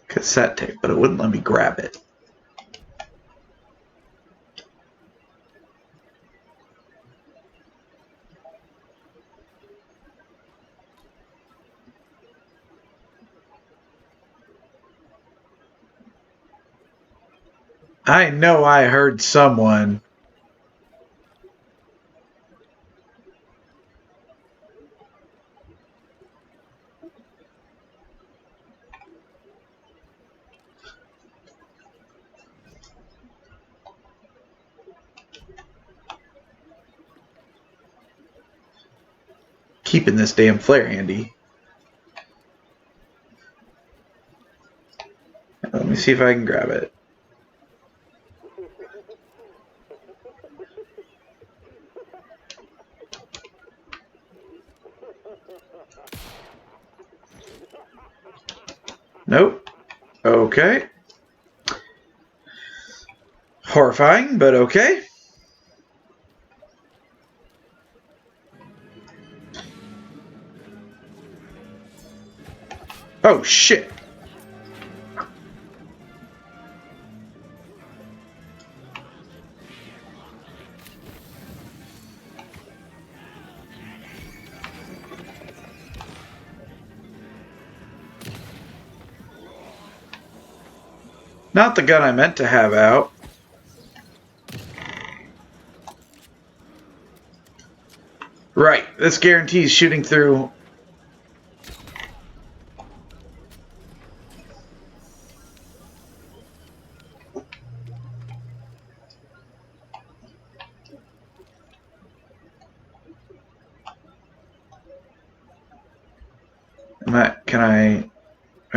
Cassette tape, but it wouldn't let me grab it. I know I heard someone. Keeping this damn flare handy. Let me see if I can grab it. Nope. Okay. Horrifying, but okay. Oh, shit. Not the gun I meant to have out. Right. This guarantees shooting through. Can I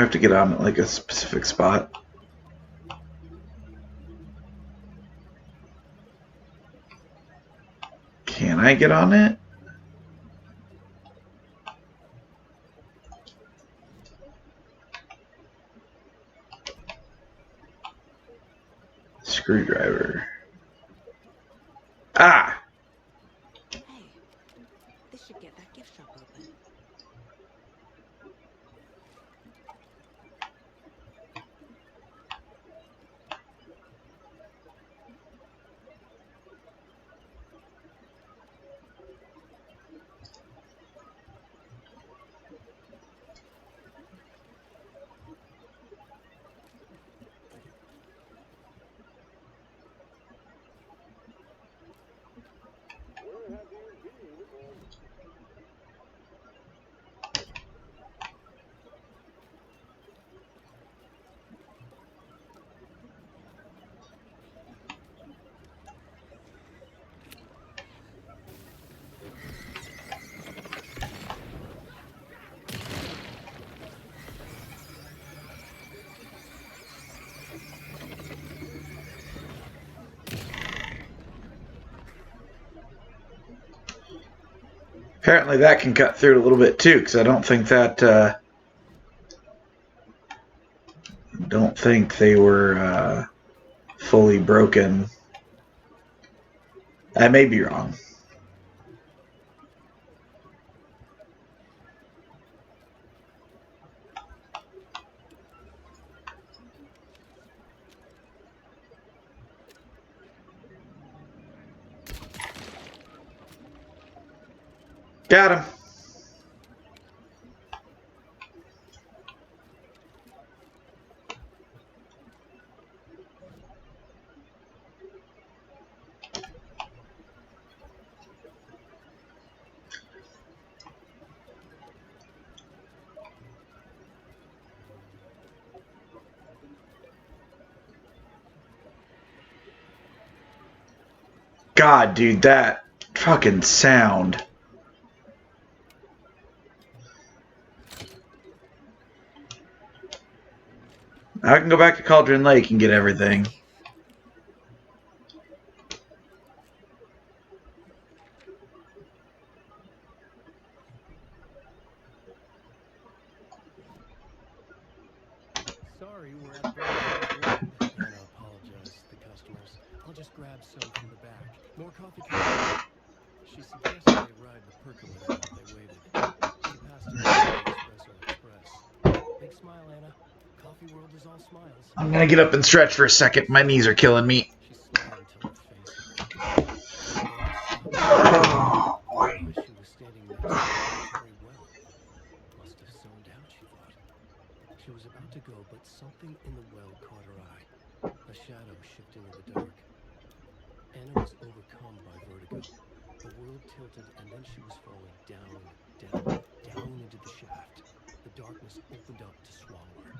have to get on at like a specific spot? Can I get on it? Screwdriver. Ah! Hey, this should get that gift shop open. Apparently that can cut through it a little bit too, because I don't think that don't think they were fully broken. I may be wrong. Got him. God, dude, that fucking sound. I can go back to Cauldron Lake and get everything. Sorry, we're at Burnfield's Blend. Anna apologized to the customers. I'll just grab some from the back. More coffee cups? She suggested they ride the percolator while they waited. She passed around the Espresso Express. Big smile, Anna. Coffee world is all smiles. I'm gonna get up and stretch for a second. My knees are killing me. She smiled until her face hurt. Anna stopped. Oh, boy. Realized she was standing next to the laboratory well. Must have zoned out, she thought. She was about to go, but something in the well caught her eye. A shadow shifting in the dark. Anna was overcome by vertigo. The world tilted, and then she was falling down, down, down into the shaft. The darkness opened up to swallow her.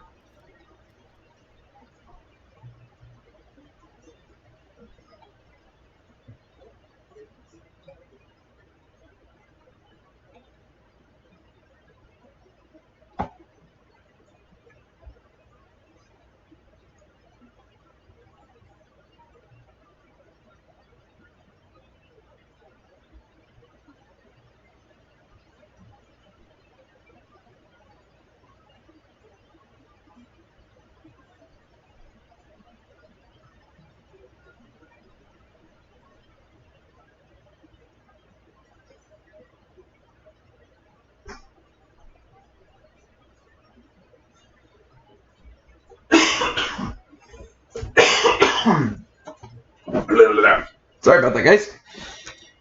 Sorry about that, guys.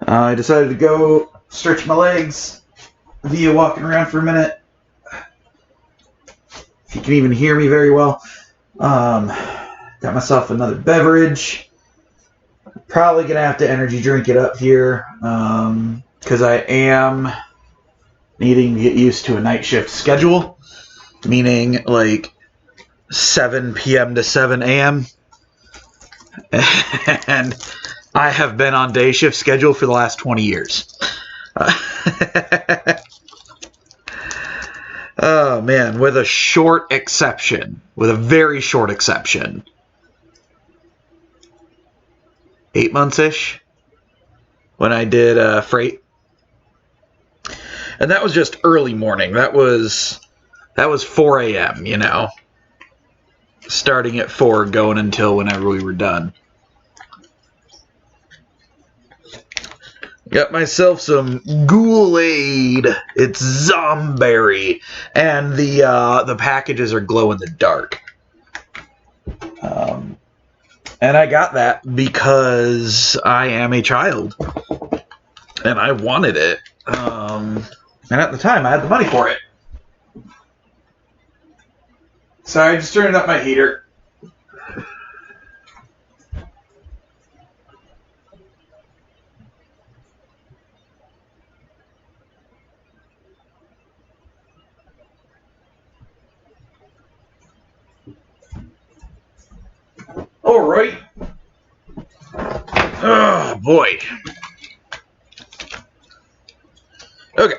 I decided to go stretch my legs via walking around for a minute. If you can even hear me very well. Got myself another beverage. Probably going to have to energy drink it up here because I am needing to get used to a night shift schedule, meaning like 7 p.m. to 7 a.m. And I have been on day shift schedule for the last 20 years. Oh, man, with a short exception. With a very short exception. 8 months-ish when I did freight. And that was just early morning. That was 4 a.m., you know. Starting at 4, going until whenever we were done. Got myself some Ghoul-Aid. It's Zomberry, and the packages are glow in the dark. And I got that because I am a child, and I wanted it. And at the time, I had the money for it. So I just turned up my heater. All right. Oh, boy. Okay.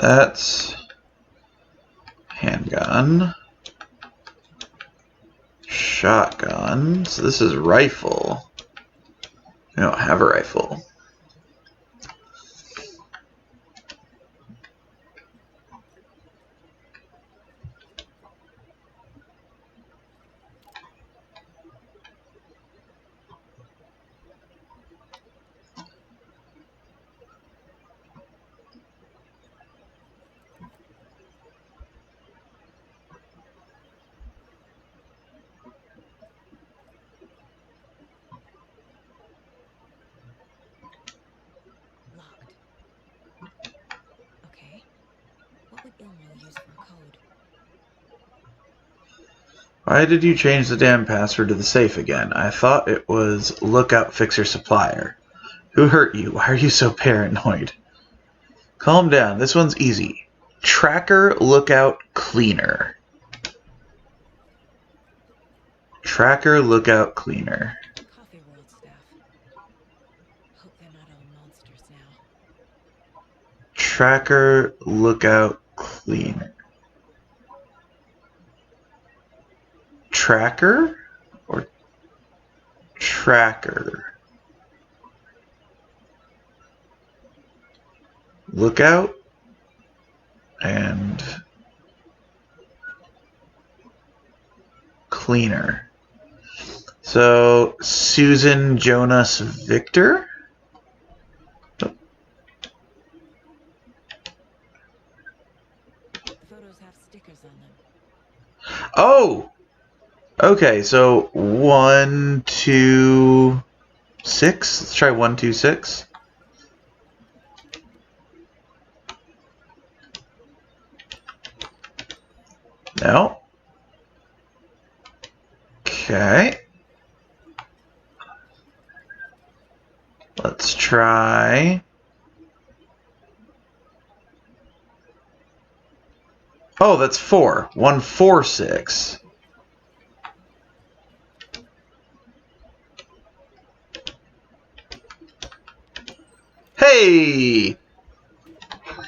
That's handgun. Shotgun. So this is rifle. I don't have a rifle. Locked. Okay. What would Ilmo use for a code? Why did you change the damn password to the safe again? I thought it was Lookout Fixer Supplier. Who hurt you? Why are you so paranoid? Calm down. This one's easy. Tracker Lookout Cleaner. Tracker Lookout Cleaner. Coffee World staff. Hope they're not all monsters now. Tracker Lookout Cleaner. Tracker or tracker? Lookout and cleaner. So Susan Jonas Victor? The photos have stickers on them. Oh! Okay, so 1, 2, 6. Let's try 1, 2, 6. No. Okay. Let's try. Oh, that's 4. 1, 4, 6. Hey! Keys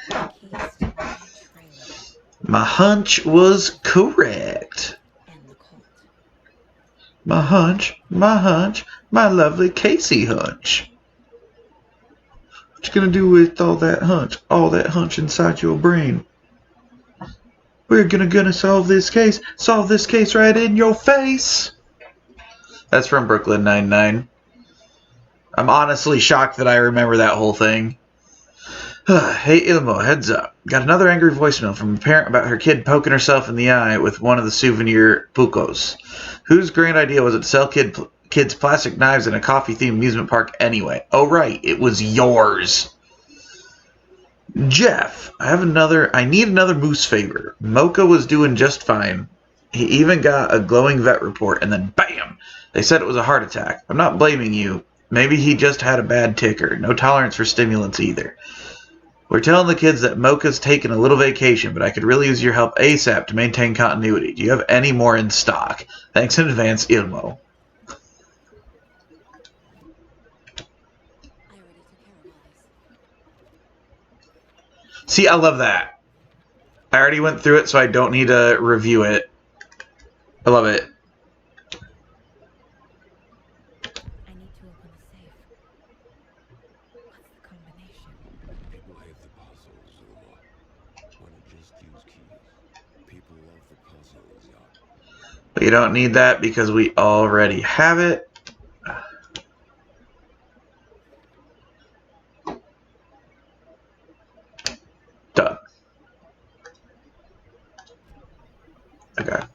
to my trailer. My hunch was correct. And the Colt. My hunch, my lovely Casey hunch. What you gonna do with all that hunch inside your brain? We're gonna solve this case right in your face. That's from Brooklyn Nine-Nine. I'm honestly shocked that I remember that whole thing. Hey Ilmo, heads up. Got another angry voicemail from a parent about her kid poking herself in the eye with one of the souvenir pucos. Whose grand idea was it to sell kids plastic knives in a coffee-themed amusement park anyway? Oh right, it was yours. Jeff, I need another moose favor. Mocha was doing just fine. He even got a glowing vet report, and then BAM! They said it was a heart attack. I'm not blaming you. Maybe he just had a bad ticker. No tolerance for stimulants either. We're telling the kids that Mocha's taking a little vacation, but I could really use your help ASAP to maintain continuity. Do you have any more in stock? Thanks in advance, Ilmo. I already took care of all this. See, I love that. I already went through it, so I don't need to review it. I love it. I need to open the safe. What's the combination? People hate the puzzles, Zuma. Why not just use keys? People love the puzzles, yeah. But you don't need that because we already have it. Done. Okay.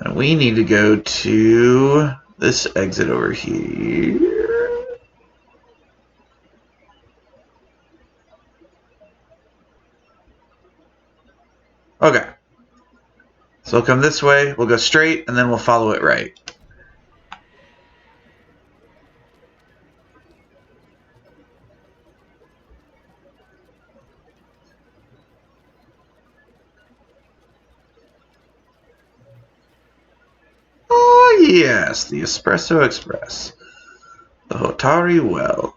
And we need to go to this exit over here. Okay. So we'll come this way, we'll go straight, and then we'll follow it right. Oh yes, the Espresso Express. The Hotari Well.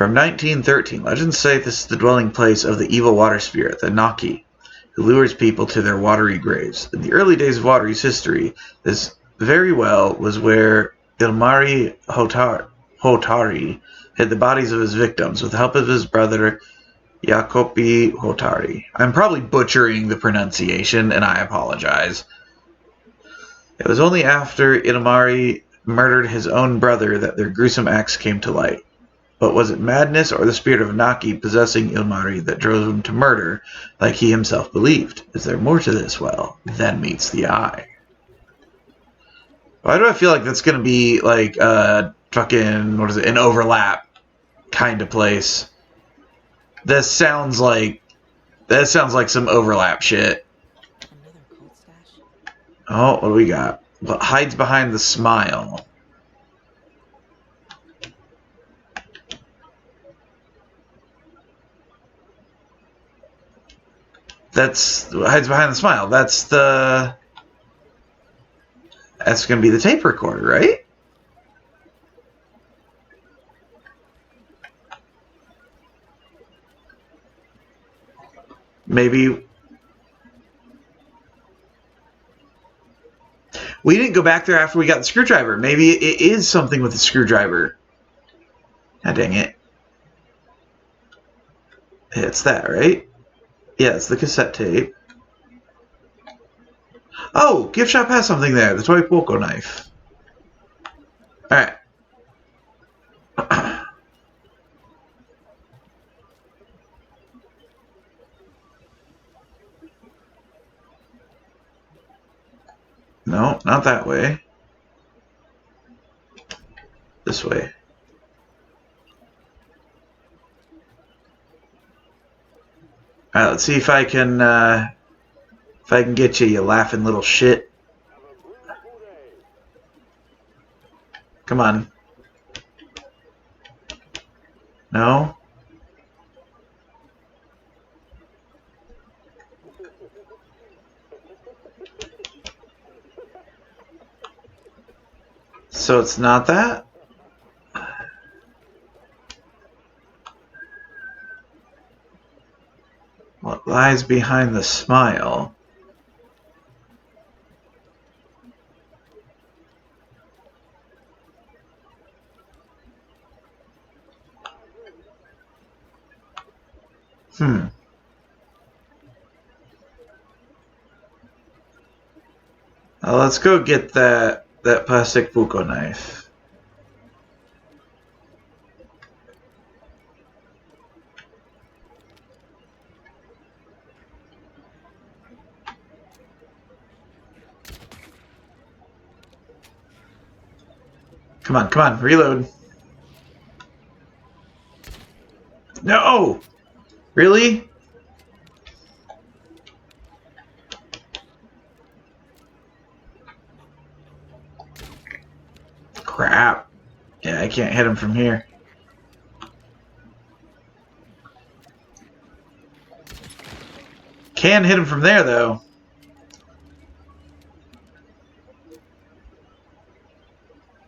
From 1913, legends say this is the dwelling place of the evil water spirit, the Naki, who lures people to their watery graves. In the early days of Watery's history, this very well was where Ilmari Hotari hid the bodies of his victims with the help of his brother Jacopi Hotari. I'm probably butchering the pronunciation, and I apologize. It was only after Ilmari murdered his own brother that their gruesome acts came to light. But was it madness or the spirit of Naki possessing Ilmari that drove him to murder, like he himself believed? Is there more to this? Well, then meets the eye. Why do I feel like that's going to be like fucking, an overlap kind of place? That sounds like some overlap shit. Another cult stash. Oh, what do we got? What hides behind the smile? That's what hides behind the smile. That's going to be the tape recorder, right? Maybe we didn't go back there after we got the screwdriver. Maybe it is something with the screwdriver. Ah, dang it. It's that, right? Yeah, it's the cassette tape. Oh, gift shop has something there. The toy Poco knife. Alright. No, not that way. This way. Alright, let's see if I can get you, you laughing little shit. Come on. No? So it's not that? What lies behind the smile? Let's go get that plastic buko knife. Come on, reload. No! Really? Crap. Yeah, I can't hit him from here. Can hit him from there, though.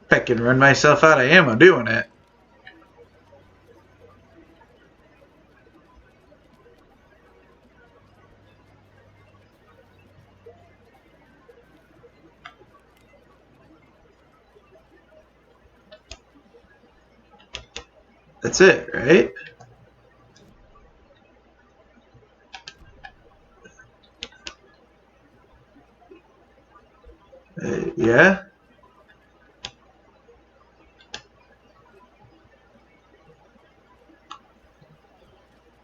If I can run myself out of ammo doing it. That's it, right? Yeah?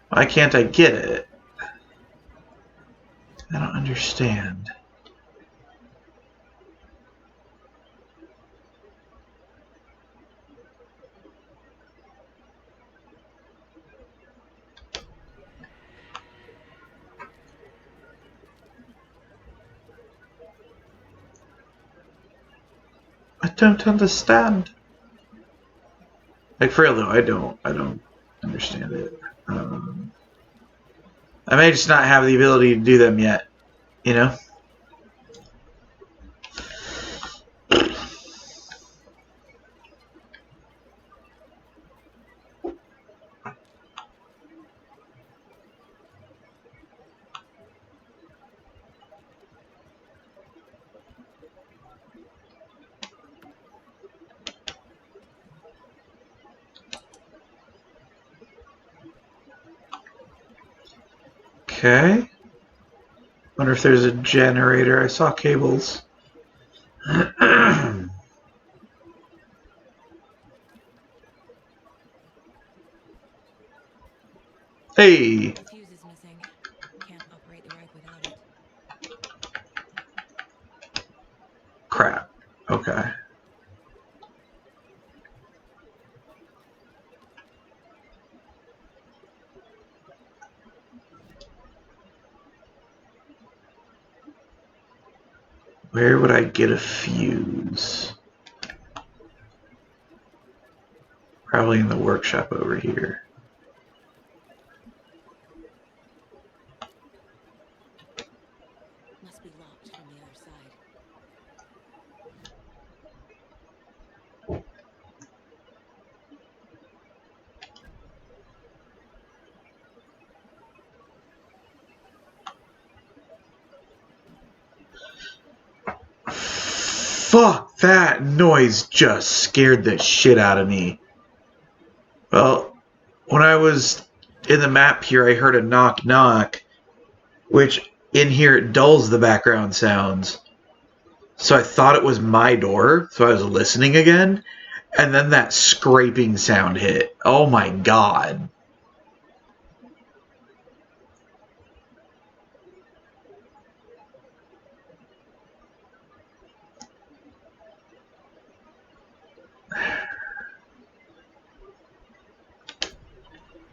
Why can't I get it? I don't understand. I don't understand. Like, for real though, I don't understand it. I may just not have the ability to do them yet, you know? Okay. Wonder if there's a generator. I saw cables. Hey! The fuse is missing. Can't operate the reg without it. Crap. Okay. Where would I get a fuse? Probably in the workshop over here. Must be locked from the other side. Fuck, that noise just scared the shit out of me. Well, when I was in the map here, I heard a knock knock, which in here it dulls the background sounds. So I thought it was my door, so I was listening again, and then that scraping sound hit. Oh my god.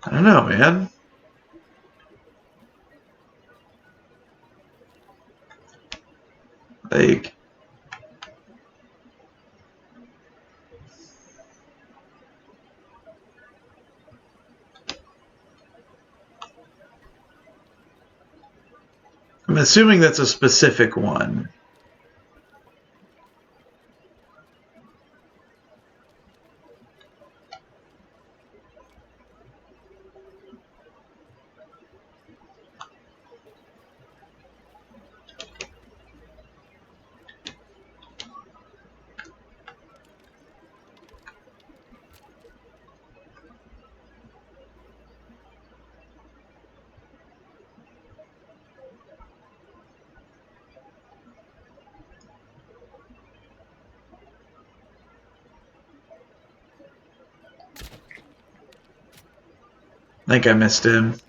I don't know, man. Like, I'm assuming that's a specific one. I think I missed him.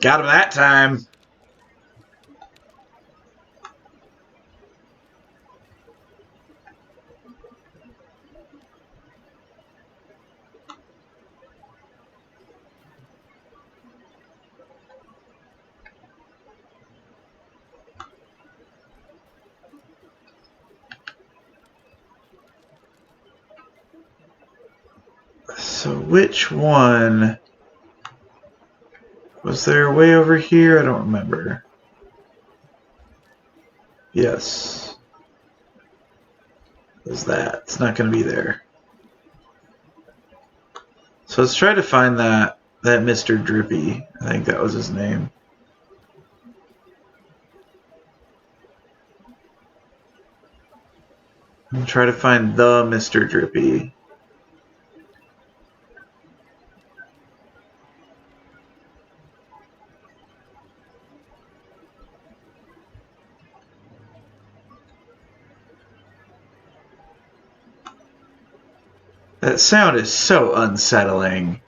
Got him that time. So which one? Was there way over here? I don't remember. Yes. What is that? It's not going to be there. So let's try to find that Mr. Drippy. I think that was his name. And try to find the Mr. Drippy. That sound is so unsettling.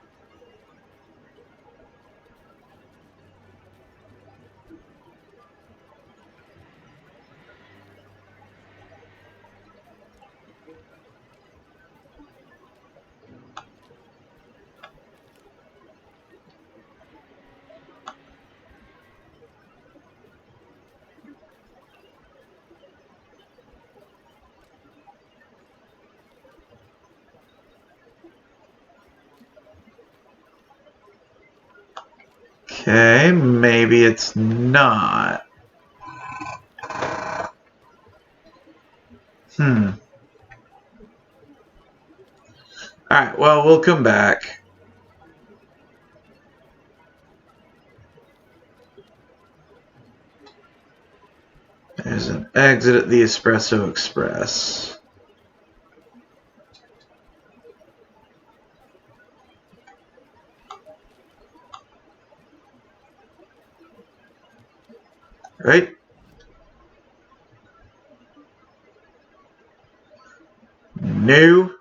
Okay, maybe it's not. Alright, well, we'll come back. There's an exit at the Espresso Express. Right? No.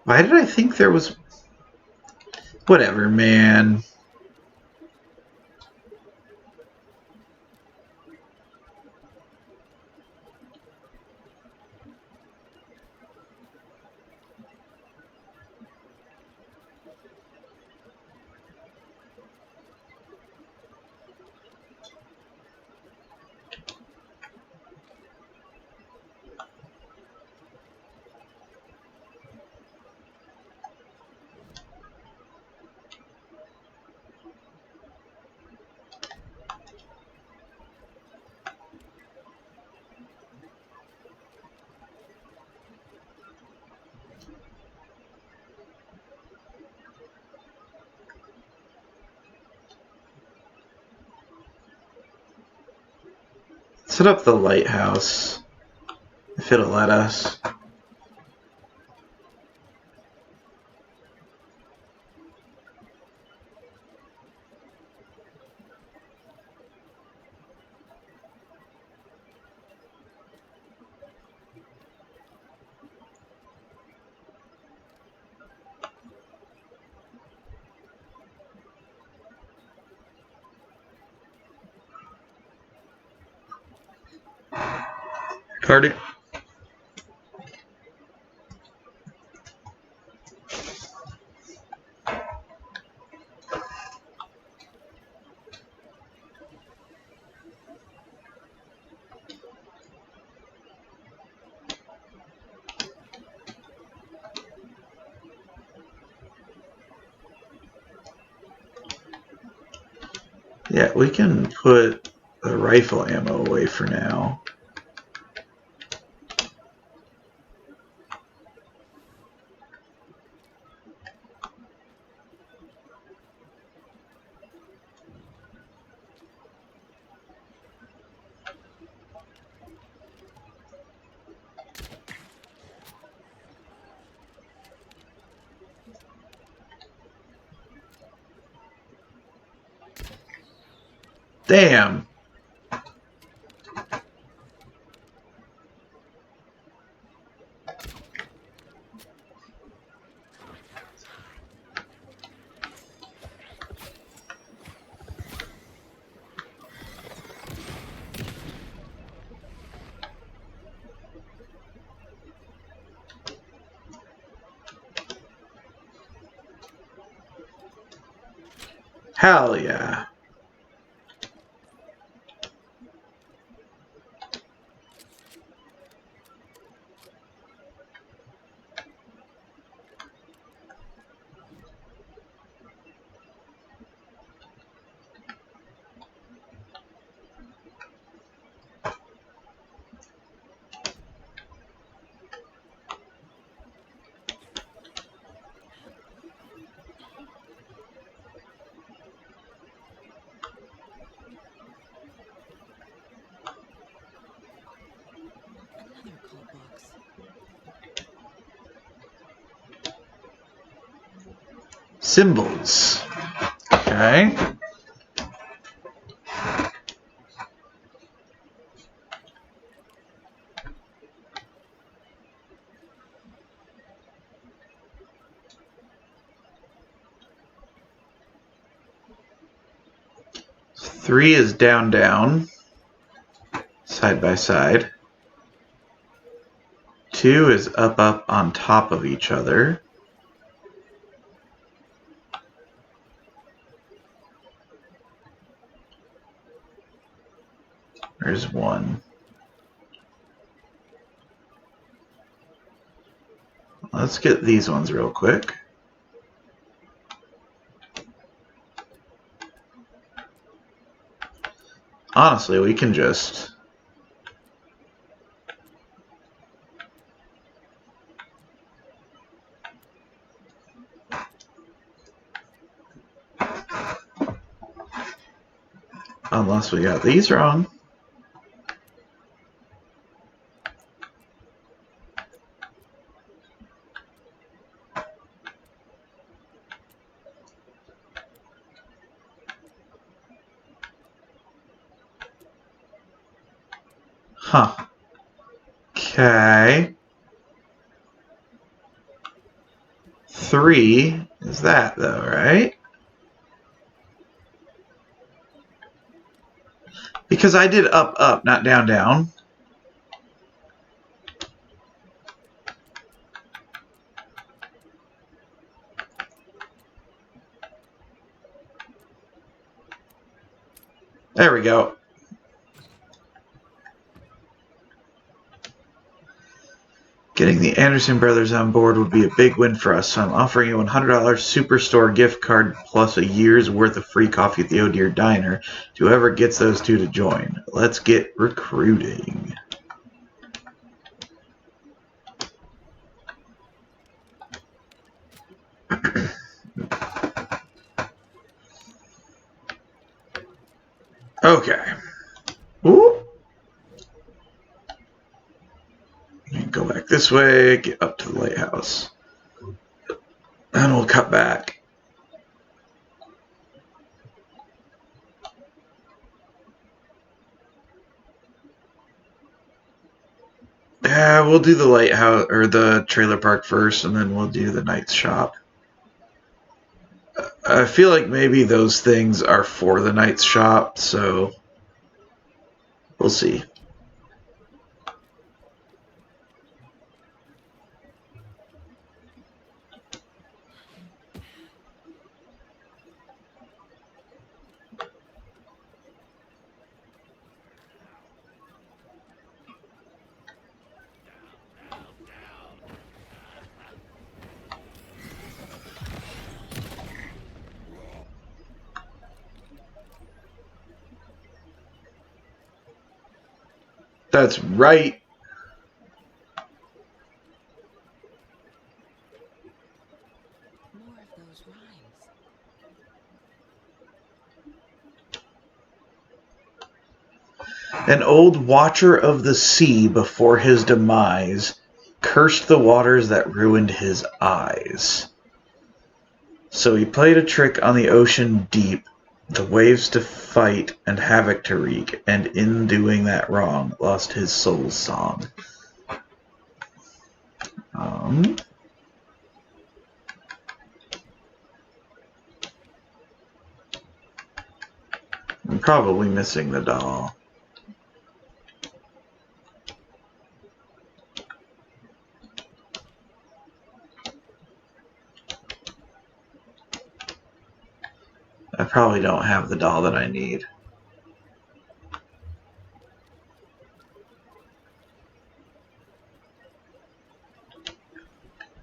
Why did I think there was... Whatever, man. Set up the lighthouse, if it'll let us. Cardi? Yeah, we can put the rifle ammo away for now. Damn! Hell yeah. Another code box. Symbols. Okay. Three is down, down, side by side. Two is up, up on top of each other. There's one. Let's get these ones real quick. Honestly, we can just... Unless we got these wrong. Huh. Okay. 3 is that, though, right? Because I did up, up, not down, down. There we go. Getting the Anderson brothers on board would be a big win for us, so I'm offering you a $100 Superstore gift card plus a year's worth of free coffee at the Oh Dear Diner to whoever gets those two to join. Let's get recruiting. Okay. Ooh. Go back this way, get up to the lighthouse. And we'll cut back. Yeah, we'll do the lighthouse or the trailer park first, and then we'll do the Knight's shop. I feel like maybe those things are for the Knight's shop, so we'll see. That's right. More of those rhymes. An old watcher of the sea before his demise cursed the waters that ruined his eyes. So he played a trick on the ocean deep, the waves to fight and havoc to wreak, and in doing that wrong, lost his soul's song. I'm probably missing the doll. I probably don't have the doll that I need.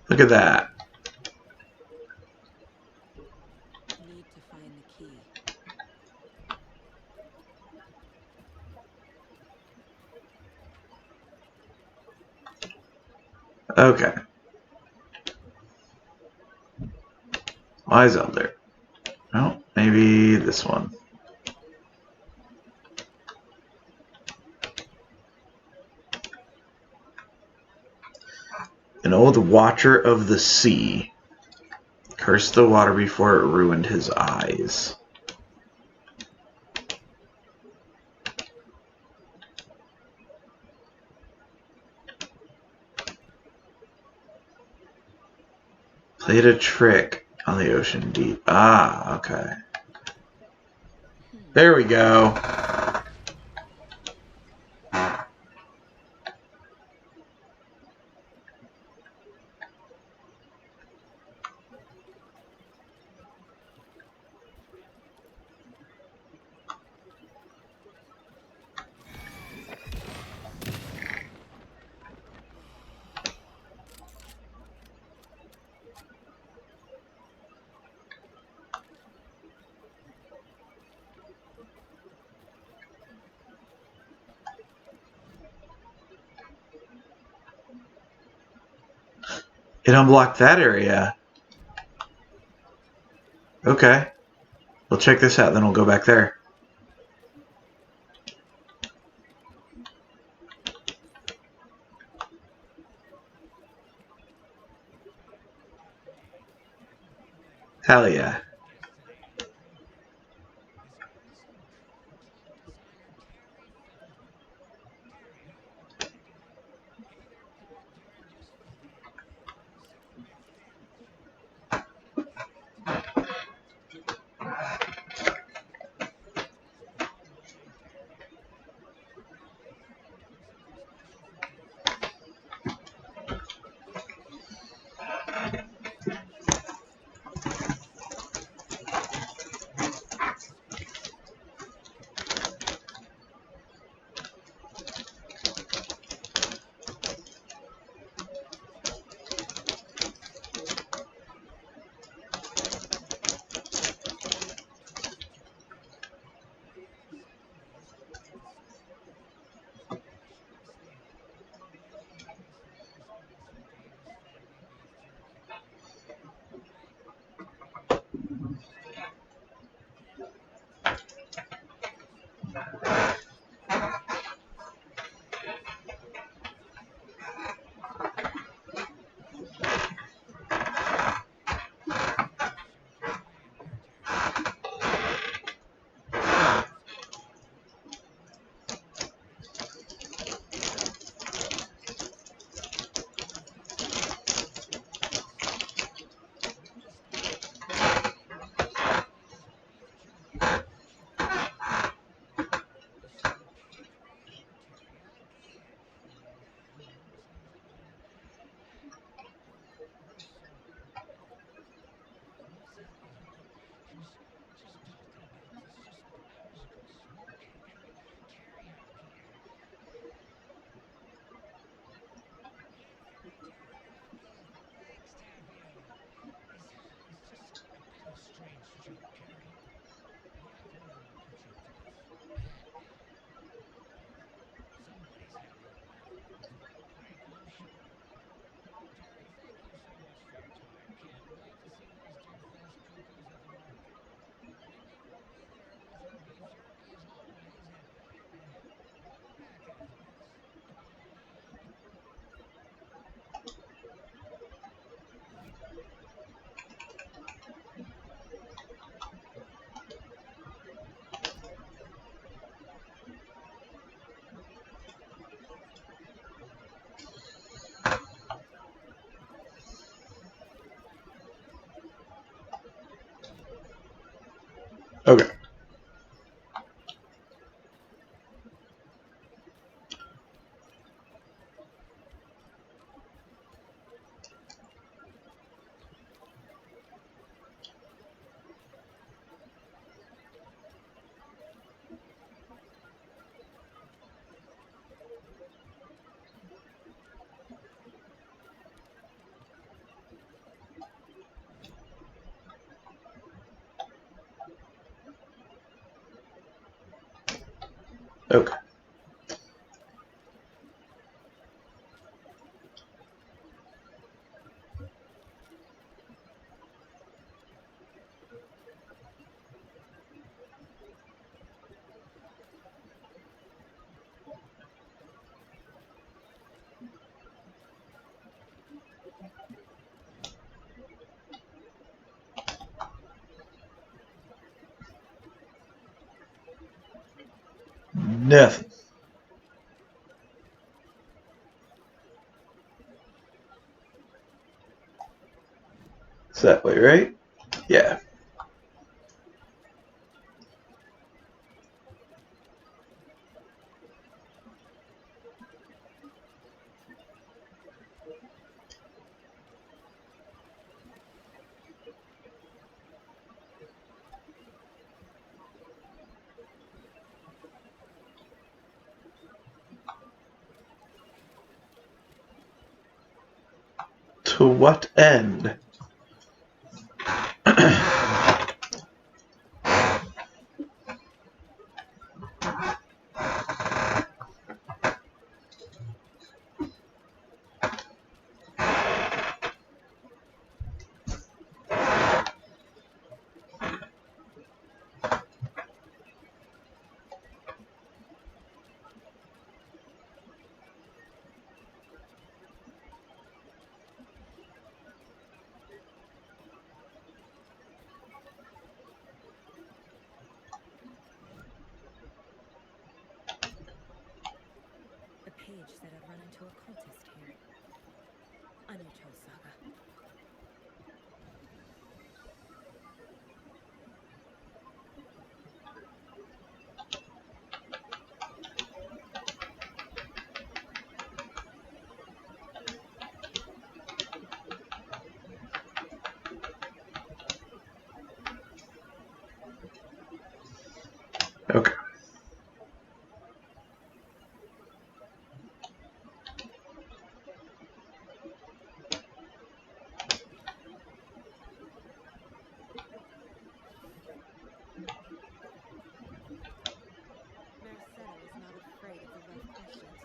Look at that. Need to find the key. Okay. Wise Elder. Oh, maybe this one. An old watcher of the sea cursed the water before it ruined his eyes. Played a trick on the ocean deep. Ah, okay. There we go. It unblocked that area. Okay. We'll check this out, then we'll go back there. Hell yeah. Okay. Okay. Nothing. It's that way, right? Yeah. To what end? The page said I'd run into a cultist here. On your toes, Saga. Okay. Marcetto is not afraid of the rough questions.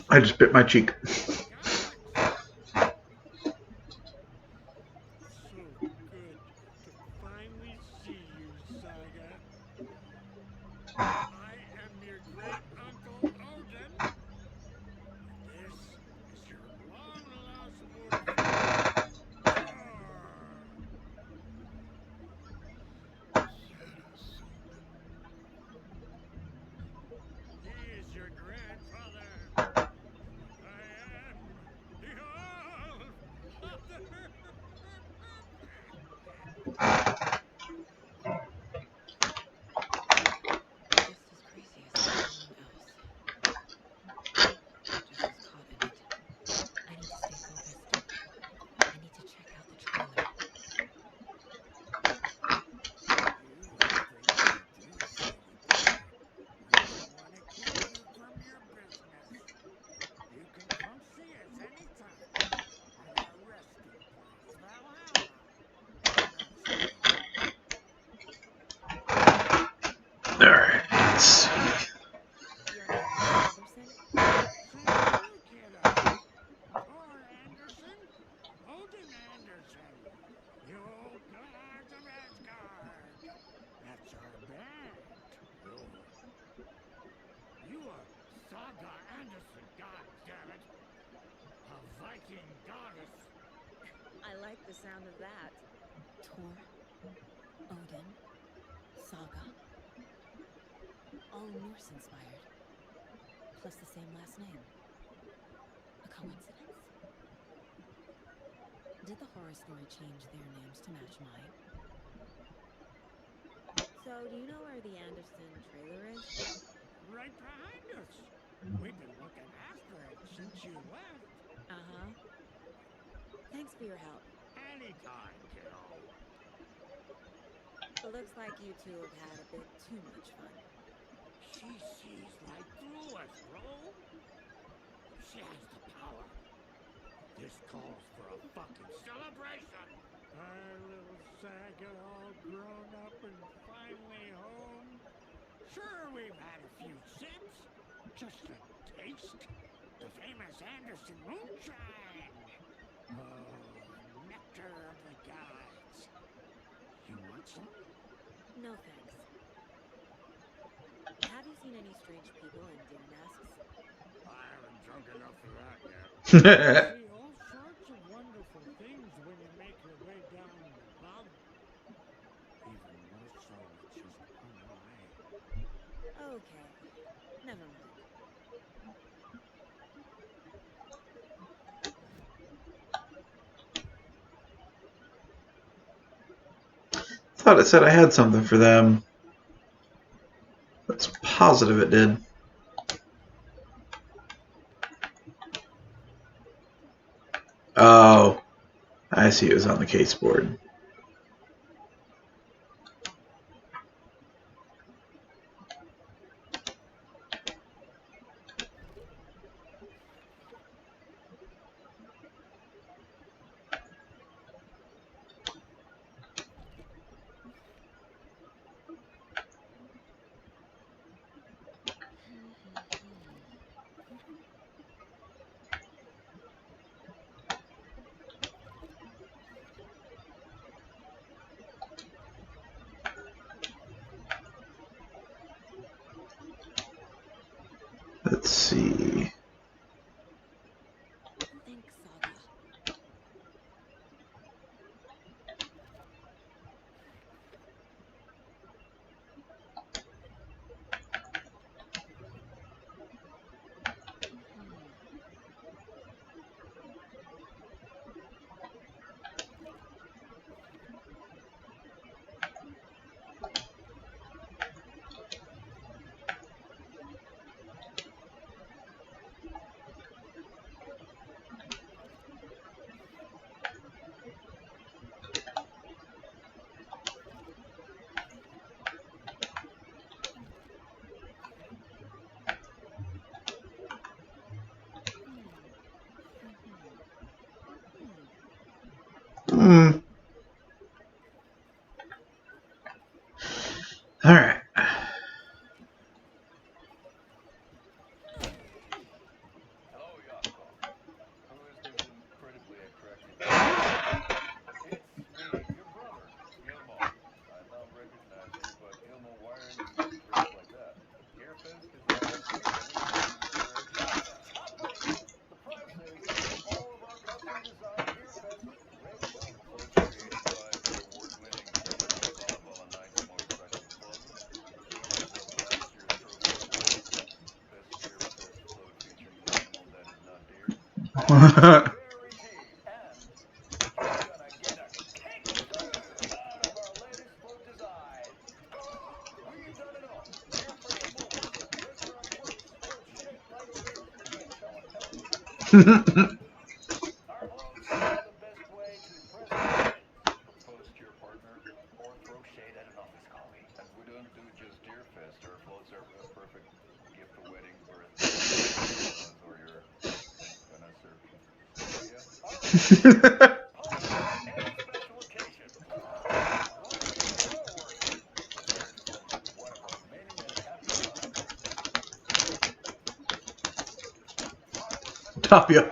I just bit my cheek. So good to finally see you, Saga. I am your great uncle Odin, and this is your long lost motorcycle, Thor. He is your grandfather. I am the All Father. Just as crazy as everyone else. Just as caught in it. I need to stay focused. I need to check out the trailer. You have things to do, Saga dear. We don't want to keep you from your business. You can come see us anytime at our resting place, Valhalla. Let's go. Alright, let's see. Your name is Anderson? Same to you, kiddo. Thor Anderson, Odin Anderson, the old gods of Asgard. That's our band. You are Saga Anderson, goddammit. A Viking goddess. I like the sound of that. Thor, Odin, Saga. All Norse inspired. Plus the same last name. A coincidence? Did the horror story change their names to match mine? So, do you know where the Anderson trailer is? Right behind us. We've been looking after it since you left. Uh-huh. Thanks for your help. Anytime, kiddo. Looks like you two have had a bit too much fun. She sees right through us, bro. She has the power. This calls for a fucking celebration. Our little Saga all grown up and finally home. Sure, we've had a few sips. Just a taste. The famous Anderson moonshine. Oh, nectar of the gods. You want some? No thanks. Have you seen any strange people in deer masks? I haven't drunk enough for that yet. You see all sorts of wonderful things when you make your way down the bum. Even more so with just one eye. Okay. Never mind. Thought it said I had something for them. That's positive it did. Oh, I see it was on the case board. Let's see. Think, Saga. Hmm. All right. Hello, very cheap, and you're gonna get a kick out of our latest spook design. We've done it all. Deer for spoops, restaurant floats shaped like show and tell. Our floats are the best way to impress our friends, propose to your partner, or throw shade at an office colleague. And we don't do just Deer Fest. Our floats are a perfect gift for wedding, birthday, or your anniversary. Our floats, popular for any special occasion. One of your fireworks, prepared from one of our many, many happy times. Tapio. And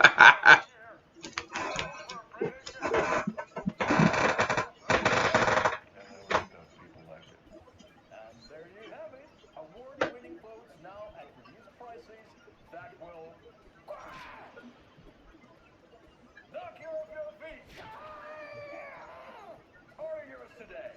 that was because people liked it. And there you have it. Award-winning floats now at reduced prices that will knock you off your feet. Order yours today.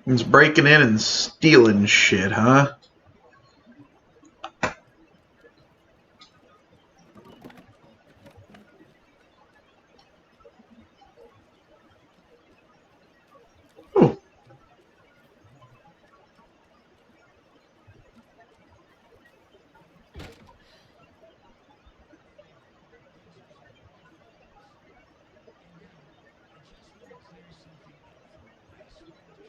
He's breaking in and stealing shit, huh? Ooh. And now, I just want to clear something up from our last broadcast.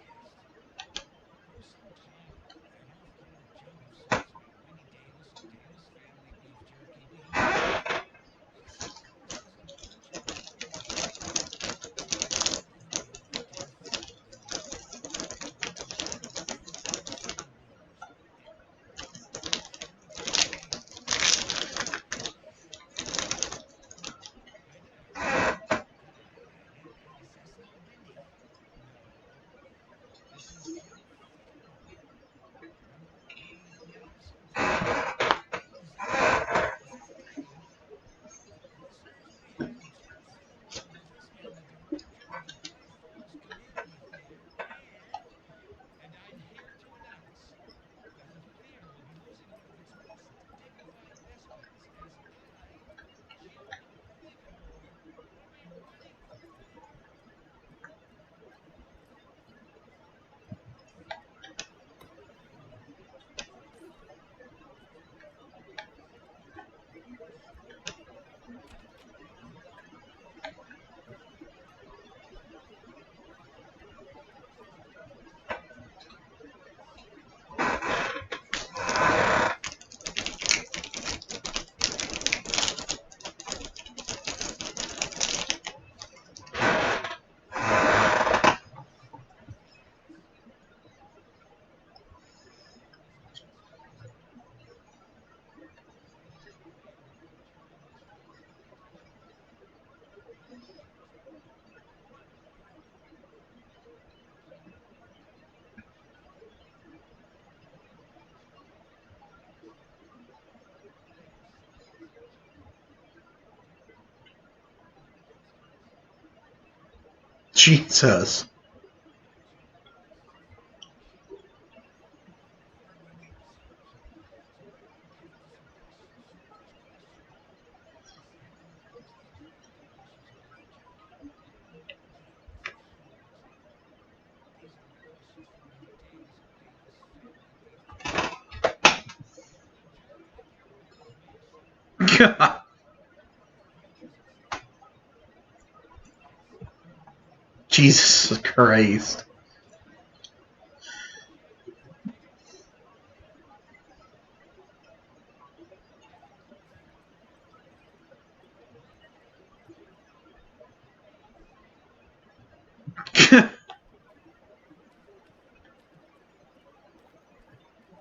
For some time, an off-color junk of sorts made Winnie Davis of Davis Family Beef Jerky the host. Except this was unfortunate. Today, a dear friend of Wendy's is working on an unfortunate civil wars with their owner. And with that in mind, hi there. Is this not Wendy? No, this is Jennifer. Remember early in the episode? Is this Dave? Listeners may have Jennifer with us and the director of the Great Falls Community Theater, and I'm here to announce that the theater will be losing one of its most dignified mascots as I, Jim Livermore, quit the theater. Jesus. These are questions for Winnie Davis of Davis Family Beef Jerky. The only jerk I care about is Mace. The creatures of Jesus Christ.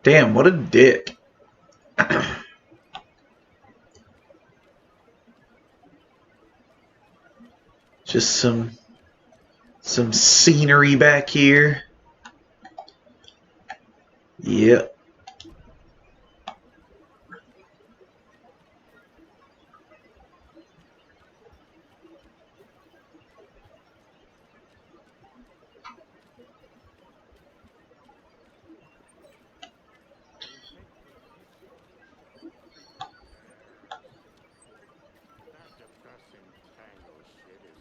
Damn, what a dick. Just some scenery back here. Yep. That depressing tango shit is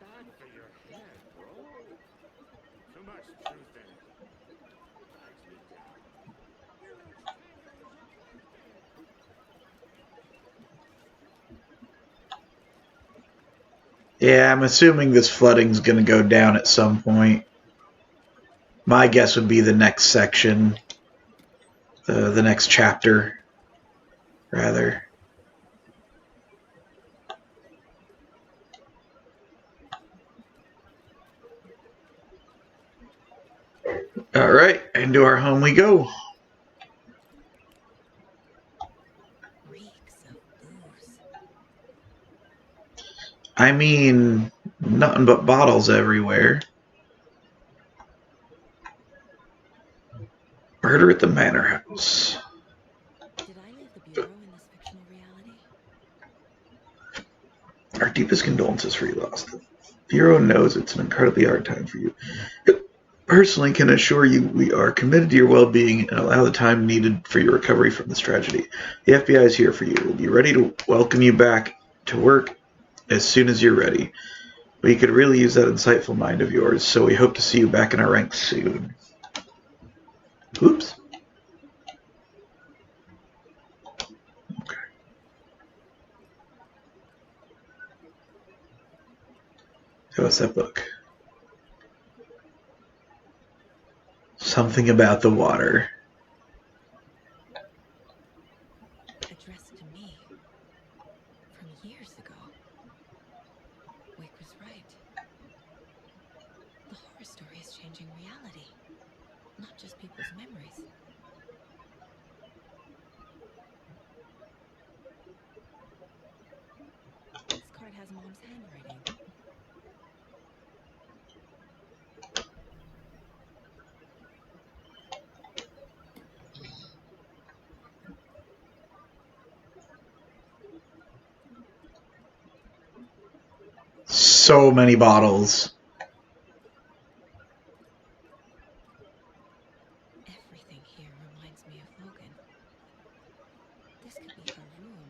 bad for your head, bro. Too much truth in it. Drags me down. Village tangos uplifting. Yeah, I'm assuming this flooding's gonna go down at some point. My guess would be the next section. The next chapter, rather. Alright, into our home we go. Reeks of booze. I mean, nothing but bottles everywhere. Murder at the Manor House. Did I leave the bureau in this fictional reality? Our deepest condolences for your loss. The Bureau knows it's an incredibly hard time for you. Personally can assure you we are committed to your well-being and allow the time needed for your recovery from this tragedy. The FBI is here for you. We'll be ready to welcome you back to work as soon as you're ready. We could really use that insightful mind of yours, so we hope to see you back in our ranks soon. Oops. Okay. So what's that book? Something about the water. Addressed to me. From years ago. Wick was right. The horror story is changing reality. Not just people's memories. This card has Mom's handwriting. So many bottles. Everything here reminds me of Logan. This could be her room.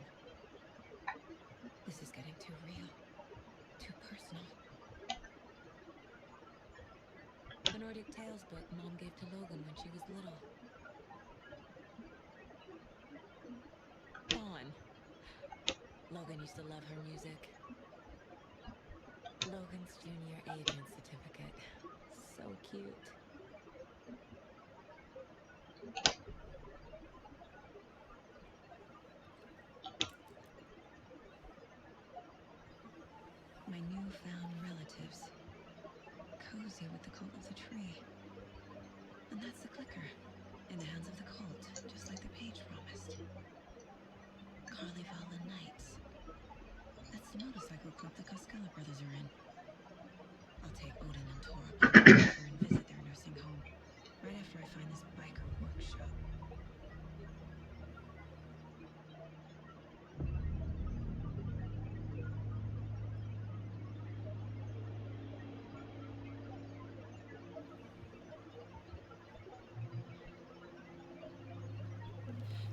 This is getting too real. Too personal. The Nordic Tales book Mom gave to Logan when she was little. Dawn. Logan used to love her music. Logan's junior agent certificate. So cute. My newfound relatives. Cozy with the cult of the tree. And that's the clicker. In the hands of the cult, just like the page promised. Carnival Nights. That's the motorcycle club the Costello brothers are in. I'll take Odin and Tor up on the offer and visit their nursing home. Right after I find this biker workshop.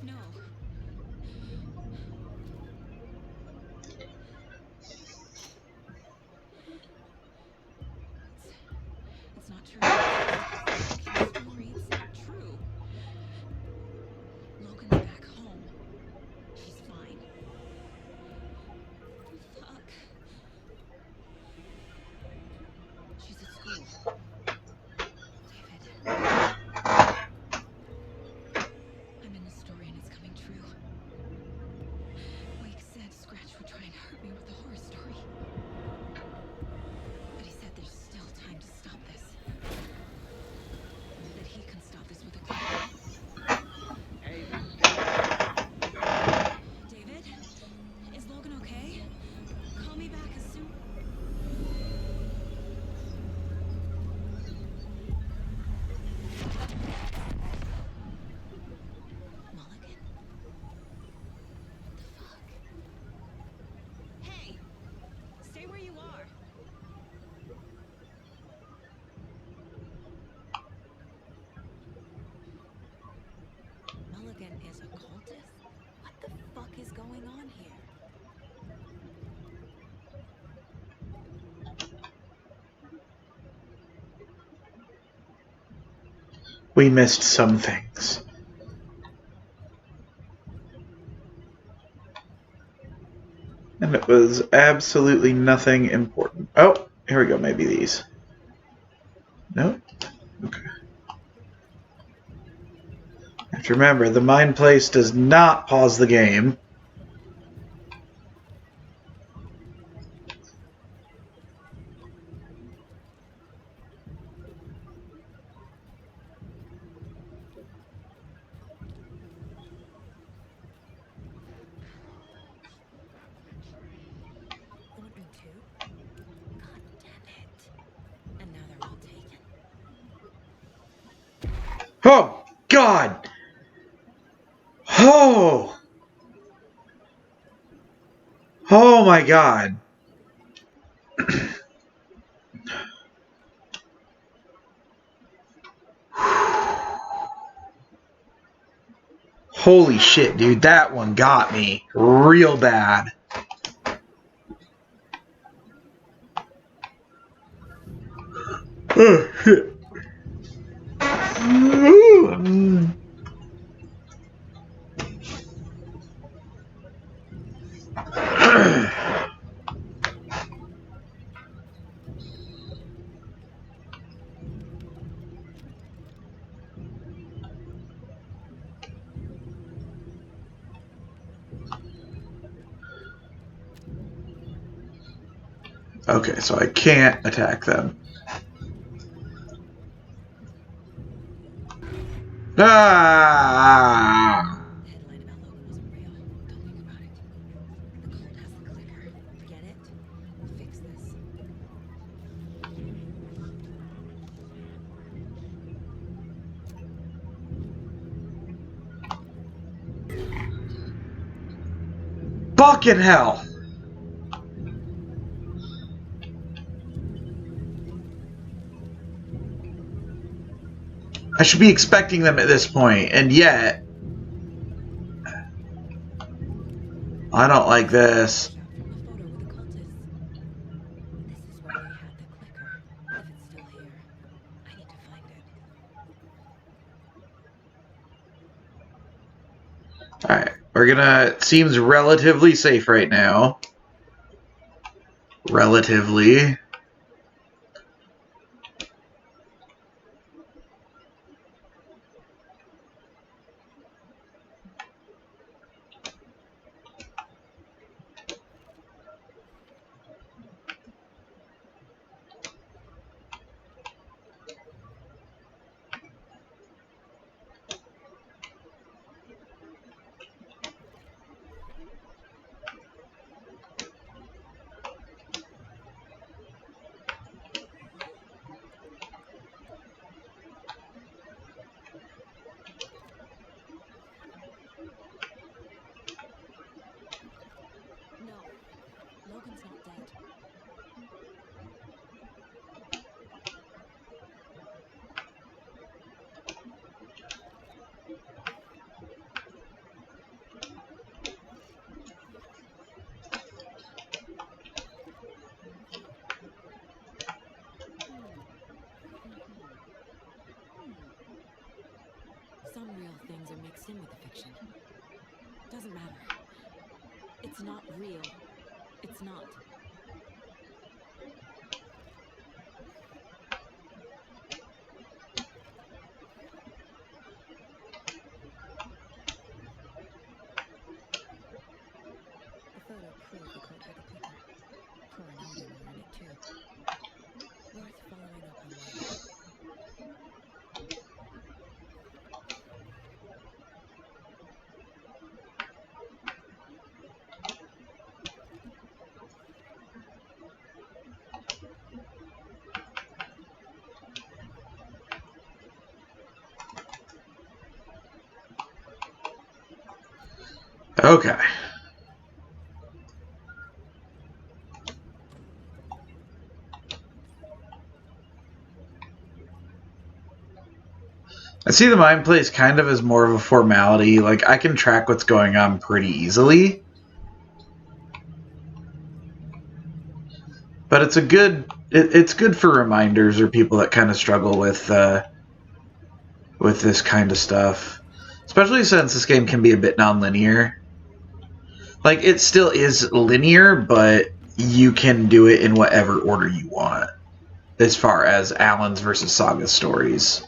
No. It's not true. It's just a fake story. It's not true. We missed some things. And it was absolutely nothing important. Oh, here we go. Maybe these. Nope. Okay. Have to remember, the mind place does not pause the game. You want me to? God damn it. And now they're all taken. Oh, God! Oh! Oh my God. Holy shit, dude. That one got me real bad. Oh, shit. Okay, so I can't attack them. Ah! The headline about Logan wasn't real. Don't think about it. The cult has the clicker. Get it? We'll fix this. Fucking hell! I should be expecting them at this point, and yet I don't like this. From the photo with the cultists. This is where they had the clicker. If it's still here, I need to find it. Alright, we're gonna... It seems relatively safe right now. Relatively. No. Logan's not dead. Some real things are mixed in with the fiction. Doesn't matter. It's not real. It's not. The photo proved the cult had the clicker. Tor and Alden were in it too. Worth following up on later. Okay. I see the mind place kind of as more of a formality. Like, I can track what's going on pretty easily. But it's a good... It's good for reminders or people that kind of struggle with with this kind of stuff. Especially since this game can be a bit non-linear. Like, it still is linear, but you can do it in whatever order you want, as far as Alan's versus Saga stories.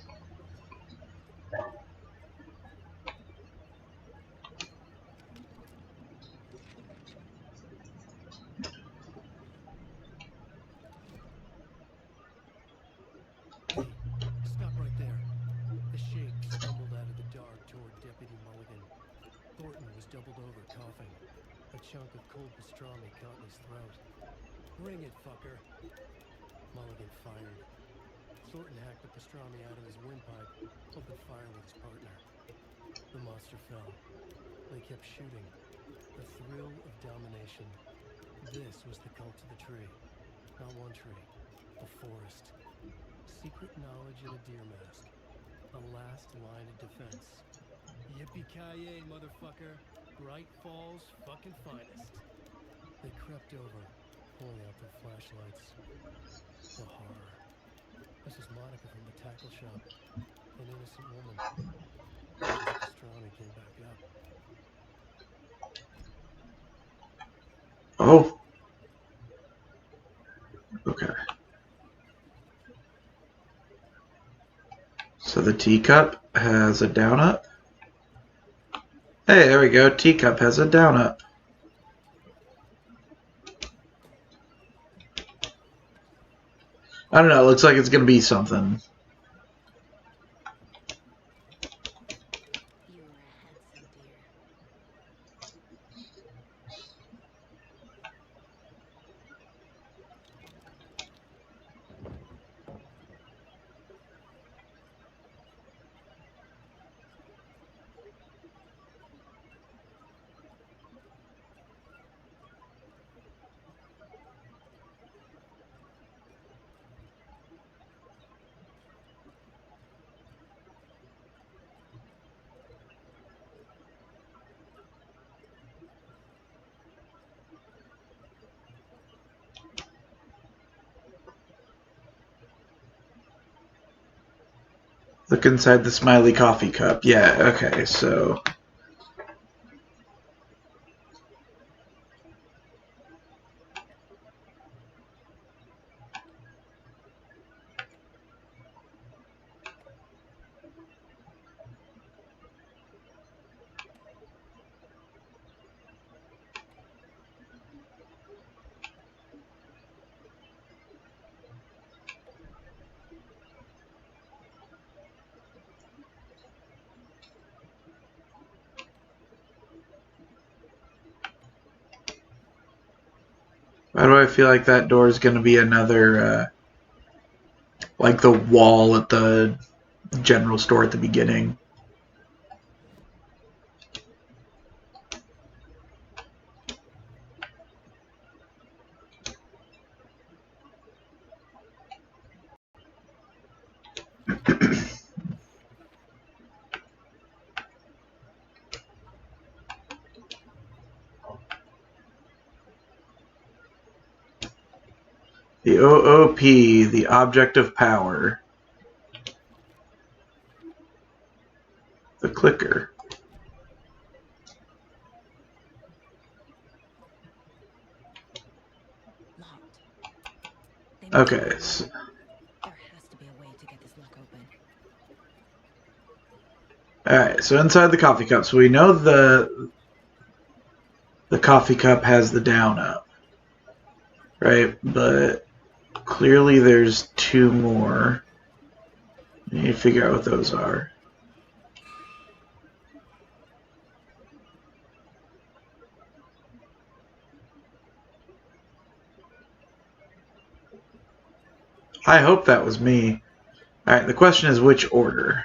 Hey, stop right there. The shape stumbled out of the dark toward Deputy Mulligan. Thornton was doubled over, coughing. A chunk of cold pastrami caught in his throat. Bring it, fucker. Mulligan fired. Thornton hacked the pastrami out of his windpipe, opened fire with his partner. The monster fell. They kept shooting. The thrill of domination. This was the cult of the tree. Not one tree, a forest. Secret knowledge in a deer mask. The last line of defense. Yippee-ki-yay, motherfucker. Bright Falls fucking finest. They crept over, pulling out their flashlights. The horror. This is Monica from the tackle shop. An innocent woman. The pastrami came back up. Oh. Okay. So the teacup has a down up. Hey, there we go. Teacup has a down up. I don't know. It looks like it's going to be something. You were a handsome deer. Look inside the smiley coffee cup. Yeah, okay, so... Why do I feel like that door is going to be another, like the wall at the general store at the beginning? The OOP, the object of power. The clicker. Locked. Okay. So, There has to be a way to get this lock open. alright, so inside the coffee cup. So we know the coffee cup has the down up. Right? But clearly there's two more. I need to figure out what those are. I hope that was me. Alright, the question is which order?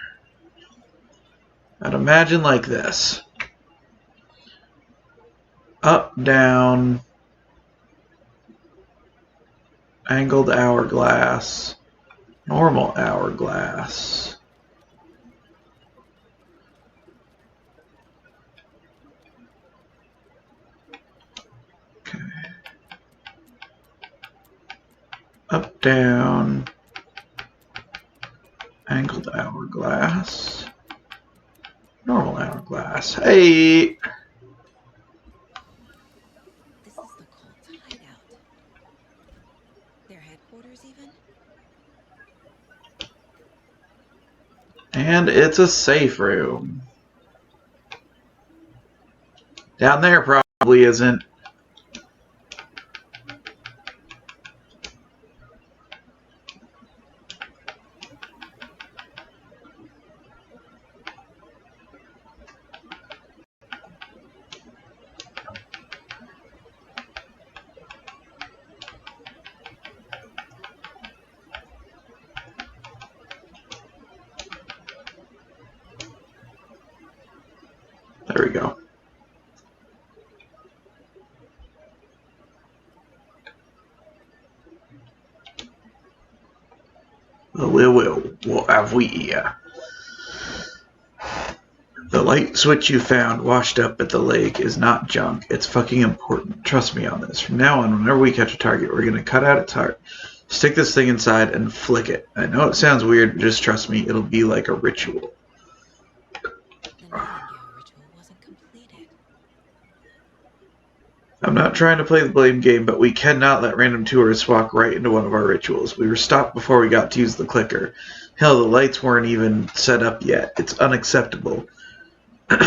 I'd imagine like this. Up, down, angled hourglass, normal hourglass. Okay. Up, down, angled hourglass. glass. Hey! This is the cult's hideout. Their headquarters, even? And it's a safe room. Down there probably isn't. There we go. What have we here? The light switch you found washed up at the lake is not junk. It's fucking important. Trust me on this. From now on, whenever we catch a target, we're gonna cut out its heart, stick this thing inside, and flick it. I know it sounds weird, but just trust me, it'll be like a ritual. The Nightingale ritual wasn't completed. I'm not trying to play the blame game, but we cannot let random tourists walk right into one of our rituals. We were stopped before we got to use the clicker. Hell, the lights weren't even set up yet. It's unacceptable.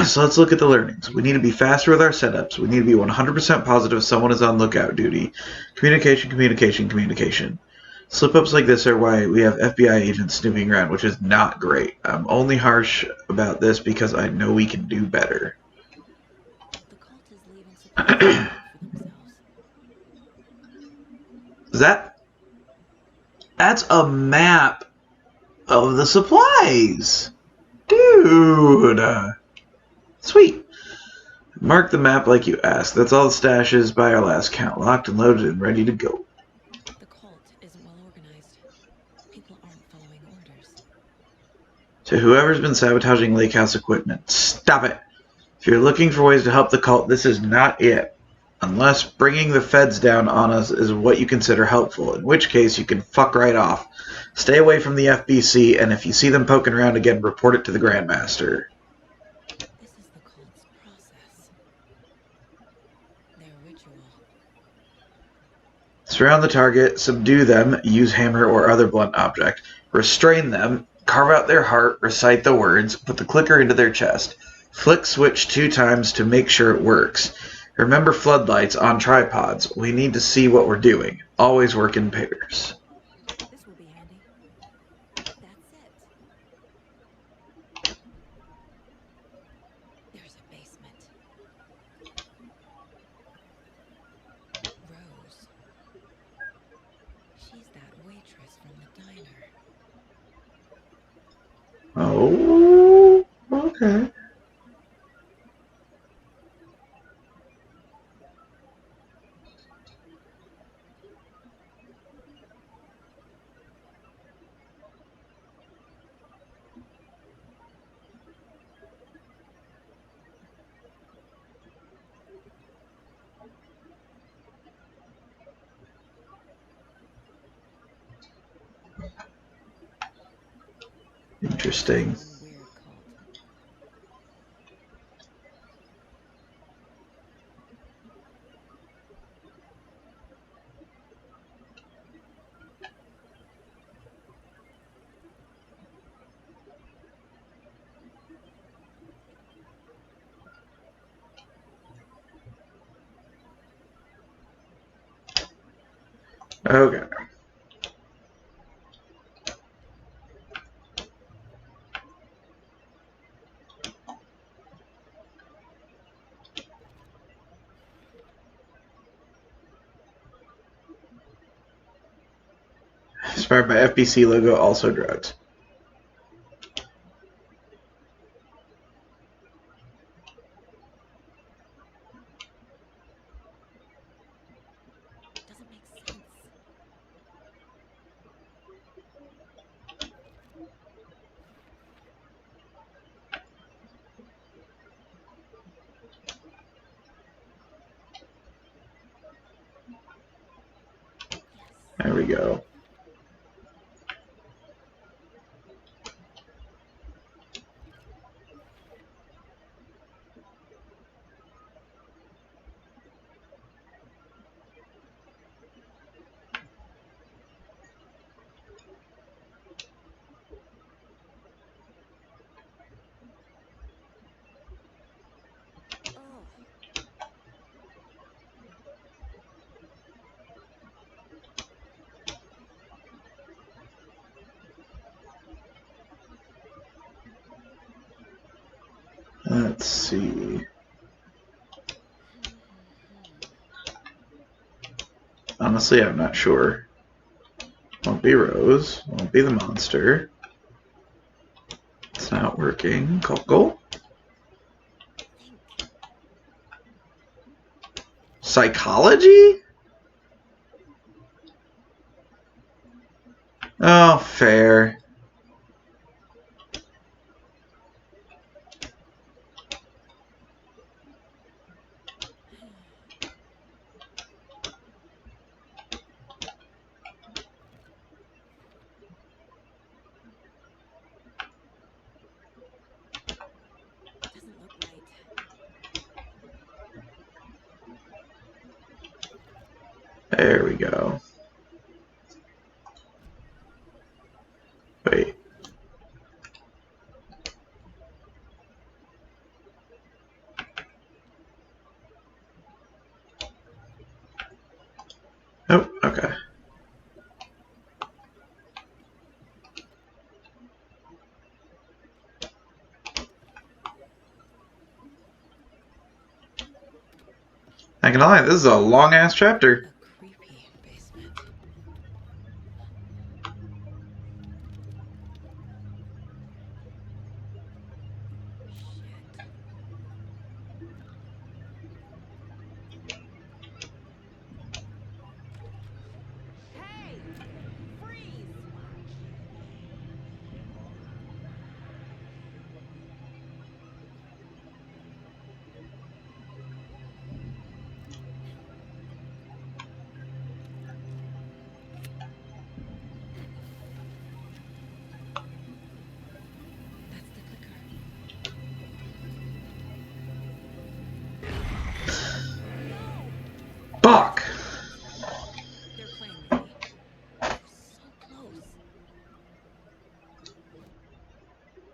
So let's look at the learnings. We need to be faster with our setups. We need to be 100% positive someone is on lookout duty. Communication, communication, communication. Slip-ups like this are why we have FBI agents snooping around, which is not great. I'm only harsh about this because I know we can do better. The cult is leaving supplies for themselves. That's a map of the supplies. Dude. Sweet. Mark the map like you asked. That's all the stashes by our last count. Locked and loaded and ready to go. The cult isn't well organized. People aren't following orders. To whoever's been sabotaging Lake House equipment, stop it. If you're looking for ways to help the cult, this is not it. Unless bringing the feds down on us is what you consider helpful, in which case you can fuck right off. Stay away from the FBC, and if you see them poking around again, report it to the Grandmaster. This is the cult's process. Their ritual. Surround the target, subdue them, use hammer or other blunt object, restrain them, carve out their heart, recite the words, put the clicker into their chest. Flick switch 2 times to make sure it works. Remember floodlights on tripods. We need to see what we're doing. Always work in pairs. This will be handy. That's it. There's a basement. Rose. She's that waitress from the diner. Oh, okay. Interesting. One weird cult. Okay. Inspired by FBC logo, also drugs. Doesn't make sense. There we go. Let's see. Honestly, I'm not sure. Won't be Rose. Won't be the monster. It's not working. Coco. Psychology? Oh, fair. Doesn't look right. There we go. Wait. Oh, okay. I can lie, this is a long ass chapter. A creepy basement. Shit. Hey! Freeze! That's the clicker. Fuck! They're playing with me. They're so close.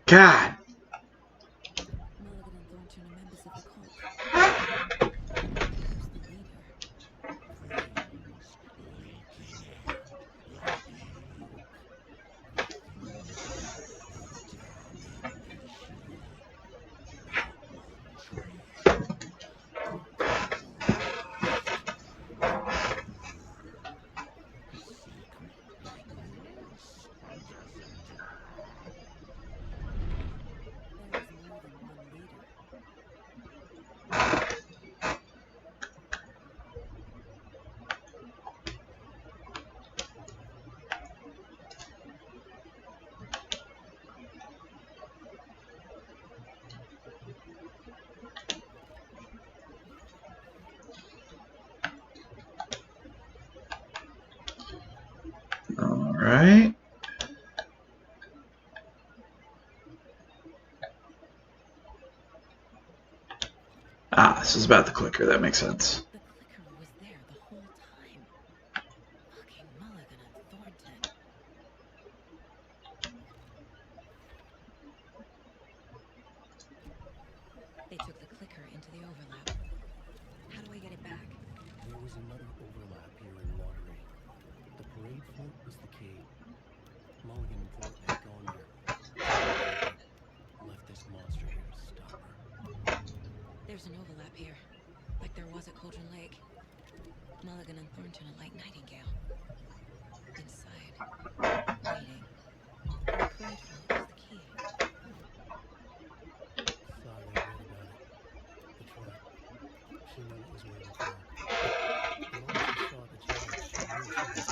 God. Mulligan and Thornton are members of the cult. Who's the leader? Brains leaking out like milk. The fuel of domination. Not one drag of the forest. Secret rituals doesn't There is more than one leader. Alright. Ah, this is about the clicker, that makes sense. The clicker was there the whole time. Fucking Mulligan and Thornton. They took the clicker into the overlap. How do I get it back? There was another overlap here in Watery. The parade float was the key. Mulligan and Thornton had gone there. Left this monster here to stop her. There's an overlap here, like there was at Cauldron Lake. Mulligan and Thornton are like Nightingale. Inside, waiting. And the parade float was the key. Saga read about it. The trap. She knew what was waiting for her. The moment she saw the challenge, she knew she wasn't ready.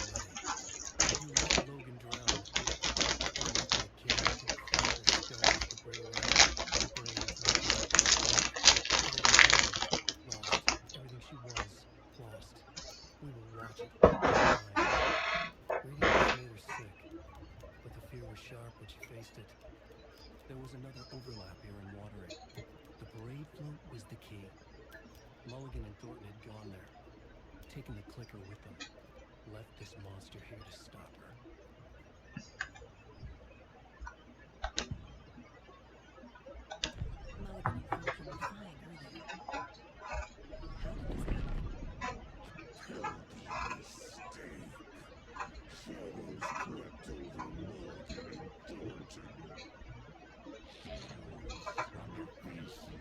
If you let Logan drown, there's nothing a kid could crack her skull to bring her out. Her brains leaking out like milk. Everything she did, lost. Everything she was, lost. We will watch it all the time. Radiance made her sick, but the fear was sharp when she faced it. There was another overlap here in Watery. The parade float was the key. Mulligan and Thornton had gone there, taken the clicker with them, left this monster here to stop her. Mulligan and Thornton were fine earlier. How did this happen? Terrible mistake. Shadows crept over Mulligan and Thornton. Shadows on the faces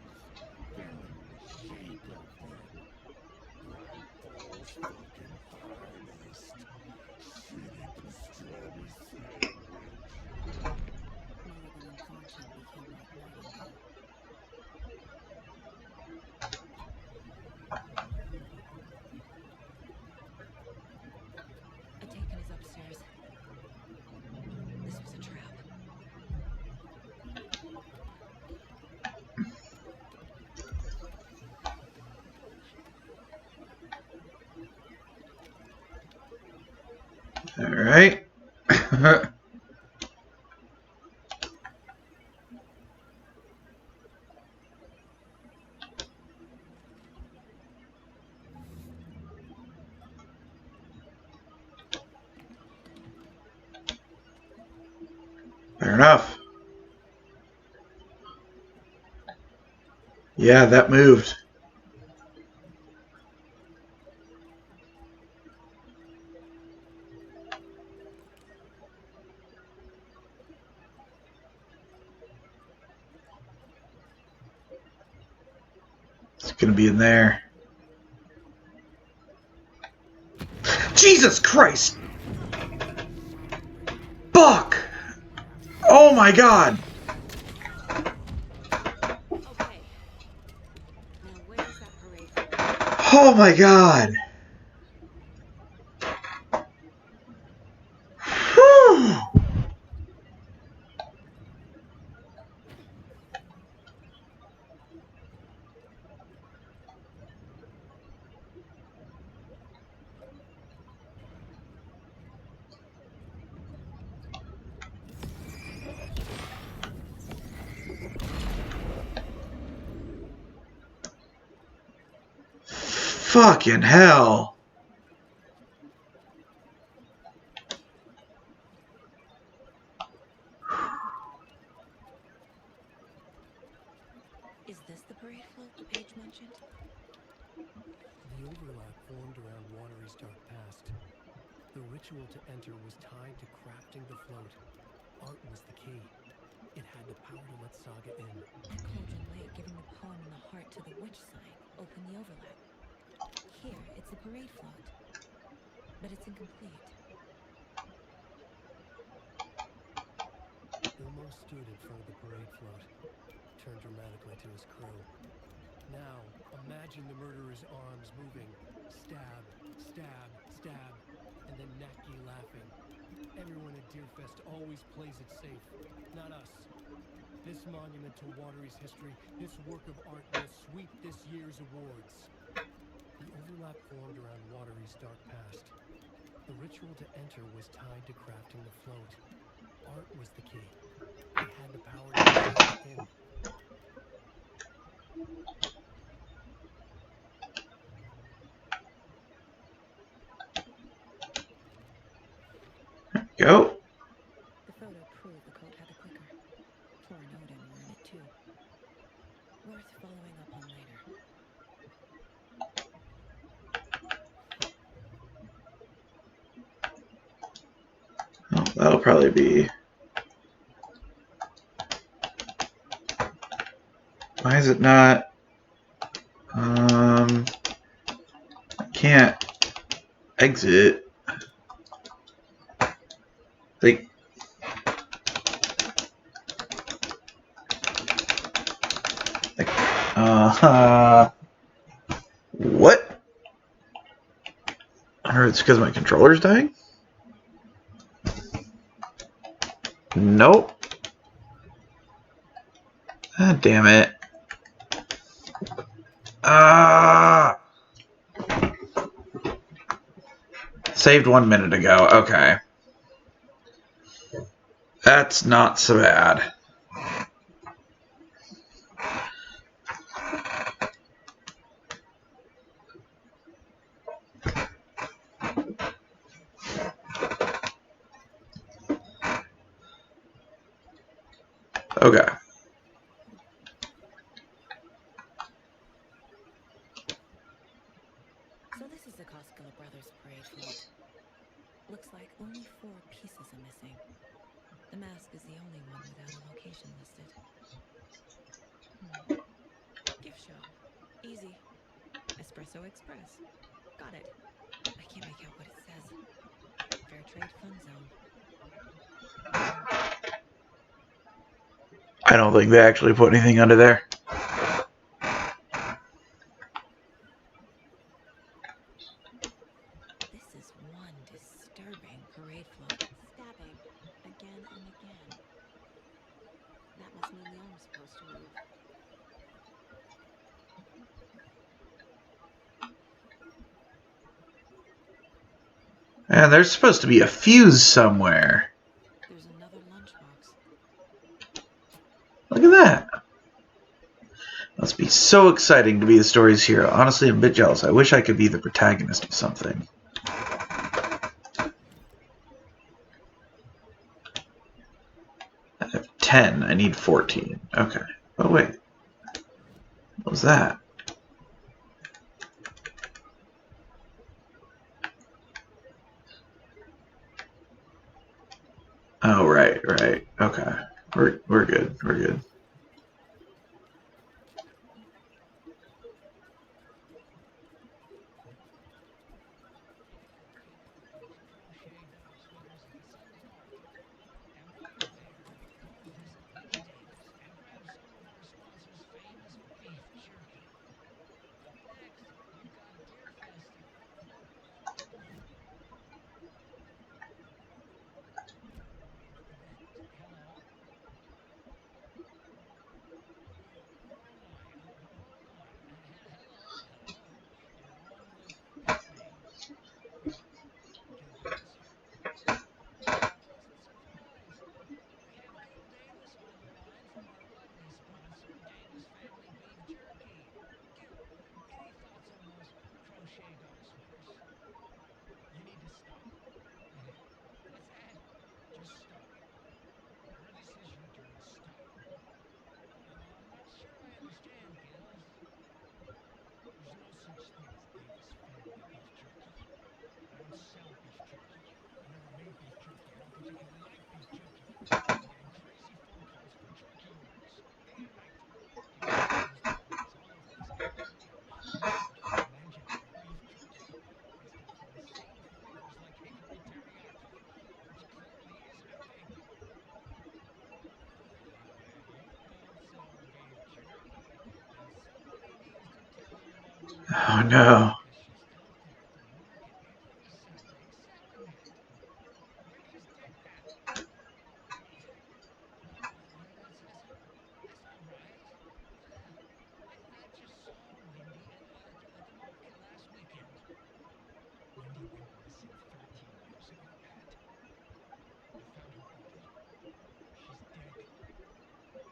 All right. Fair enough. Yeah, that moved. It's gonna be in there. Jesus Christ! Fuck! Oh my god! Okay. Now where's that parade float? Oh my god! Whew. Fucking hell. Is this the parade float the page mentioned? The overlap formed around Watery's dark past. The ritual to enter was tied to crafting the float. Art was the key. It had the power to let Saga in. And Cauldron Lake giving the poem in the heart to the witch sign opened the overlap. Here, it's the parade float. But it's incomplete. Ilmo stood in front of the parade float, turned dramatically to his crew. Now, imagine the murderer's arms moving. Stab, stab, stab, and then Natki laughing. Everyone at Deerfest always plays it safe, not us. This monument to Watery's history, this work of art will sweep this year's awards. The overlap formed around Watery's dark past. The ritual to enter was tied to crafting the float. Art was the key. It had the power to let Saga in. Go. The photo proved the coat had the clicker. Flora and Odin were in it too. Worth following up on later. Oh, that'll probably be... Why is it not... I can't exit. Like... What? I heard it's because my controller's dying? Nope. Ah, damn it. Saved 1 minute ago. Okay. That's not so bad. Okay. So this is the Koskela Brothers parade float. Looks like only 4 pieces are missing. The mask is the only one without a location listed. Gift shop. Easy. Espresso Express. Got it. I can't make out what it says. Fair Trade Fun Zone. I don't think they actually put anything under there. This is one disturbing parade float. Stabbing. Again and again. That must mean the arm's supposed to move. And there's supposed to be a fuse somewhere. There's another lunchbox. Look at that. Must be so exciting to be the story's hero. Honestly, I'm a bit jealous. I wish I could be the protagonist of something. I have 10. I need 14. Okay. Oh, wait. What was that? Oh, right. Okay. We're good. We're good. Crochet dog sweaters at the Sunday market. And while you're there, go visit Wendy Davis and grab some of our sponsor's famous beef jerky. Up next, we've got Deer Festival. Hello? Oh my, hold on. Hello. You're on with pet names. Gilbert is here. Pleasant surprise. We have Gil Davis on the line from our lovely sponsor, Davis Family Beef Jerky. Gil, any thoughts on those crochet dog sweaters? You need to stop. What's that? Just stop. Whenever this is your turn, stop. I'm not sure I understand, Gills. There's no such thing as Davis Family Beef Jerky. I don't sell beef jerky. I never made beef jerky. I don't particularly like beef jerky. I'm getting crazy phone calls for jerky orders, day and night. People asking us to advertise all over this damn radio. I can't imagine how beef jerky has got some insane flavors like hickory teriyaki, which clearly isn't a thing. You don't sell beef jerky, then somebody needs to tell your lovely wife. Oh, no. Because she's out there at the market every Sunday selling it. Wendy's dead pat. What? That's not right. I just saw Wendy at the market last weekend. Wendy went missing 13 years ago, Pat. We found her body. She's dead.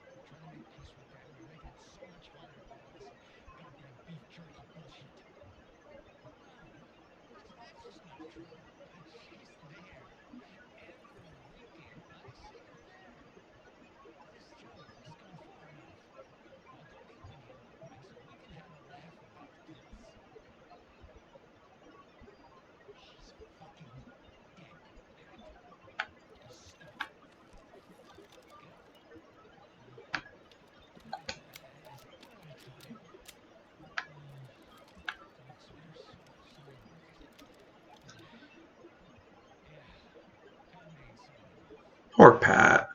We're trying to make peace with that, and you're making it so much harder with all this goddamn beef jerky bullshit. No, that's just not true. She's there. Every weekend, I see her there. This joke has gone far enough. I'll go meet Wendy in the morning so we can have a laugh about this. She's fucking dead, Pat. Just stop. Gil? Is everyone on time? Dog sweaters, Sunday market. Yeah, Pat Maine signing off. Poor Pat.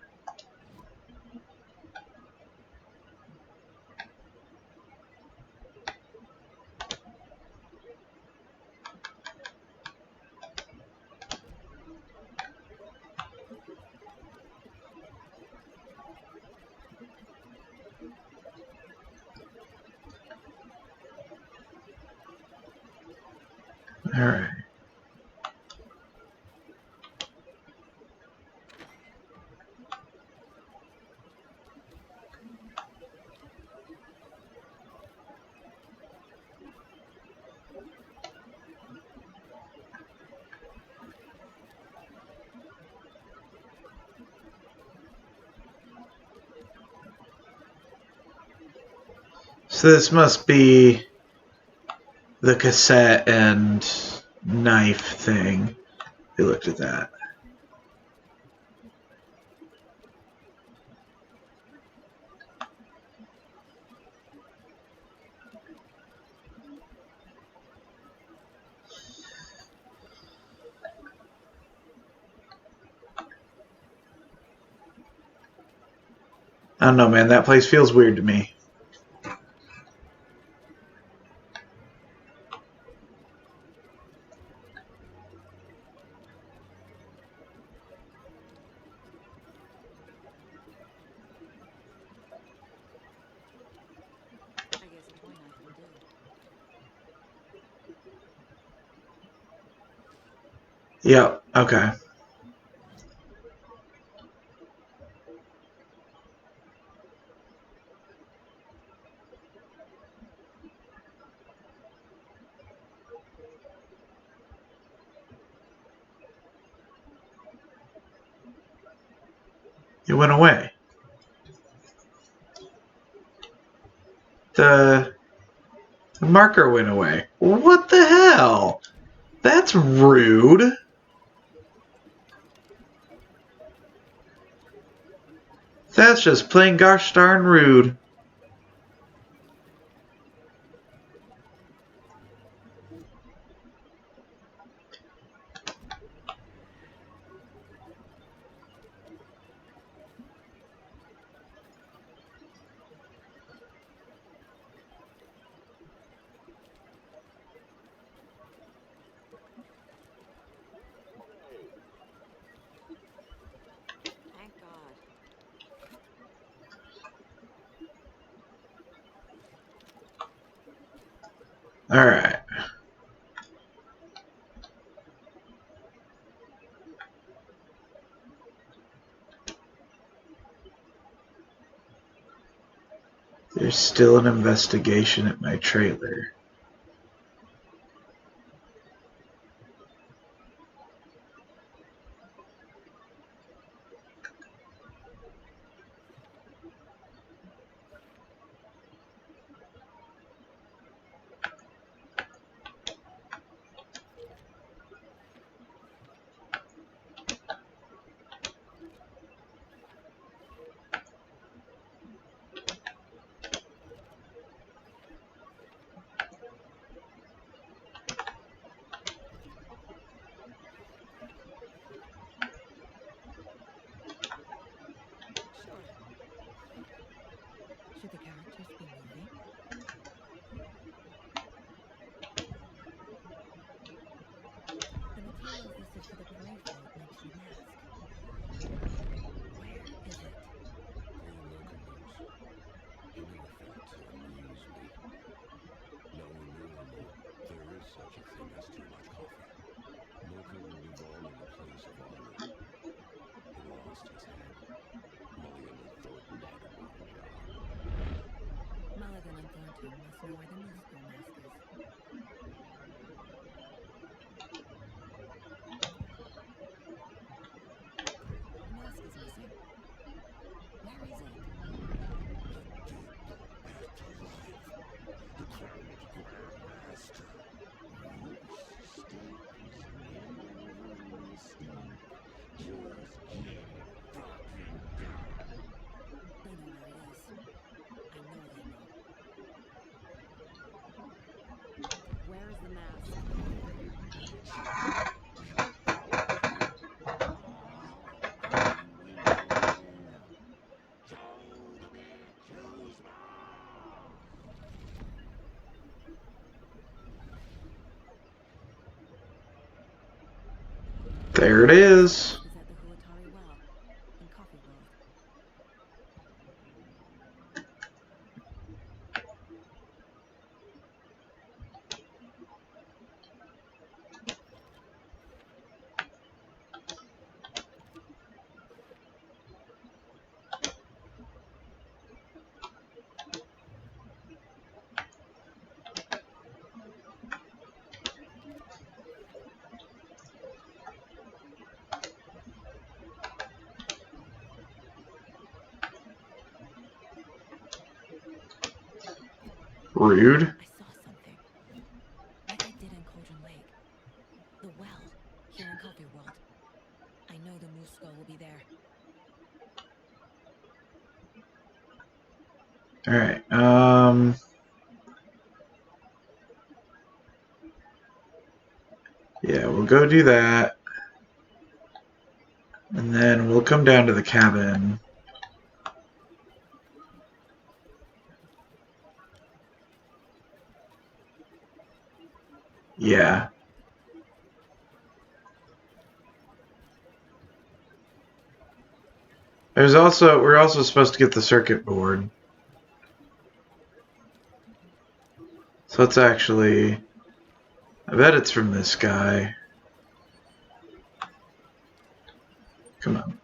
All right. So this must be the cassette and knife thing. We looked at that. I don't know, man. That place feels weird to me. I guess a toy knife will do. Yep, okay. It went away. The marker went away. What the hell? That's rude. That's just plain gosh darn rude. Thank God. Alright. There's still an investigation at my trailer. Sure. Should the characters be moving? The materials listed for the parade float mention a mask. Where is it? Poor Mocha knows. He never thought to use me. Now we know, Emo, there is such a thing as too much coffee. Mocha will live on in the place of honor. He lost his head. Mulligan and Thornton had to round it up. Mulligan and Thornton must know where the new school mask is. The mask is missing. Where is it? The deep afterlife. The crowned Grand Master. This step is never a mistake. Just keep fucking going. They know where it is. I know they know. Where is the mask? There it is. Is at the Huatari Well in Coffee World. Rude. I saw something. Like I did in Cauldron Lake. The well, here in Coffee World. I know the Moose Skull will be there. Alright, yeah, we'll go do that. And then we'll come down to the cabin. Yeah. We're also supposed to get the circuit board. So it's actually, I bet it's from this guy. Come on.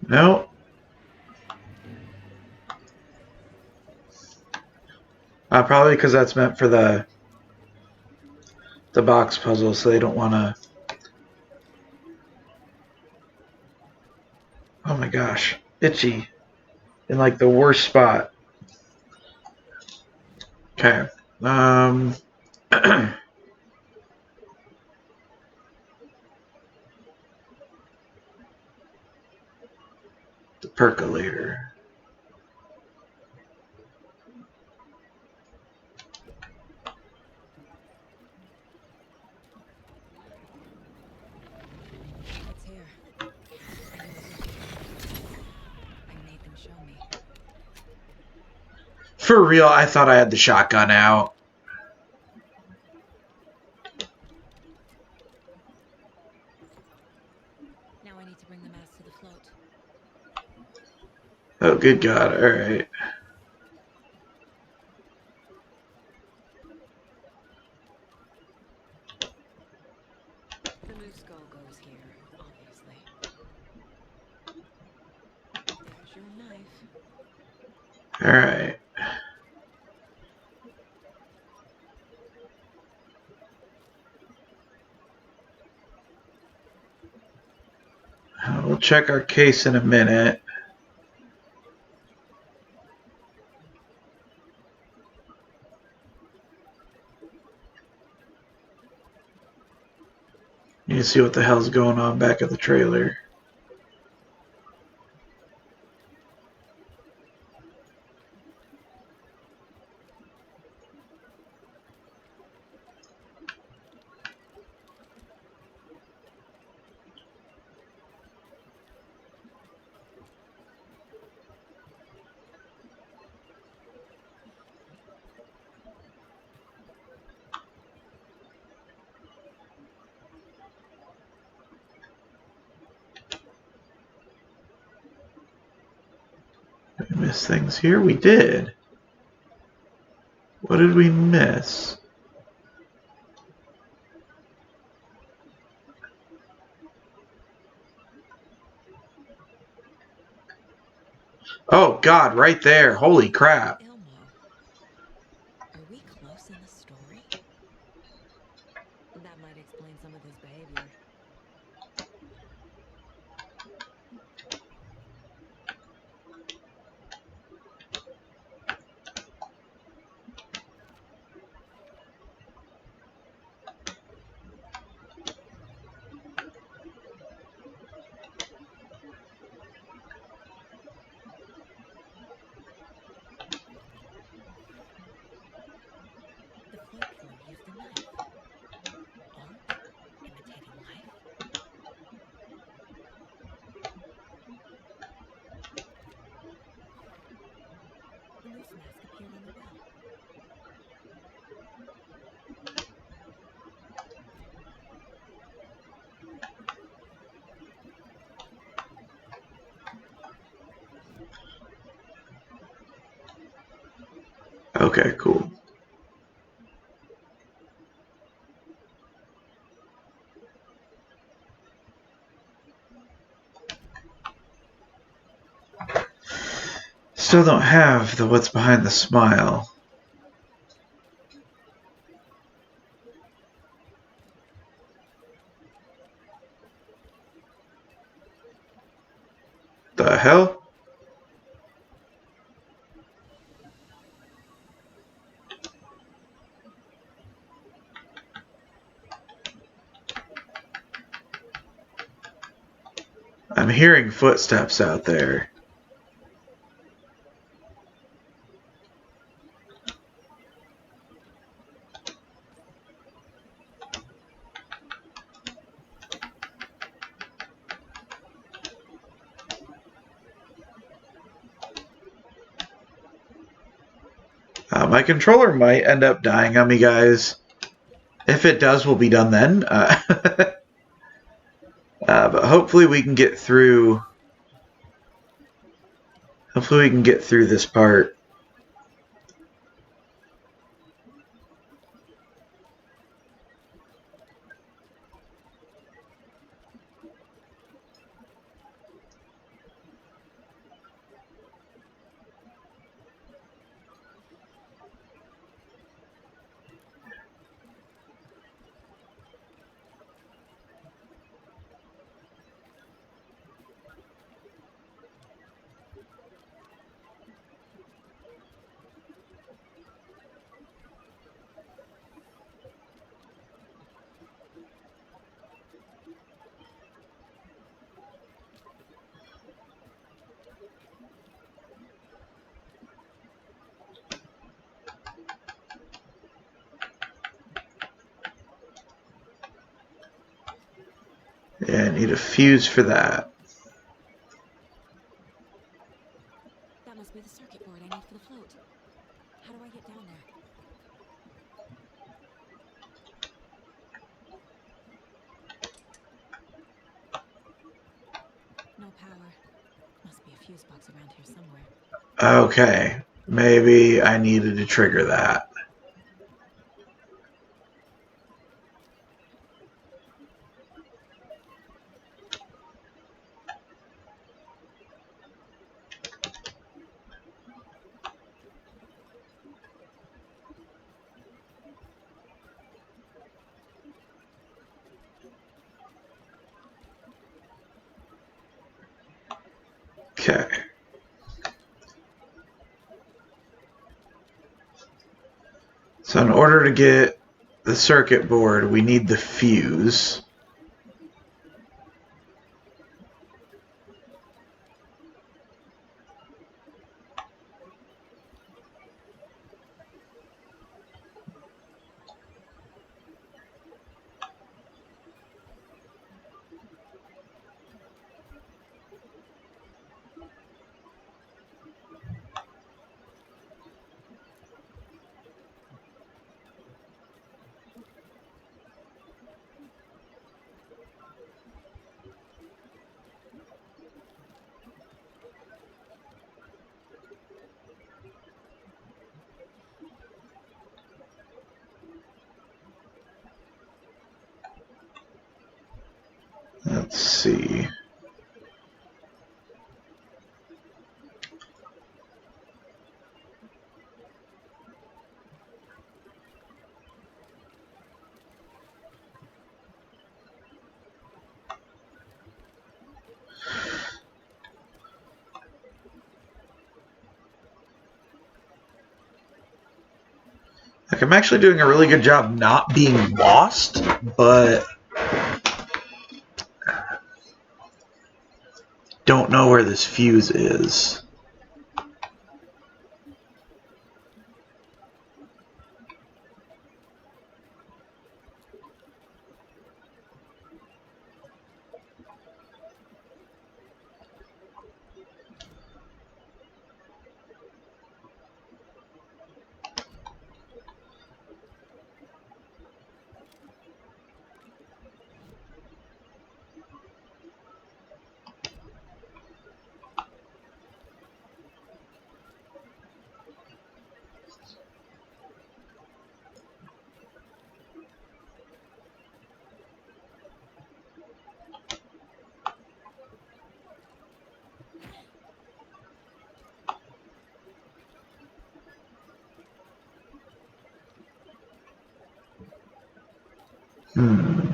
No. Probably because that's meant for the box puzzle, so they don't want to. Oh my gosh, itchy in like the worst spot. Okay. The percolator. It's here. I knew it would be. I made them show me. For real, I thought I had the shotgun out. Now I need to bring the mass to the float. Oh, good God. All right. The moose skull goes here, obviously. There's your knife. All right. We'll check our case in a minute. You see what the hell's going on back at the trailer. Did we miss things here? We did. What did we miss? Oh, God, right there. Holy crap. Are we close in the story? That might explain some of his behavior. The float killer used a knife. Art? Imitating life? The moose mask appeared on the well. Okay, cool. Still don't have the what's behind the smile. The hell? I'm hearing footsteps out there. My controller might end up dying on me, guys. If it does, we'll be done then. But hopefully we can get through. Hopefully we can get through this part. Yeah, I need a fuse for that. That must be the circuit board I need for the float. How do I get down there? No power. Must be a fuse box around here somewhere. Okay, maybe I needed to trigger that. Okay. So in order to get the circuit board, we need the fuse. Let's see. Like, I'm actually doing a really good job not being lost, but don't know where this fuse is. Hmm.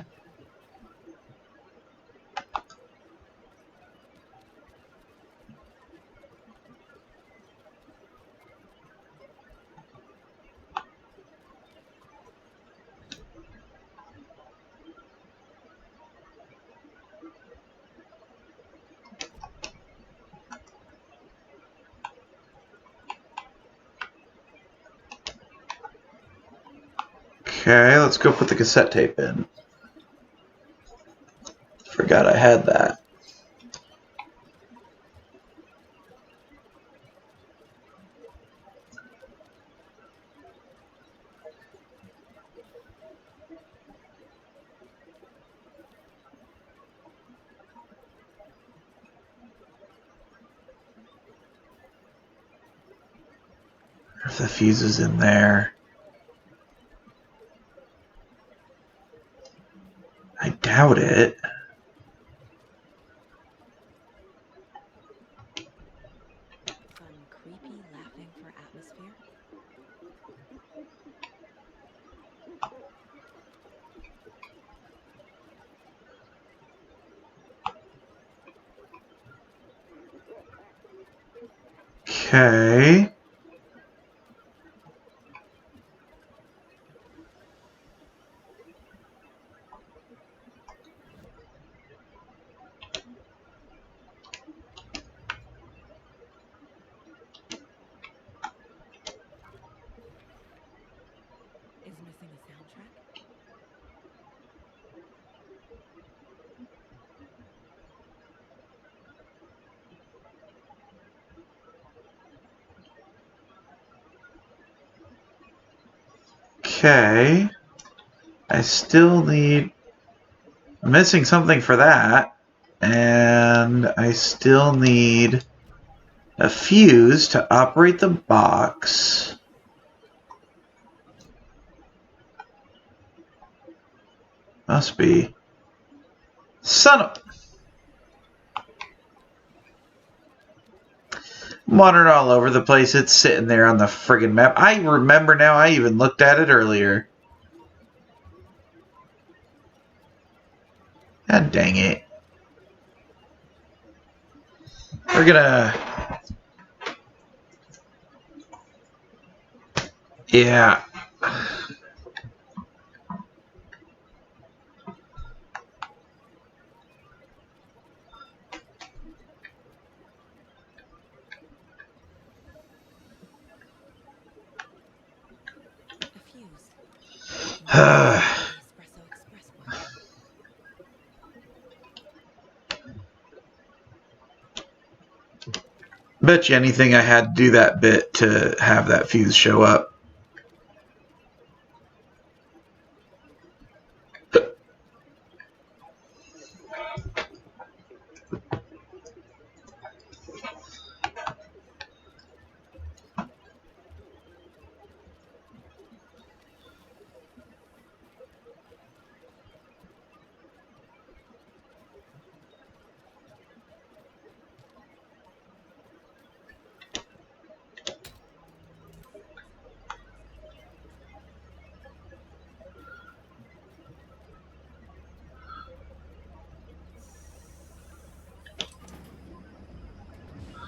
Okay, let's go put the cassette tape in. Forgot I had that. If the fuse is in there. I doubt it. Some creepy laughing for atmosphere. Okay. Is missing a soundtrack? Okay. I still need... I'm missing something for that. And I still need a fuse to operate the box. Must be. Son of... I'm wandering all over the place. It's sitting there on the friggin' map. I remember now. I even looked at it earlier. God dang it. We're gonna... Yeah. A fuse. The espresso express work. Bet you anything I had to do that bit to have that fuse show up.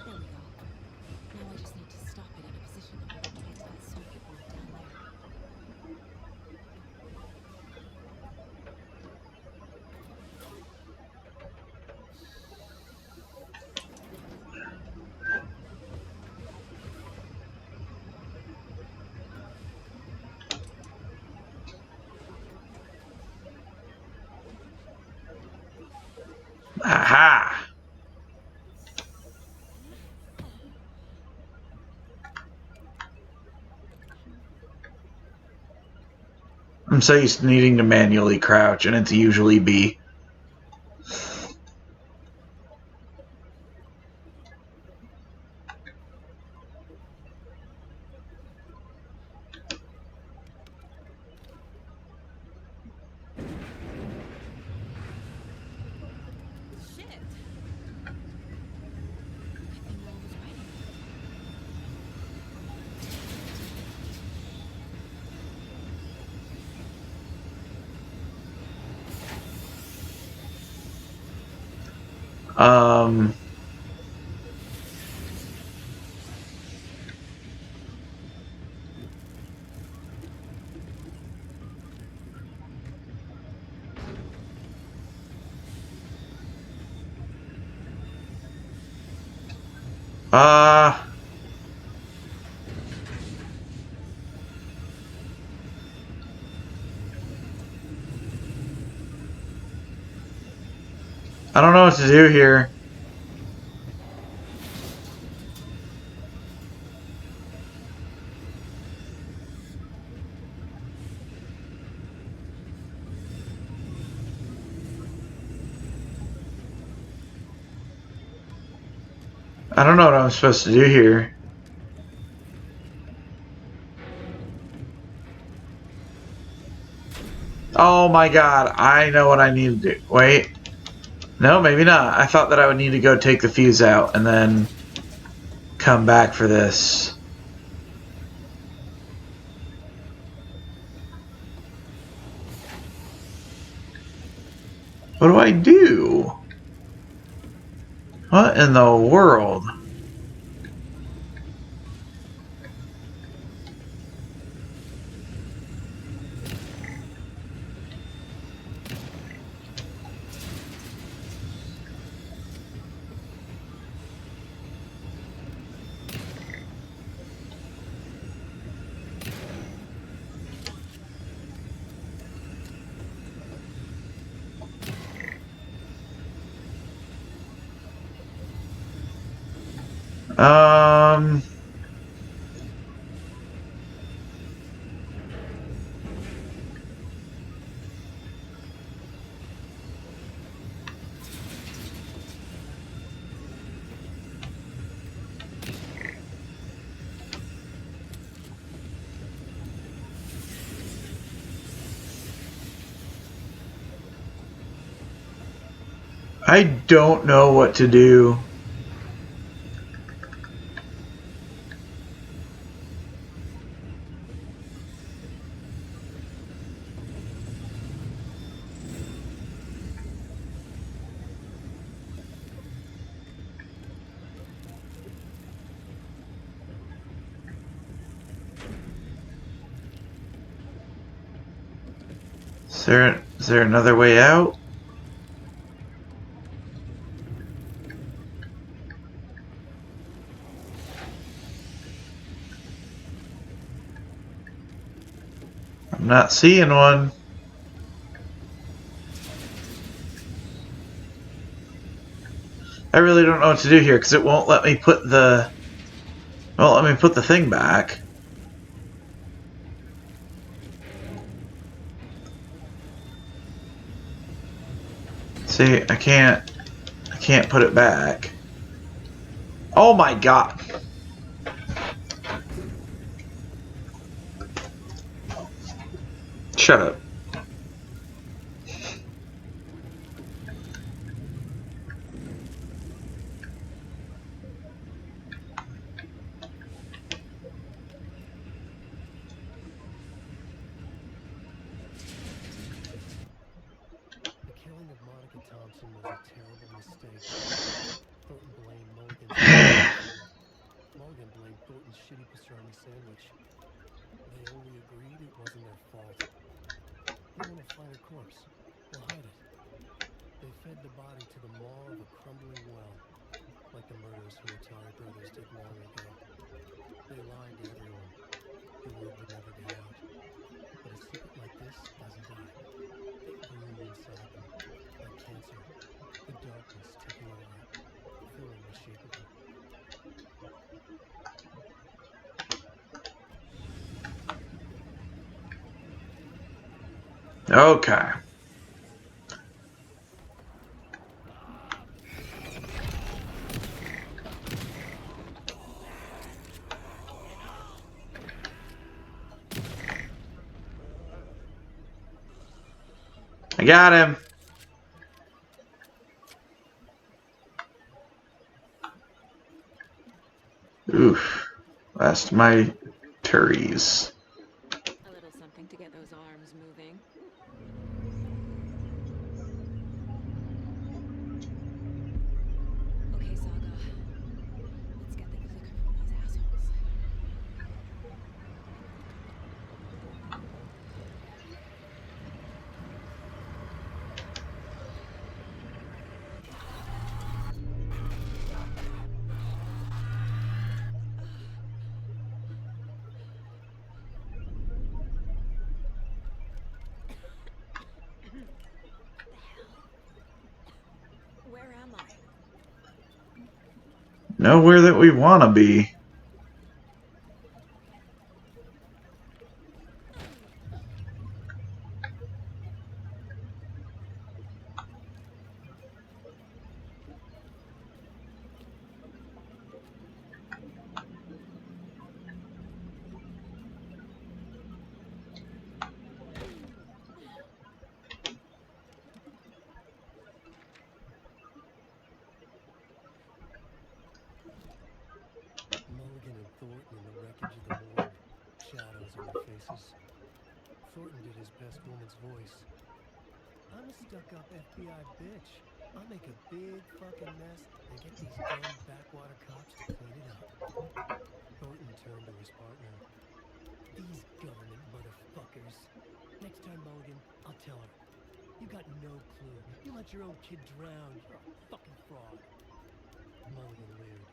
There we go. Now I just need to stop it in a position that won't get to that circuit board down there. Aha! I'm so used to needing to manually crouch, and it's usually B. Shit! Good thing no one was writing it. Um... I don't know what to do here. I don't know what I'm supposed to do here. Oh my god, I know what I need to do. Wait. No, maybe not. I thought that I would need to go take the fuse out and then come back for this. What do I do? What in the world? Um... I don't know what to do. Is there another way out? I'm not seeing one. I really don't know what to do here because it won't let me put the thing back. See, I can't put it back. Oh my god. Shut up. The killing of Monica Thompson was a terrible mistake. Thornton blamed Mulligan's Mulligan blamed Thornton's shitty pastrami sandwich. They only agreed it wasn't their fault. We want to find her corpse. We'll hide it. They fed the body to the maw of a crumbling well, like the murderous Huatari brothers did long ago. They lied to everyone. The word would never get out. But a secret like this doesn't die. It grew inside them, like cancer, the darkness taking over, filling the shape of her. Okay. I got him. Oof. Last my turries. A little something to get those arms moving. Okay, Saga. Let's get the clicker from these assholes. The hell? Where am I? Nowhere that we want to be. voices. Thornton did his best woman's voice. I'm a stuck-up FBI bitch. I'll make a big fucking mess and get these damn backwater cops to clean it up. Thornton turned to his partner. These government motherfuckers. Next time, Mulligan, I'll tell her. You got no clue. You let your own kid drown. You're a fucking fraud. Mulligan leered.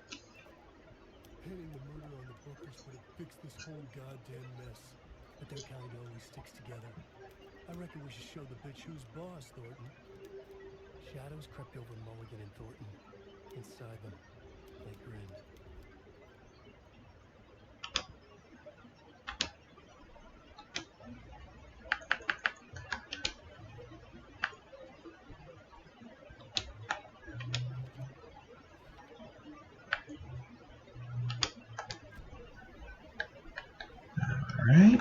Pinning the murder on the Bookers would have fixed this whole goddamn mess. But their kind always sticks together. I reckon we should show the bitch who's boss, Thornton. Shadows crept over Mulligan and Thornton. Inside them, they grinned. Alright.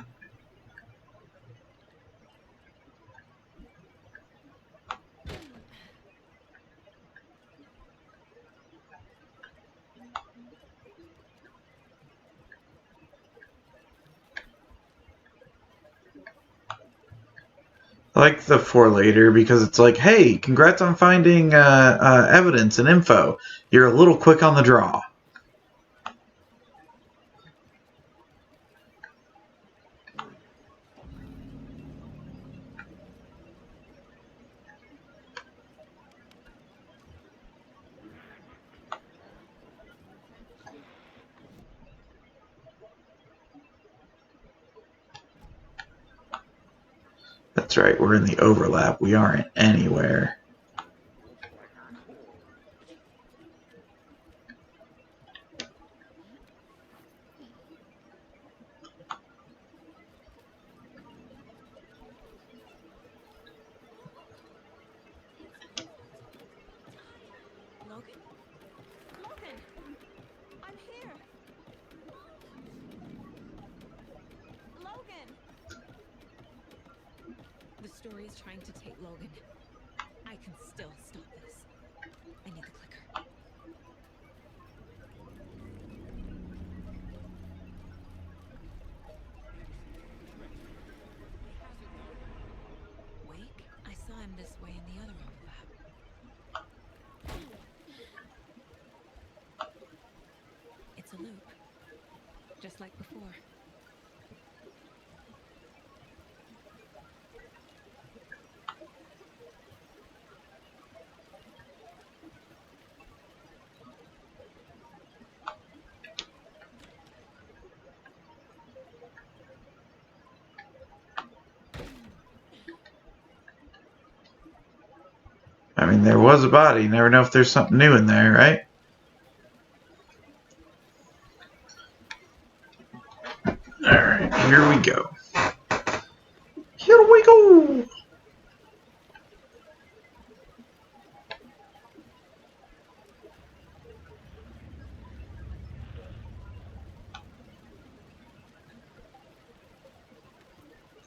I like the for later because it's like, hey, congrats on finding evidence and info. You're a little quick on the draw. That's right, we're in the overlap. We aren't anywhere. Logan? Logan! I'm here! Logan! The story is trying to take Logan. I can still stop this. I need the clicker. Wake? I saw him this way in the other overlap. It's a loop. Just like before. I mean, there was a body. You never know if there's something new in there, right? Alright, here we go. Here we go!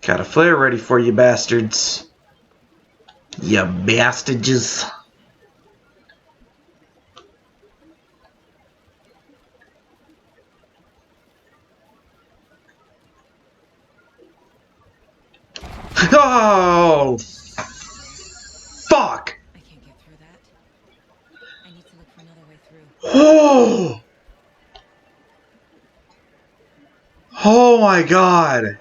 Got a flare ready for you bastards. You bastages. Oh! Fuck! I can't get through that. I need to look for another way through. Oh! Oh my god!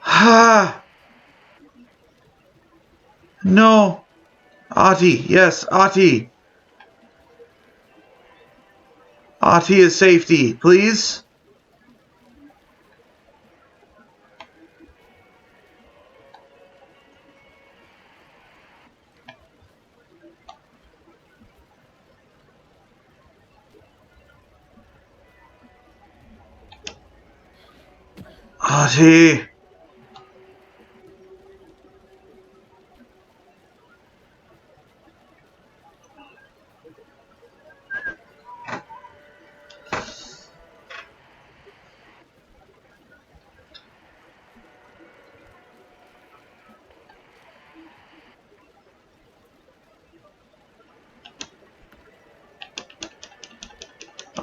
Ah! No! Ahti, yes, Ahti! Ahti is safety, please? Ahti!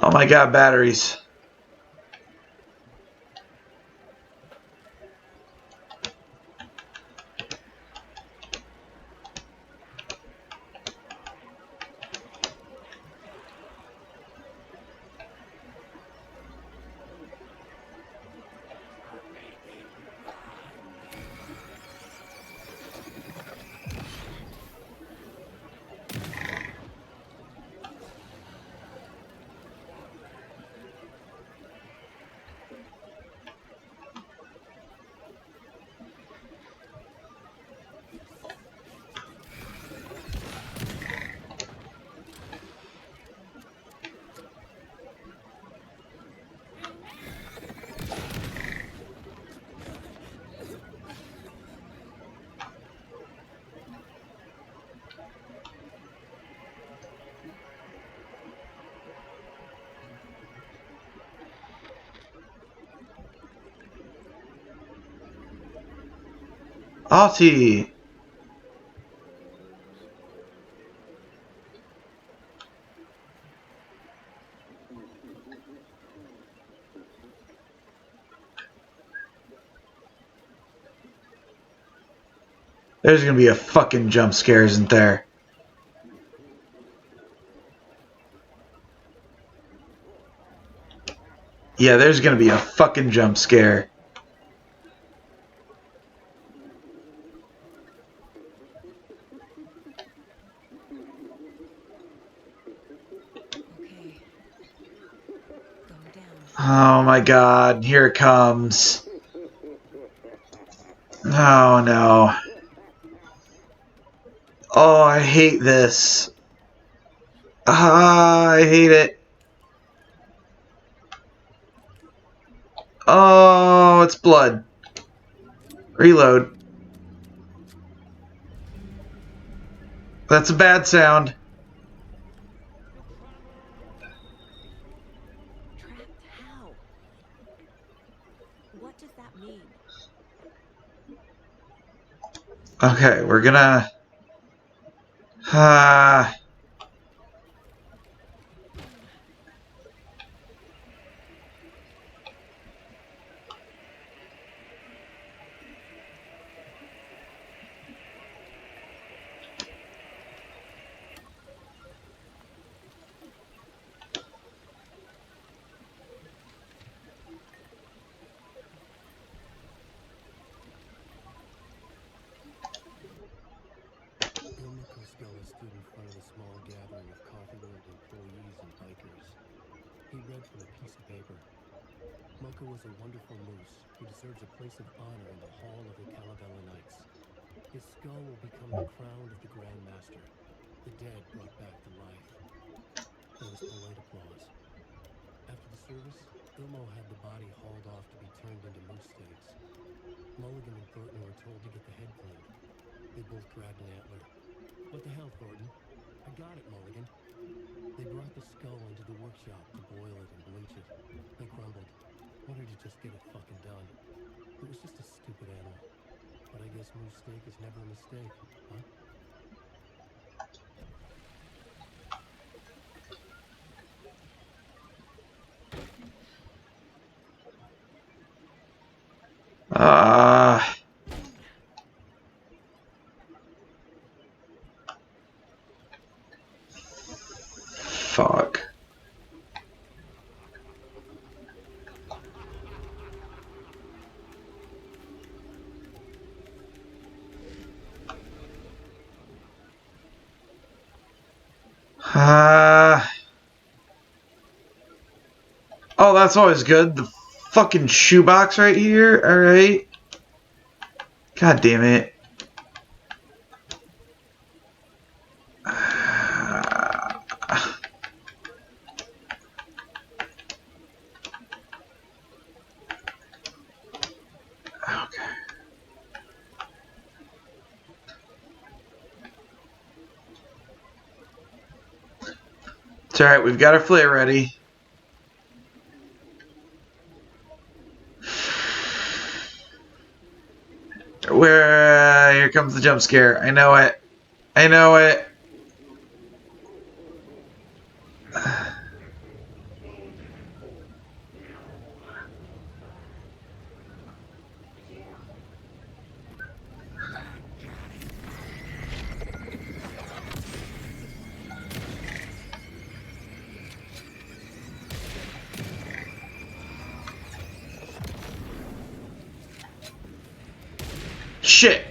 Oh my god, batteries. Artie! There's gonna be a fucking jump scare, isn't there? Yeah, there's gonna be a fucking jump scare. Okay. Go down. Oh my god, here it comes. Oh no. Oh, I hate this. Ah, I hate it. Oh, it's blood. Reload. That's a bad sound. Trapped how? What does that mean? Okay, we're gonna... Ah... Ilmiko Sculla stood in front of the small gathering of Coffee World employees and bikers. He read from a piece of paper. Moko was a wonderful moose who deserves a place of honor in the hall of the Calavella Knights. His skull will become the crown of the Grand Master, the dead brought back to life. There was polite applause. After the service, Ilmo had the body hauled off to be turned into moose steaks. Mulligan and Thornton were told to get the head cleaned. They both grabbed an antler. What the hell, Thornton? I got it, Mulligan. They brought the skull into the workshop to boil it and bleach it. They grumbled. Wanted to just get it fucking done. It was just a stupid animal. But I guess moose steak is never a mistake, huh? Fuck. Oh, that's always good. The fucking shoebox right here. Alright. God damn it. It's alright, we've got our flare ready. Here comes the jump scare. I know it. I know it. Shit.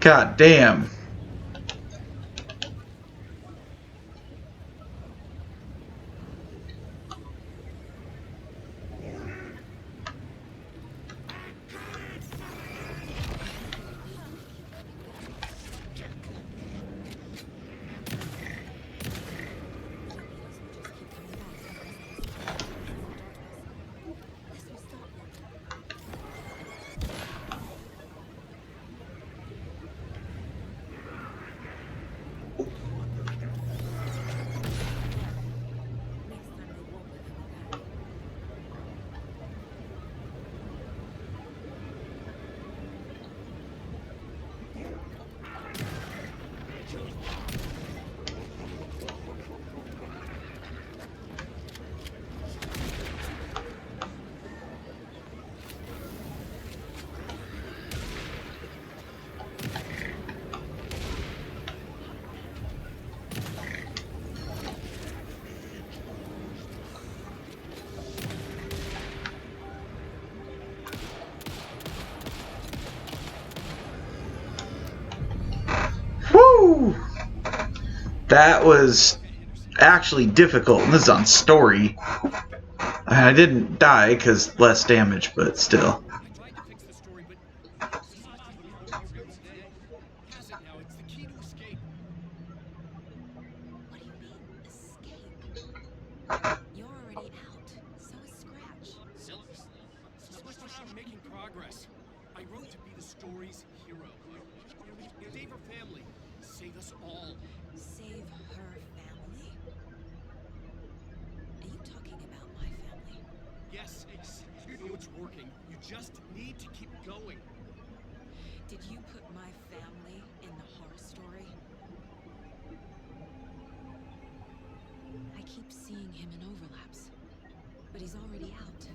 God damn. The EPs will just keep coming back from the rest of the city because of the darkness. This will stop them. Next time they won't be coming back. Woo! That was actually difficult. This is on story. I didn't die because less damage, but still. I tried to fix the story, but society's looking for me real today. Has it now? It's the key to escape. What do you mean, escape? You're already out. So is Scratch. Silly. Celeste and I are making progress. I wrote to be the story's hero. Save her family. Save us all. Save her family? Are you talking about my family? Yes, it's working. You just need to keep going. Did you put my family in the horror story? I keep seeing him in overlaps, but he's already out.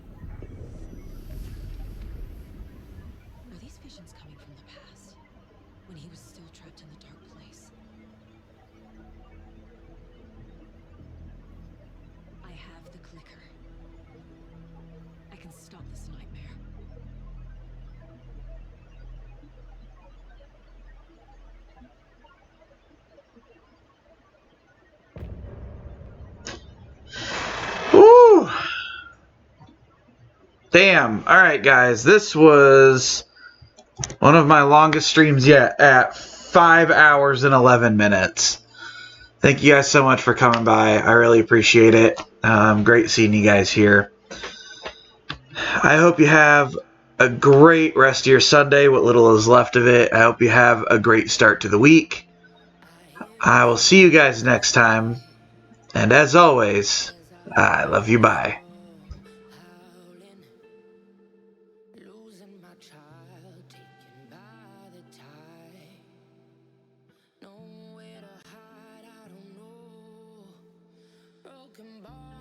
Are these visions coming from the past, when he was still trapped in the dark place? I have the clicker. I can stop this nightmare. Woo! Damn. Alright, guys. This was one of my longest streams yet at 5 hours and 11 minutes. Thank you guys so much for coming by. I really appreciate it. Great seeing you guys here. I hope you have a great rest of your Sunday, what little is left of it. I hope you have a great start to the week. I will see you guys next time. And as always, I love you. Bye. Losing my child, taken by the tide. Nowhere to hide, I don't know. Broken ball.